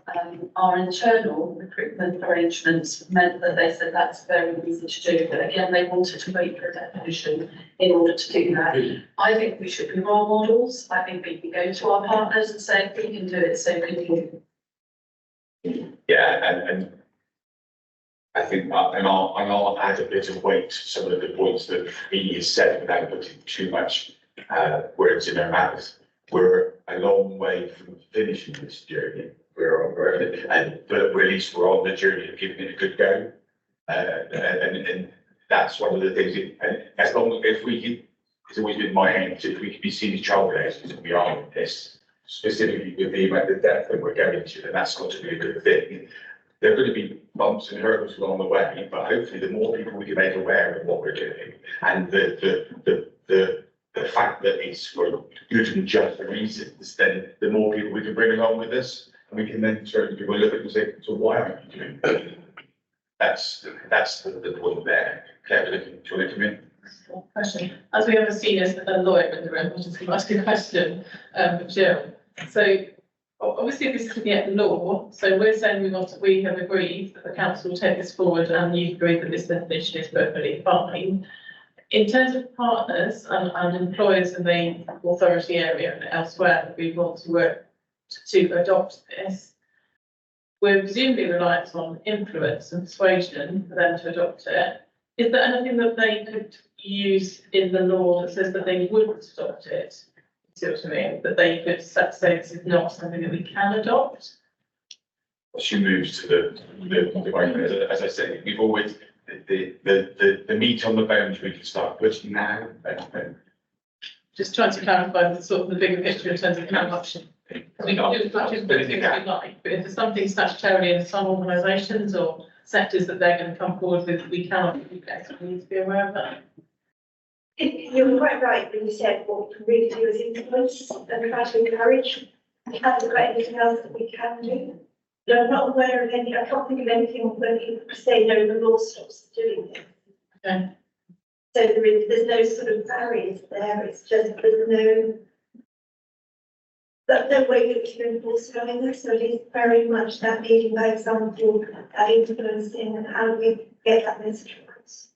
internal recruitment arrangements meant that they said that's very easy to do, but again, they wanted to wait for a definition in order to do that. I think we should be role models. I think we can go to our partners and say, if we can do it, so can you.
Yeah, and I think, and I'll add a bit of weight to some of the points that he has said without putting too much words in our mouth. We're a long way from finishing this journey. But at least we're on the journey of giving it a good go. And that's one of the things, and as long as if we can, it's always been my aim, if we can be seen as trailblazers, and we are with this, specifically with the amount of depth that we're going to, and that's got to be a good thing. there are going to be bumps and hurdles along the way, but hopefully the more people we can make aware of what we're doing and the fact that it's for good and just reasons, then the more people we can bring along with us, and we can then turn to people and look at and say, so why aren't you doing that? That's the point there. Claire, do you want to come in?
Question. As we have a senior lawyer in the room, I'll just ask a question, Jill. So obviously this is yet law, so we're saying we have agreed that the council will take this forward and you've agreed that this definition is perfectly fine. In terms of partners and employers in the authority area and elsewhere that we want to work to adopt this, we're presumably reliant on influence and persuasion for them to adopt it. Is there anything that they could use in the law that says that they wouldn't adopt it? See what I mean? That they could say this is not something that we can adopt?
She moves to the point, as I said, we've always, the meat on the bones we can start putting now.
Just trying to clarify the sort of the bigger picture in terms of how much. We can do as much as we like, but if there's something statutorily in some organisations or sectors that they're going to come forward with, we cannot, we need to be aware of that.
You're quite right when you said what we can really do is influence and try to encourage. We haven't got anything else that we can do. No, I'm not aware of any, I can't think of anything where people say, no, the law stops doing this.
Okay.
So there's no sort of barriers there, it's just there's no way that we can enforce it either, so it is very much that leading by example, that influencing and how we get that message across.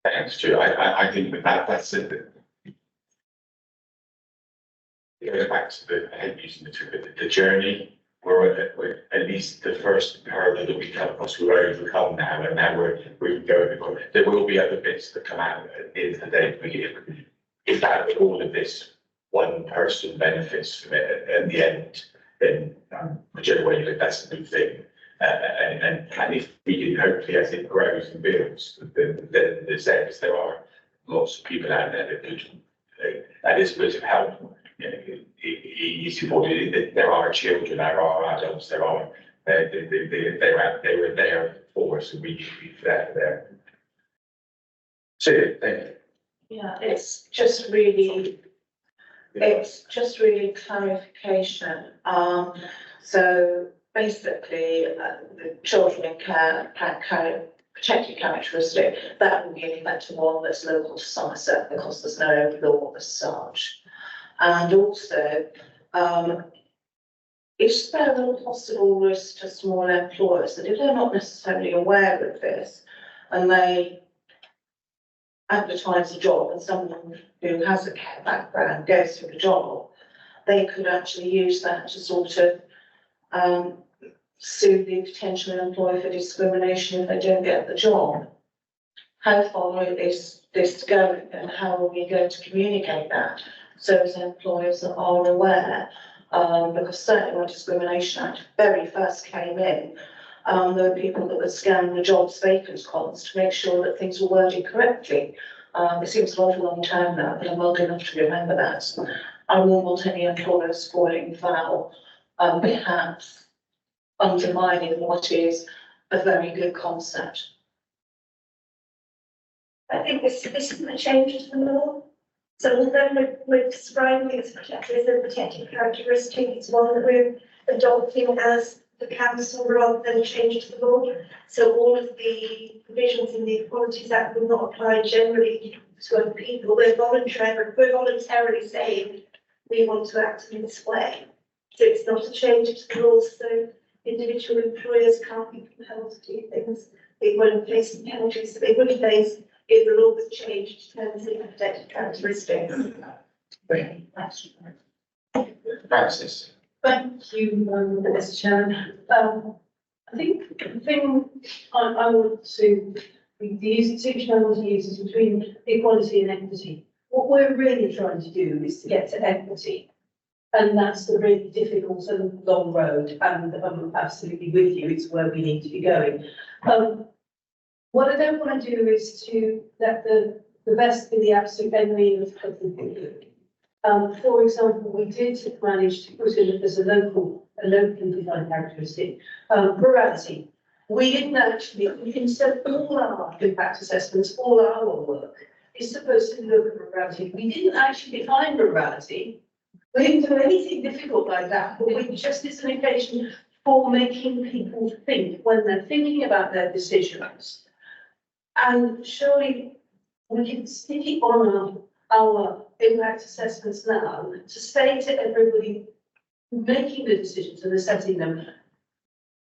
Thanks, Stu. I think that's it. It goes back to the, I hate using the journey. We're at least the first hurdle that we come across, we're overcome now, and now we're going. There will be other bits that come out at the end of the day. If that all of this one person benefits from it at the end, then whichever way you look, that's a good thing. And if we can hopefully, as it grows and builds, then there are lots of people out there that could, that is a bit of help. You know, it's important that there are children, there are adults, they're out there for us, and we should be there. So, thank you.
Yeah, it's just really clarification. So basically, the children in care protected characteristic, that will be an effective one that's local to Somerset because there's no law as such. And also, is there a possible risk to small employers that if they're not necessarily aware of this and they advertise a job and someone who has a care background goes for the job, they could actually use that to sort of sue the potential employer for discrimination if they don't get the job? How far is this going and how are we going to communicate that so as employers are aware? Because certainly when Discrimination Act very first came in, there were people that would scan the jobs vacant columns to make sure that things were worded correctly. It seems an awful long time now, but I'm old enough to remember that. I won't want any employers falling foul, perhaps undermining what is a very good concept.
I think this isn't a change to the law. So although we're describing it as a protected characteristic, it's one that we're adopting as the council rather than change to the law. So all of the provisions in the Equalities Act will not apply generally to other people. We're voluntarily saying we want to act in this way. So it's not a change to the law. So individual employers can't be compelled to do things. They won't face penalties that they would face if the law was changed to terms of protected characteristics.
Francis.
Thank you, Mr. Chairman. I think the thing I want to use the two channels uses between equality and equity. What we're really trying to do is to get to equity. And that's the really difficult and long road. And I'm absolutely with you, it's where we need to be going. What I don't want to do is to let the best be the absolute enemy of the good. For example, we did manage to put in as a local
a locally defined characteristic. Rurality. We didn't actually, instead of all our impact assessments, all our work is supposed to look at rurality. We didn't actually define rurality. We didn't do anything difficult like that, but we just, it's an occasion for making people think when they're thinking about their decisions. And surely we can stick it on our impact assessments now to say to everybody making the decisions and assessing them,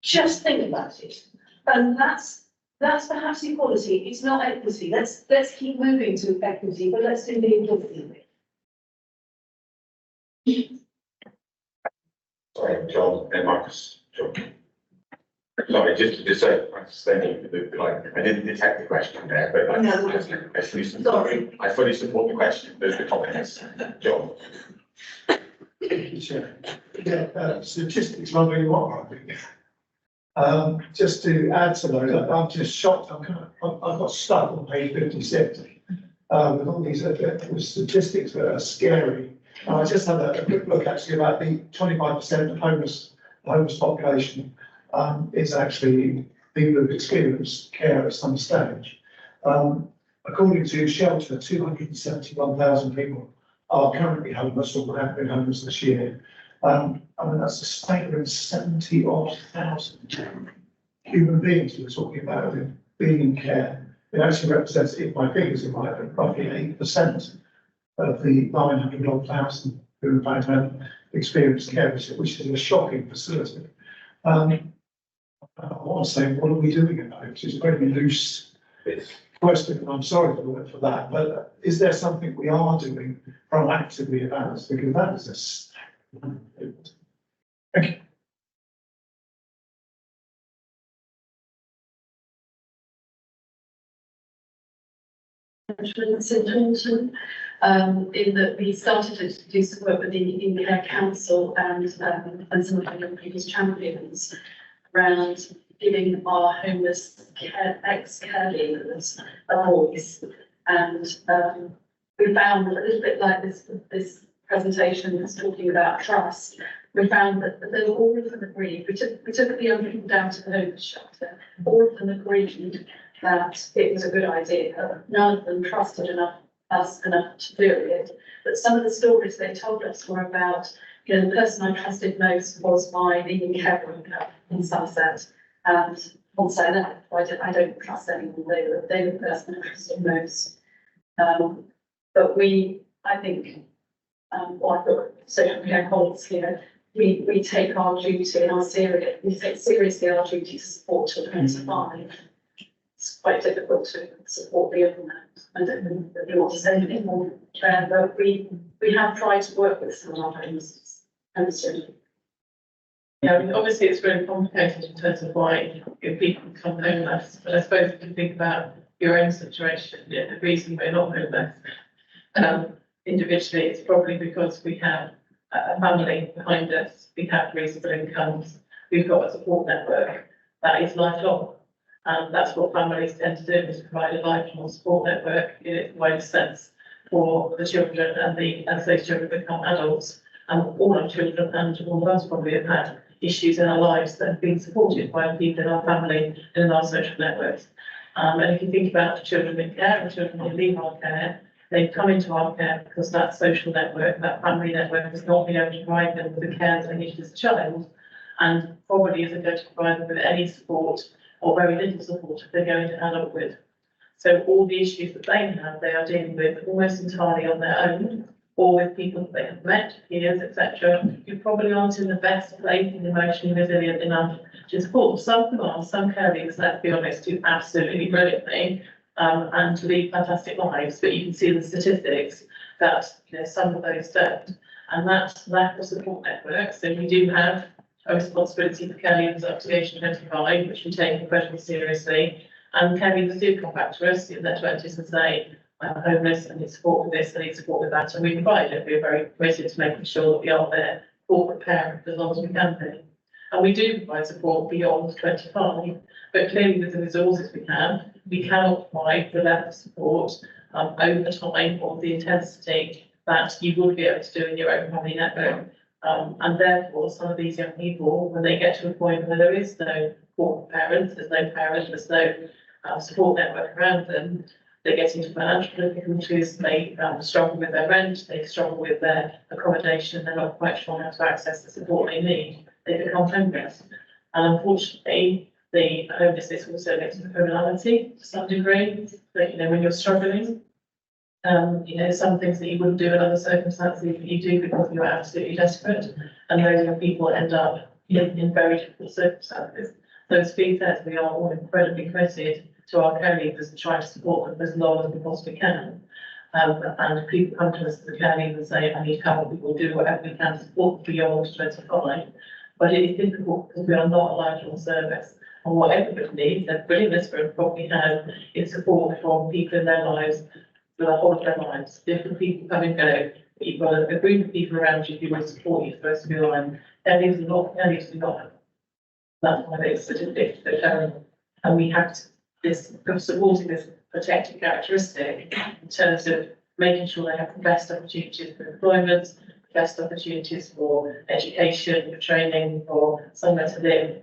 just think about it. And that's perhaps equality. It's not equity. Let's keep moving to equity, but let's do the important thing.
Sorry, John and Marcus. John. Sorry, just so I understand you, like, I didn't detect the question there, but I fully support the question. There's the comments. John.
Yeah, statistics run really well, I think. Just to add to those, I'm just shocked. I've got stuck on page 56 with all these statistics that are scary. And I just had a quick look actually about the 25% of homeless population is actually people who've experienced care at some stage. According to Shelter, 271,000 people are currently homeless or have been homeless this year. I mean, that's a staggering 70,000 human beings we're talking about being in care. It actually represents, if my figures in my head, roughly 8% of the 900,000 who have experienced care, which is a shocking facility. I want to say, what are we doing about it? Which is a very loose question, and I'm sorry for that, but is there something we are doing proactively about this? Because that is a thank you.
In Taunton, in that we started to do some work with the In-Care Council and some of the young people's champions around giving our homeless ex-care leavers a voice. And we found a little bit like this presentation that's talking about trust. We found that they were all of them agreed. We took the young people down to the homeless shelter. All of them agreed that it was a good idea. None of them trusted us enough to do it. But some of the stories they told us were about, the person I trusted most was my leading care worker in Somerset. And once I left, I don't trust anyone. They were the person I trusted most. But I think, well, I've got social care colleagues here. We take our duty and we take seriously our duty to support children and survive. It's quite difficult to support beyond that. I don't know if you want to say anything more, but we have tried to work with some of our homeless children.
Yeah, I mean, obviously it's really complicated in terms of why people become homeless, but I suppose if you think about your own situation, the reason we're not homeless, individually, it's probably because we have a family behind us, we have reasonable incomes, we've got a support network that is lifelong. That's what families tend to do, is provide a lifelong support network in its widest sense for the children and as those children become adults. And all our children and all of us probably have had issues in our lives that have been supported by people in our family and in our social networks. And if you think about the children in care and children who leave our care, they come into our care because that social network, that family network has not been able to provide them with the care they needed as a child, and probably isn't going to provide them with any support or very little support if they're going to adulthood. So all the issues that they are dealing with almost entirely on their own, or with people that they have met, peers, etc. You probably aren't in the best place and emotionally resilient enough to support. Some of them are, some care leavers, let's be honest, do absolutely brilliantly and to lead fantastic lives, but you can see the statistics that some of those don't. And that lack of support networks, so we do have a responsibility for care leavers up to age 25, which we take incredibly seriously. And care leavers do come back to us in their 20s and say, I'm homeless, I need support with this, I need support with that, and we provide it. We're very committed to making sure that we are there for the parent as long as we can be. And we do provide support beyond 25, but clearly with the resources we have, we cannot provide the level of support over time or the intensity that you would be able to do in your own family network. And therefore, some of these young people, when they get to a point where there is no support for parents, there's no support network around them, they get into financial difficulties, they struggle with their rent, they struggle with their accommodation, they're not quite sure how to access the support they need, they become homeless. And unfortunately, the homelessness also leads to criminality to some degree, but when you're struggling, some things that you wouldn't do in other circumstances, you do because you're absolutely desperate, and those young people end up in very difficult circumstances. Those feedbacks, we are all incredibly committed to our care leavers and try to support them as long as we possibly can. And people come to us as a care leaver and say, I need help, we will do whatever we can to support beyond 25. But it is difficult because we are not a lifelong service. And what everybody needs, and brilliant this for probably have, is support from people in their lives for the whole of their lives. Different people come and go. You've got a group of people around you who will support you for the rest of your life. Care leavers are not. That's why it's such a big terrible. And we have to supporting this protected characteristic in terms of making sure they have the best opportunities for employment, the best opportunities for education, for training, for somewhere to live,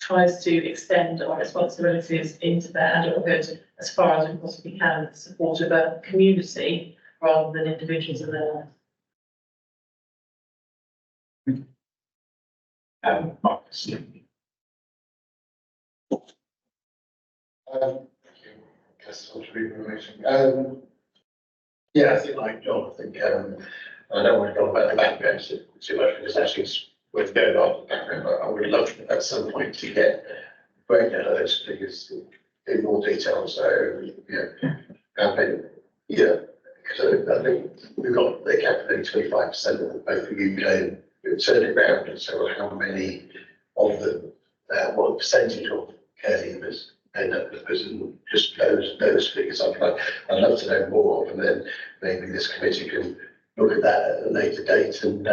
tries to extend our responsibilities into their adulthood as far as we possibly can, in support of a community rather than individuals in their lives.
Marcus.
Yeah, I think like John, I think, I don't want to go about the background too much because actually it's worth going on the background, but I would love at some point to get breakdown of those figures in more detail. So, because I think we've got the calculating 25% of both the UK and turn it around. And so how many of them, what percentage of care leavers end up in prison, just those figures. I'd love to know more of, and then maybe this committee can look at that at a later date and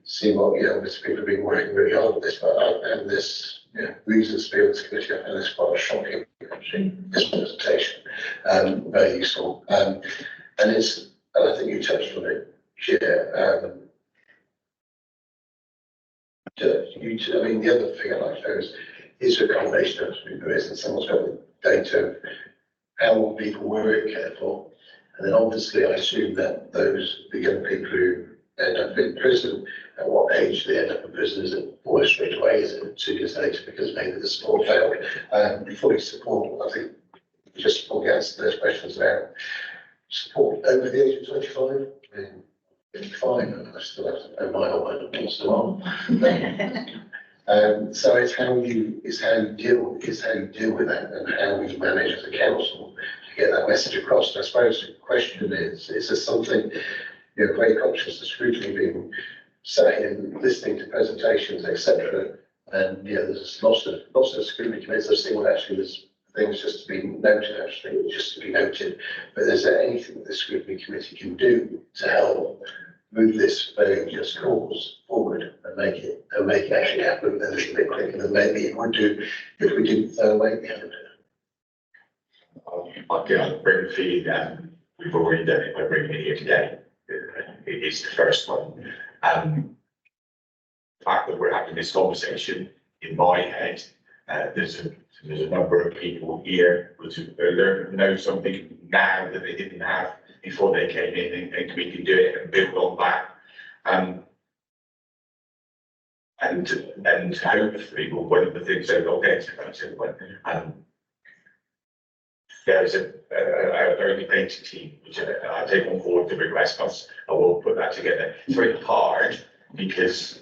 see what, this people have been working really hard on this, but and this, reasons to be on this committee, I find this quite a shocking, this presentation, very useful. And I think you touched on it, Chair, the other thing I'd like to know is a combination of there is, and someone's got the data of how long people were in care for. And then obviously I assume that the young people who end up in prison, at what age they end up in prison, is it almost straight away, is it 2 years later because maybe the support failed? Fully support, I think, just before we answer those questions about support over the age of 25. 55, and I still have to know my old one still on. So it's how you deal with that, and how we manage as a council to get that message across. And I suppose the question is there something, very conscious of scrutiny being sat in, listening to presentations, etc. And there's lots of scrutiny committees. I've seen what actually there's things just to be noted, but is there anything that the scrutiny committee can do to help move this very just cause forward and make it actually happen a little bit quicker than maybe it would do if we didn't throw away the evidence?
I'll bring the feed down. We've already done it by bringing it here today. It is the first one. The fact that we're having this conversation in my head, there's a number of people here who know something now that they didn't have before they came in, and we can do it and build on that. And hopefully, one of the things that I'll get to, there's a very debate team, which I take on board the request, but I will put that together. It's very hard because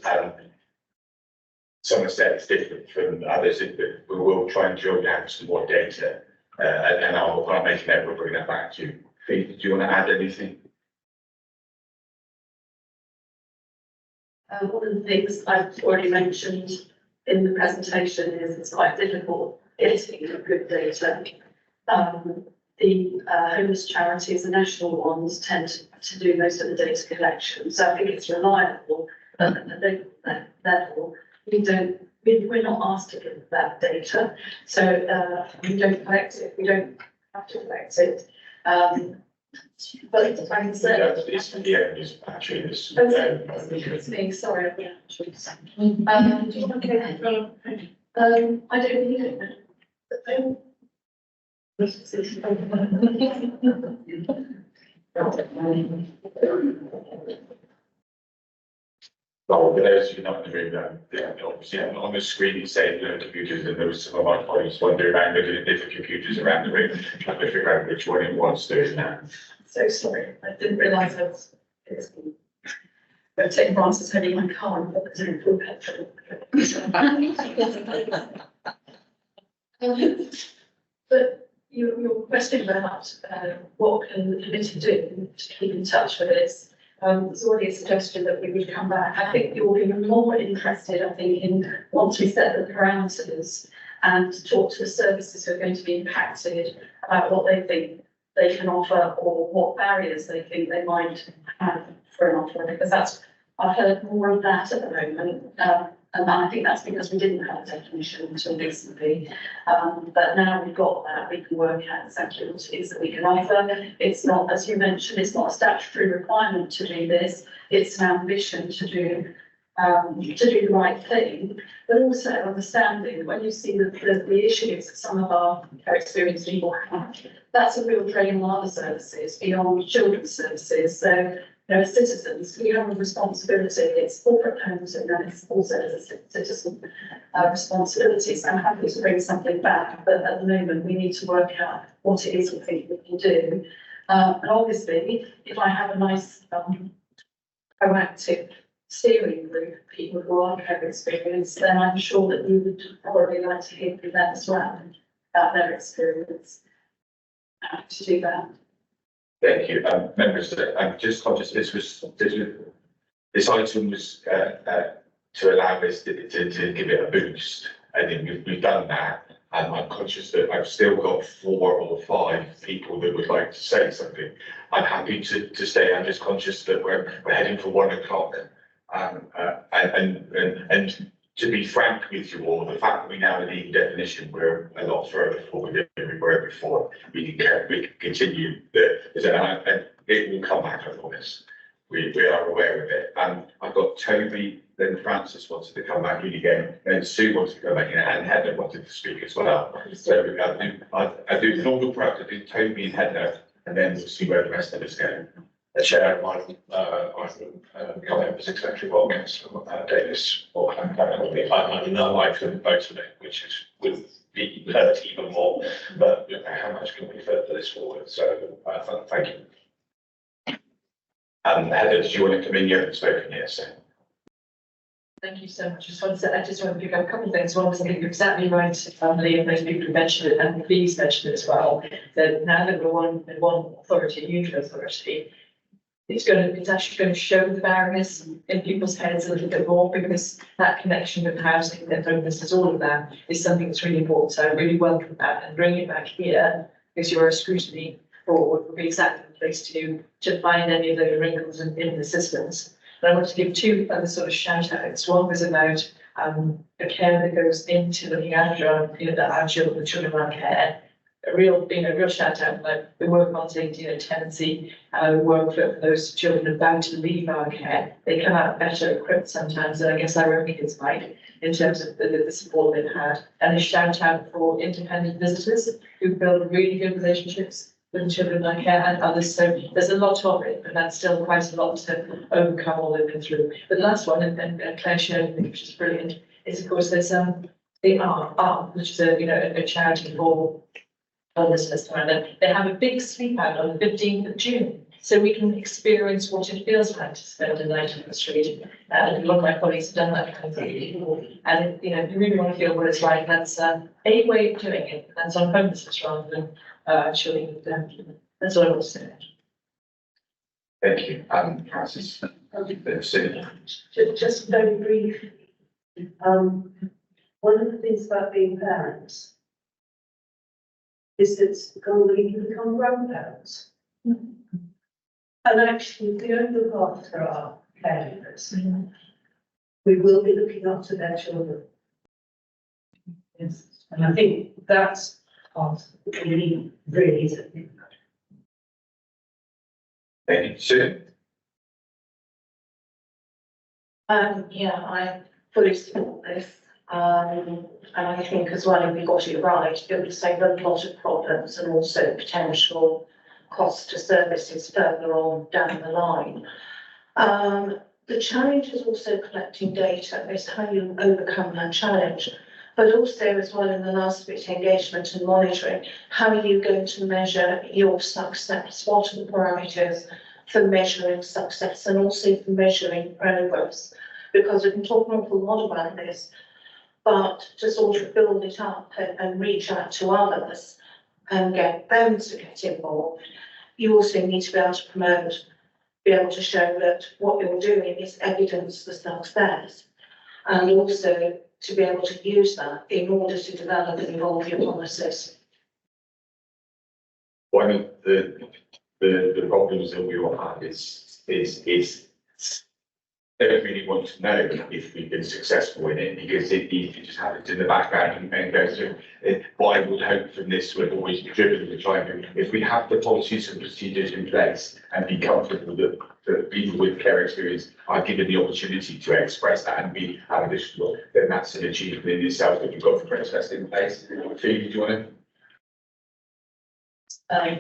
some said it's different from others. We will try and drill down some more data, and I'll make an effort to bring that back to you. Faith, do you want to add anything?
One of the things I've already mentioned in the presentation is it's quite difficult getting good data. The homeless charities, the national ones, tend to do most of the data collection, so I think it's reliable. But at the local level, we're not asked to give that data, so we don't collect it. We don't have to collect it. But it's like I said.
Yeah, it's actually this.
It's me, sorry. Do you want to go ahead? I don't need it.
Well, for those who are not in the room, obviously on the screen it's saying no computers, and there was some of my colleagues wandering around looking at different computers around the room, trying to figure out which one it was doing now.
So sorry, I didn't realise I was. I've taken Francis heading my car and put it in full petrol. But your question about what can the committee do to keep in touch with this, there's already a suggestion that we would come back. I think you'll be more interested, I think, in once we set the parameters and talk to the services who are going to be impacted about what they think they can offer or what barriers they think they might have for an offer, because I've heard more of that at the moment. And I think that's because we didn't have a definition until recently. But now we've got that, we can work out exactly what it is that we can offer. It's not, as you mentioned, it's not a statutory requirement to do this. It's an ambition to do the right thing, but also understanding when you see the issues that some of our experienced people have, that's a real drain on other services beyond children's services. So, as citizens, we have a responsibility. It's corporate homes and then it's also as a citizen responsibility. So I'm happy to bring something back, but at the moment we need to work out what it is we think we can do. And obviously, if I have a nice proactive steering group of people who are care experienced, then I'm sure that you would probably like to hear from them as well about their experience. To do that.
Thank you, members. I'm just conscious this item was to allow us to give it a boost. I think we've done that. I'm conscious that I've still got 4 or 5 people that would like to say something. I'm happy to stay. I'm just conscious that we're heading for 1 o'clock. And to be frank with you all, the fact that we now need definition, we're a lot further forward than we were before. We can continue and it will come back, I promise. We are aware of it. I've got Toby, then Francis wanted to come back in again, and Sue wanted to come back in, and Heather wanted to speak as well. So I do an order prep, I do Toby and Heather, and then we'll see where the rest of us go.
The chair, my comment was exactly what Councillor Davis or I'm not like to vote today, which would be hurt even more. But how much can we further this forward? So thank you.
Heather, did you want to come in? You haven't spoken yet, so.
Thank you so much. I just want to pick up a couple of things. One was, I think you're exactly right, Liam, those people who mentioned it, and please mention it as well, that now that we're one authority, a neutral authority, it's actually going to show the barriers in people's heads a little bit more, because that connection with housing, their homelessness, all of that is something that's really important. So I really welcome that, and bring it back here, because you're a scrutiny board, would be exactly the place to find any of those wrinkles in the systems. And I want to give 2 other sort of shout outs. One was about the care that goes into looking after our children, the children in our care. A real shout out about the work on tenancy, work for those children about to leave our care. They come out better equipped sometimes than I guess our own kids might, in terms of the support they've had. And a shout out for independent visitors who build really good relationships with the children in our care and others. So there's a lot of it, but that's still quite a lot to overcome all they've been through. But the last one, and Claire showed me, which is brilliant, is of course there's the ARC, which is a charity for homelessness, and they have a big sleep out on the 15th of June, so we can experience what it feels like to spend a night on the street. A lot of my colleagues have done that kind of thing, and if you really want to feel what it's like, that's a way of doing it. That's on homelessness rather than actually. That's what I want to say.
Thank you, Francis.
Just very brief. One of the things about being parents is that we can become grandparents. And actually, if we don't look after our caregivers, we will be looking after their children. Yes. And I think that's part of really, really
Thank you, Sue.
Yeah, I fully support this. And I think as well, if we got it right, it would save a lot of problems and also potential cost to services further on down the line. The challenge is also collecting data, is how you overcome that challenge. But also as well in the last bit, engagement and monitoring, how are you going to measure your success? What are the parameters for measuring success and also for measuring progress? Because we can talk an awful lot about this, but to sort of build it up and reach out to others and get them to get involved, you also need to be able to promote, be able to show that what you're doing is evidence for success, and also to be able to use that in order to develop and evolve your policies.
One of the problems that we all have is they don't really want to know if we've been successful in it, because it just happens in the background and goes through. What I would hope from this would always be driven to try and, if we have the policies and procedures in place and be comfortable that people with care experience are given the opportunity to express that and be additional, then that's an achievement in itself that we've got for process in place. Phoebe, do you want to?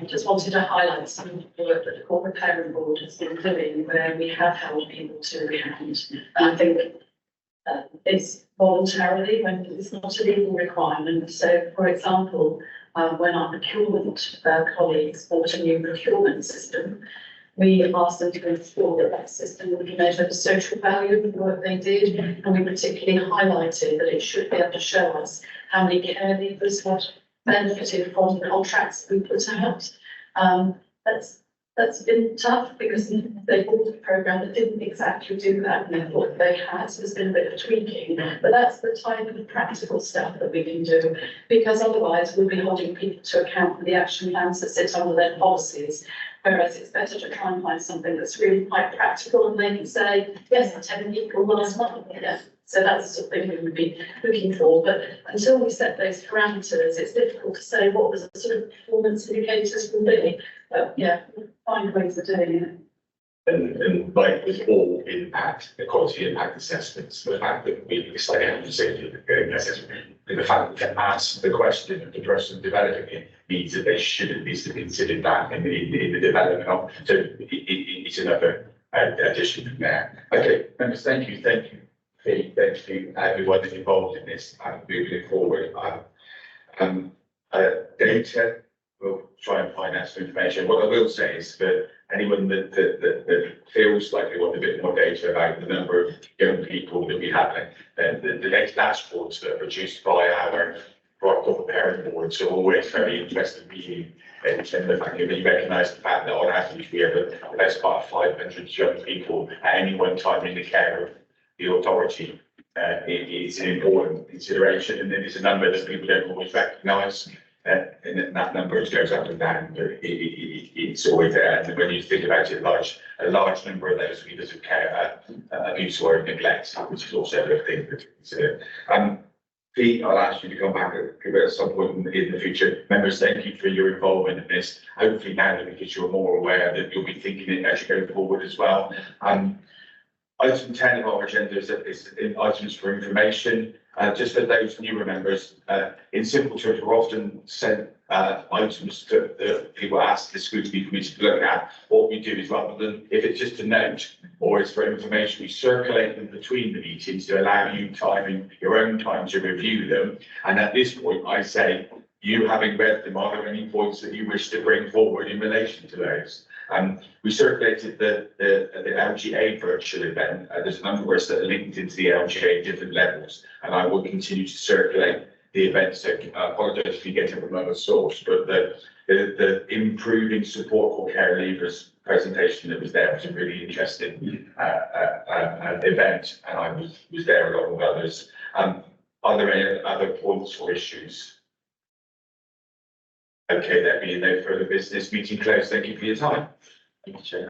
Just wanted to highlight some of the work that the corporate parent board has been doing, where we have held people to account. And I think it's voluntarily when it's not a legal requirement. So, for example, when our procurement colleagues bought a new procurement system, we asked them to ensure that that system would measure the social value of the work they did, and we particularly highlighted that it should be able to show us how many care leavers had benefited from the contracts we put out. That's been tough because they bought a programme that didn't exactly do that, and they thought they had, so there's been a bit of tweaking. But that's the type of practical stuff that we can do, because otherwise we'll be holding people to account for the action plans that sit under their policies. Whereas it's better to try and find something that's really quite practical, and they can say, yes, 10 people last month. Yeah. So that's the sort of thing we would be looking for. But until we set those parameters, it's difficult to say what the sort of performance indicators will be. But yeah, find ways of doing it.
And like with all impact, equality impact assessments, the fact that we study health and safety assessment, the fact that they ask the question of the person developing it means that they should at least have considered that in the development of, so it's another addition from there. Okay, members, thank you. Thank you everyone involved in this and moving forward. Data, we'll try and find out some information. What I will say is that anyone that feels like they want a bit more data about the number of young people that we have, the data dashboards that are produced by our corporate parent boards are always very interesting reading. And the fact that you recognise the fact that on average we have the best part of 500 young people at any one time in the care of the authority. It's an important consideration, and it is a number that people don't always recognise. And that number goes up and down, but it's always there. And when you think about it, a large number of those leaders of care abuse or neglect, which is also a thing to consider. Pete, I'll ask you to come back at some point in the future. Members, thank you for your involvement in this. Hopefully now, because you're more aware, that you'll be thinking it as you go forward as well. Item 10 of our agenda is items for information. Just for those newer members, in simple terms, we're often sent items that people ask the scrutiny committee to look at. What we do is, rather than, if it's just a note or it's for information, we circulate them between the meetings to allow you time, your own time to review them. And at this point, I say, you having read them, are there any points that you wish to bring forward in relation to those? We circulated the LGA virtual event. There's a number of us that are linked into the LGA at different levels, and I will continue to circulate the events. So I apologise if you get it from another source, but the improving support for care leavers presentation that was there was a really interesting event, and I was there along with others. Are there any other points or issues? Okay, there being no further business, meeting closed. Thank you for your time. Thank you, Chair.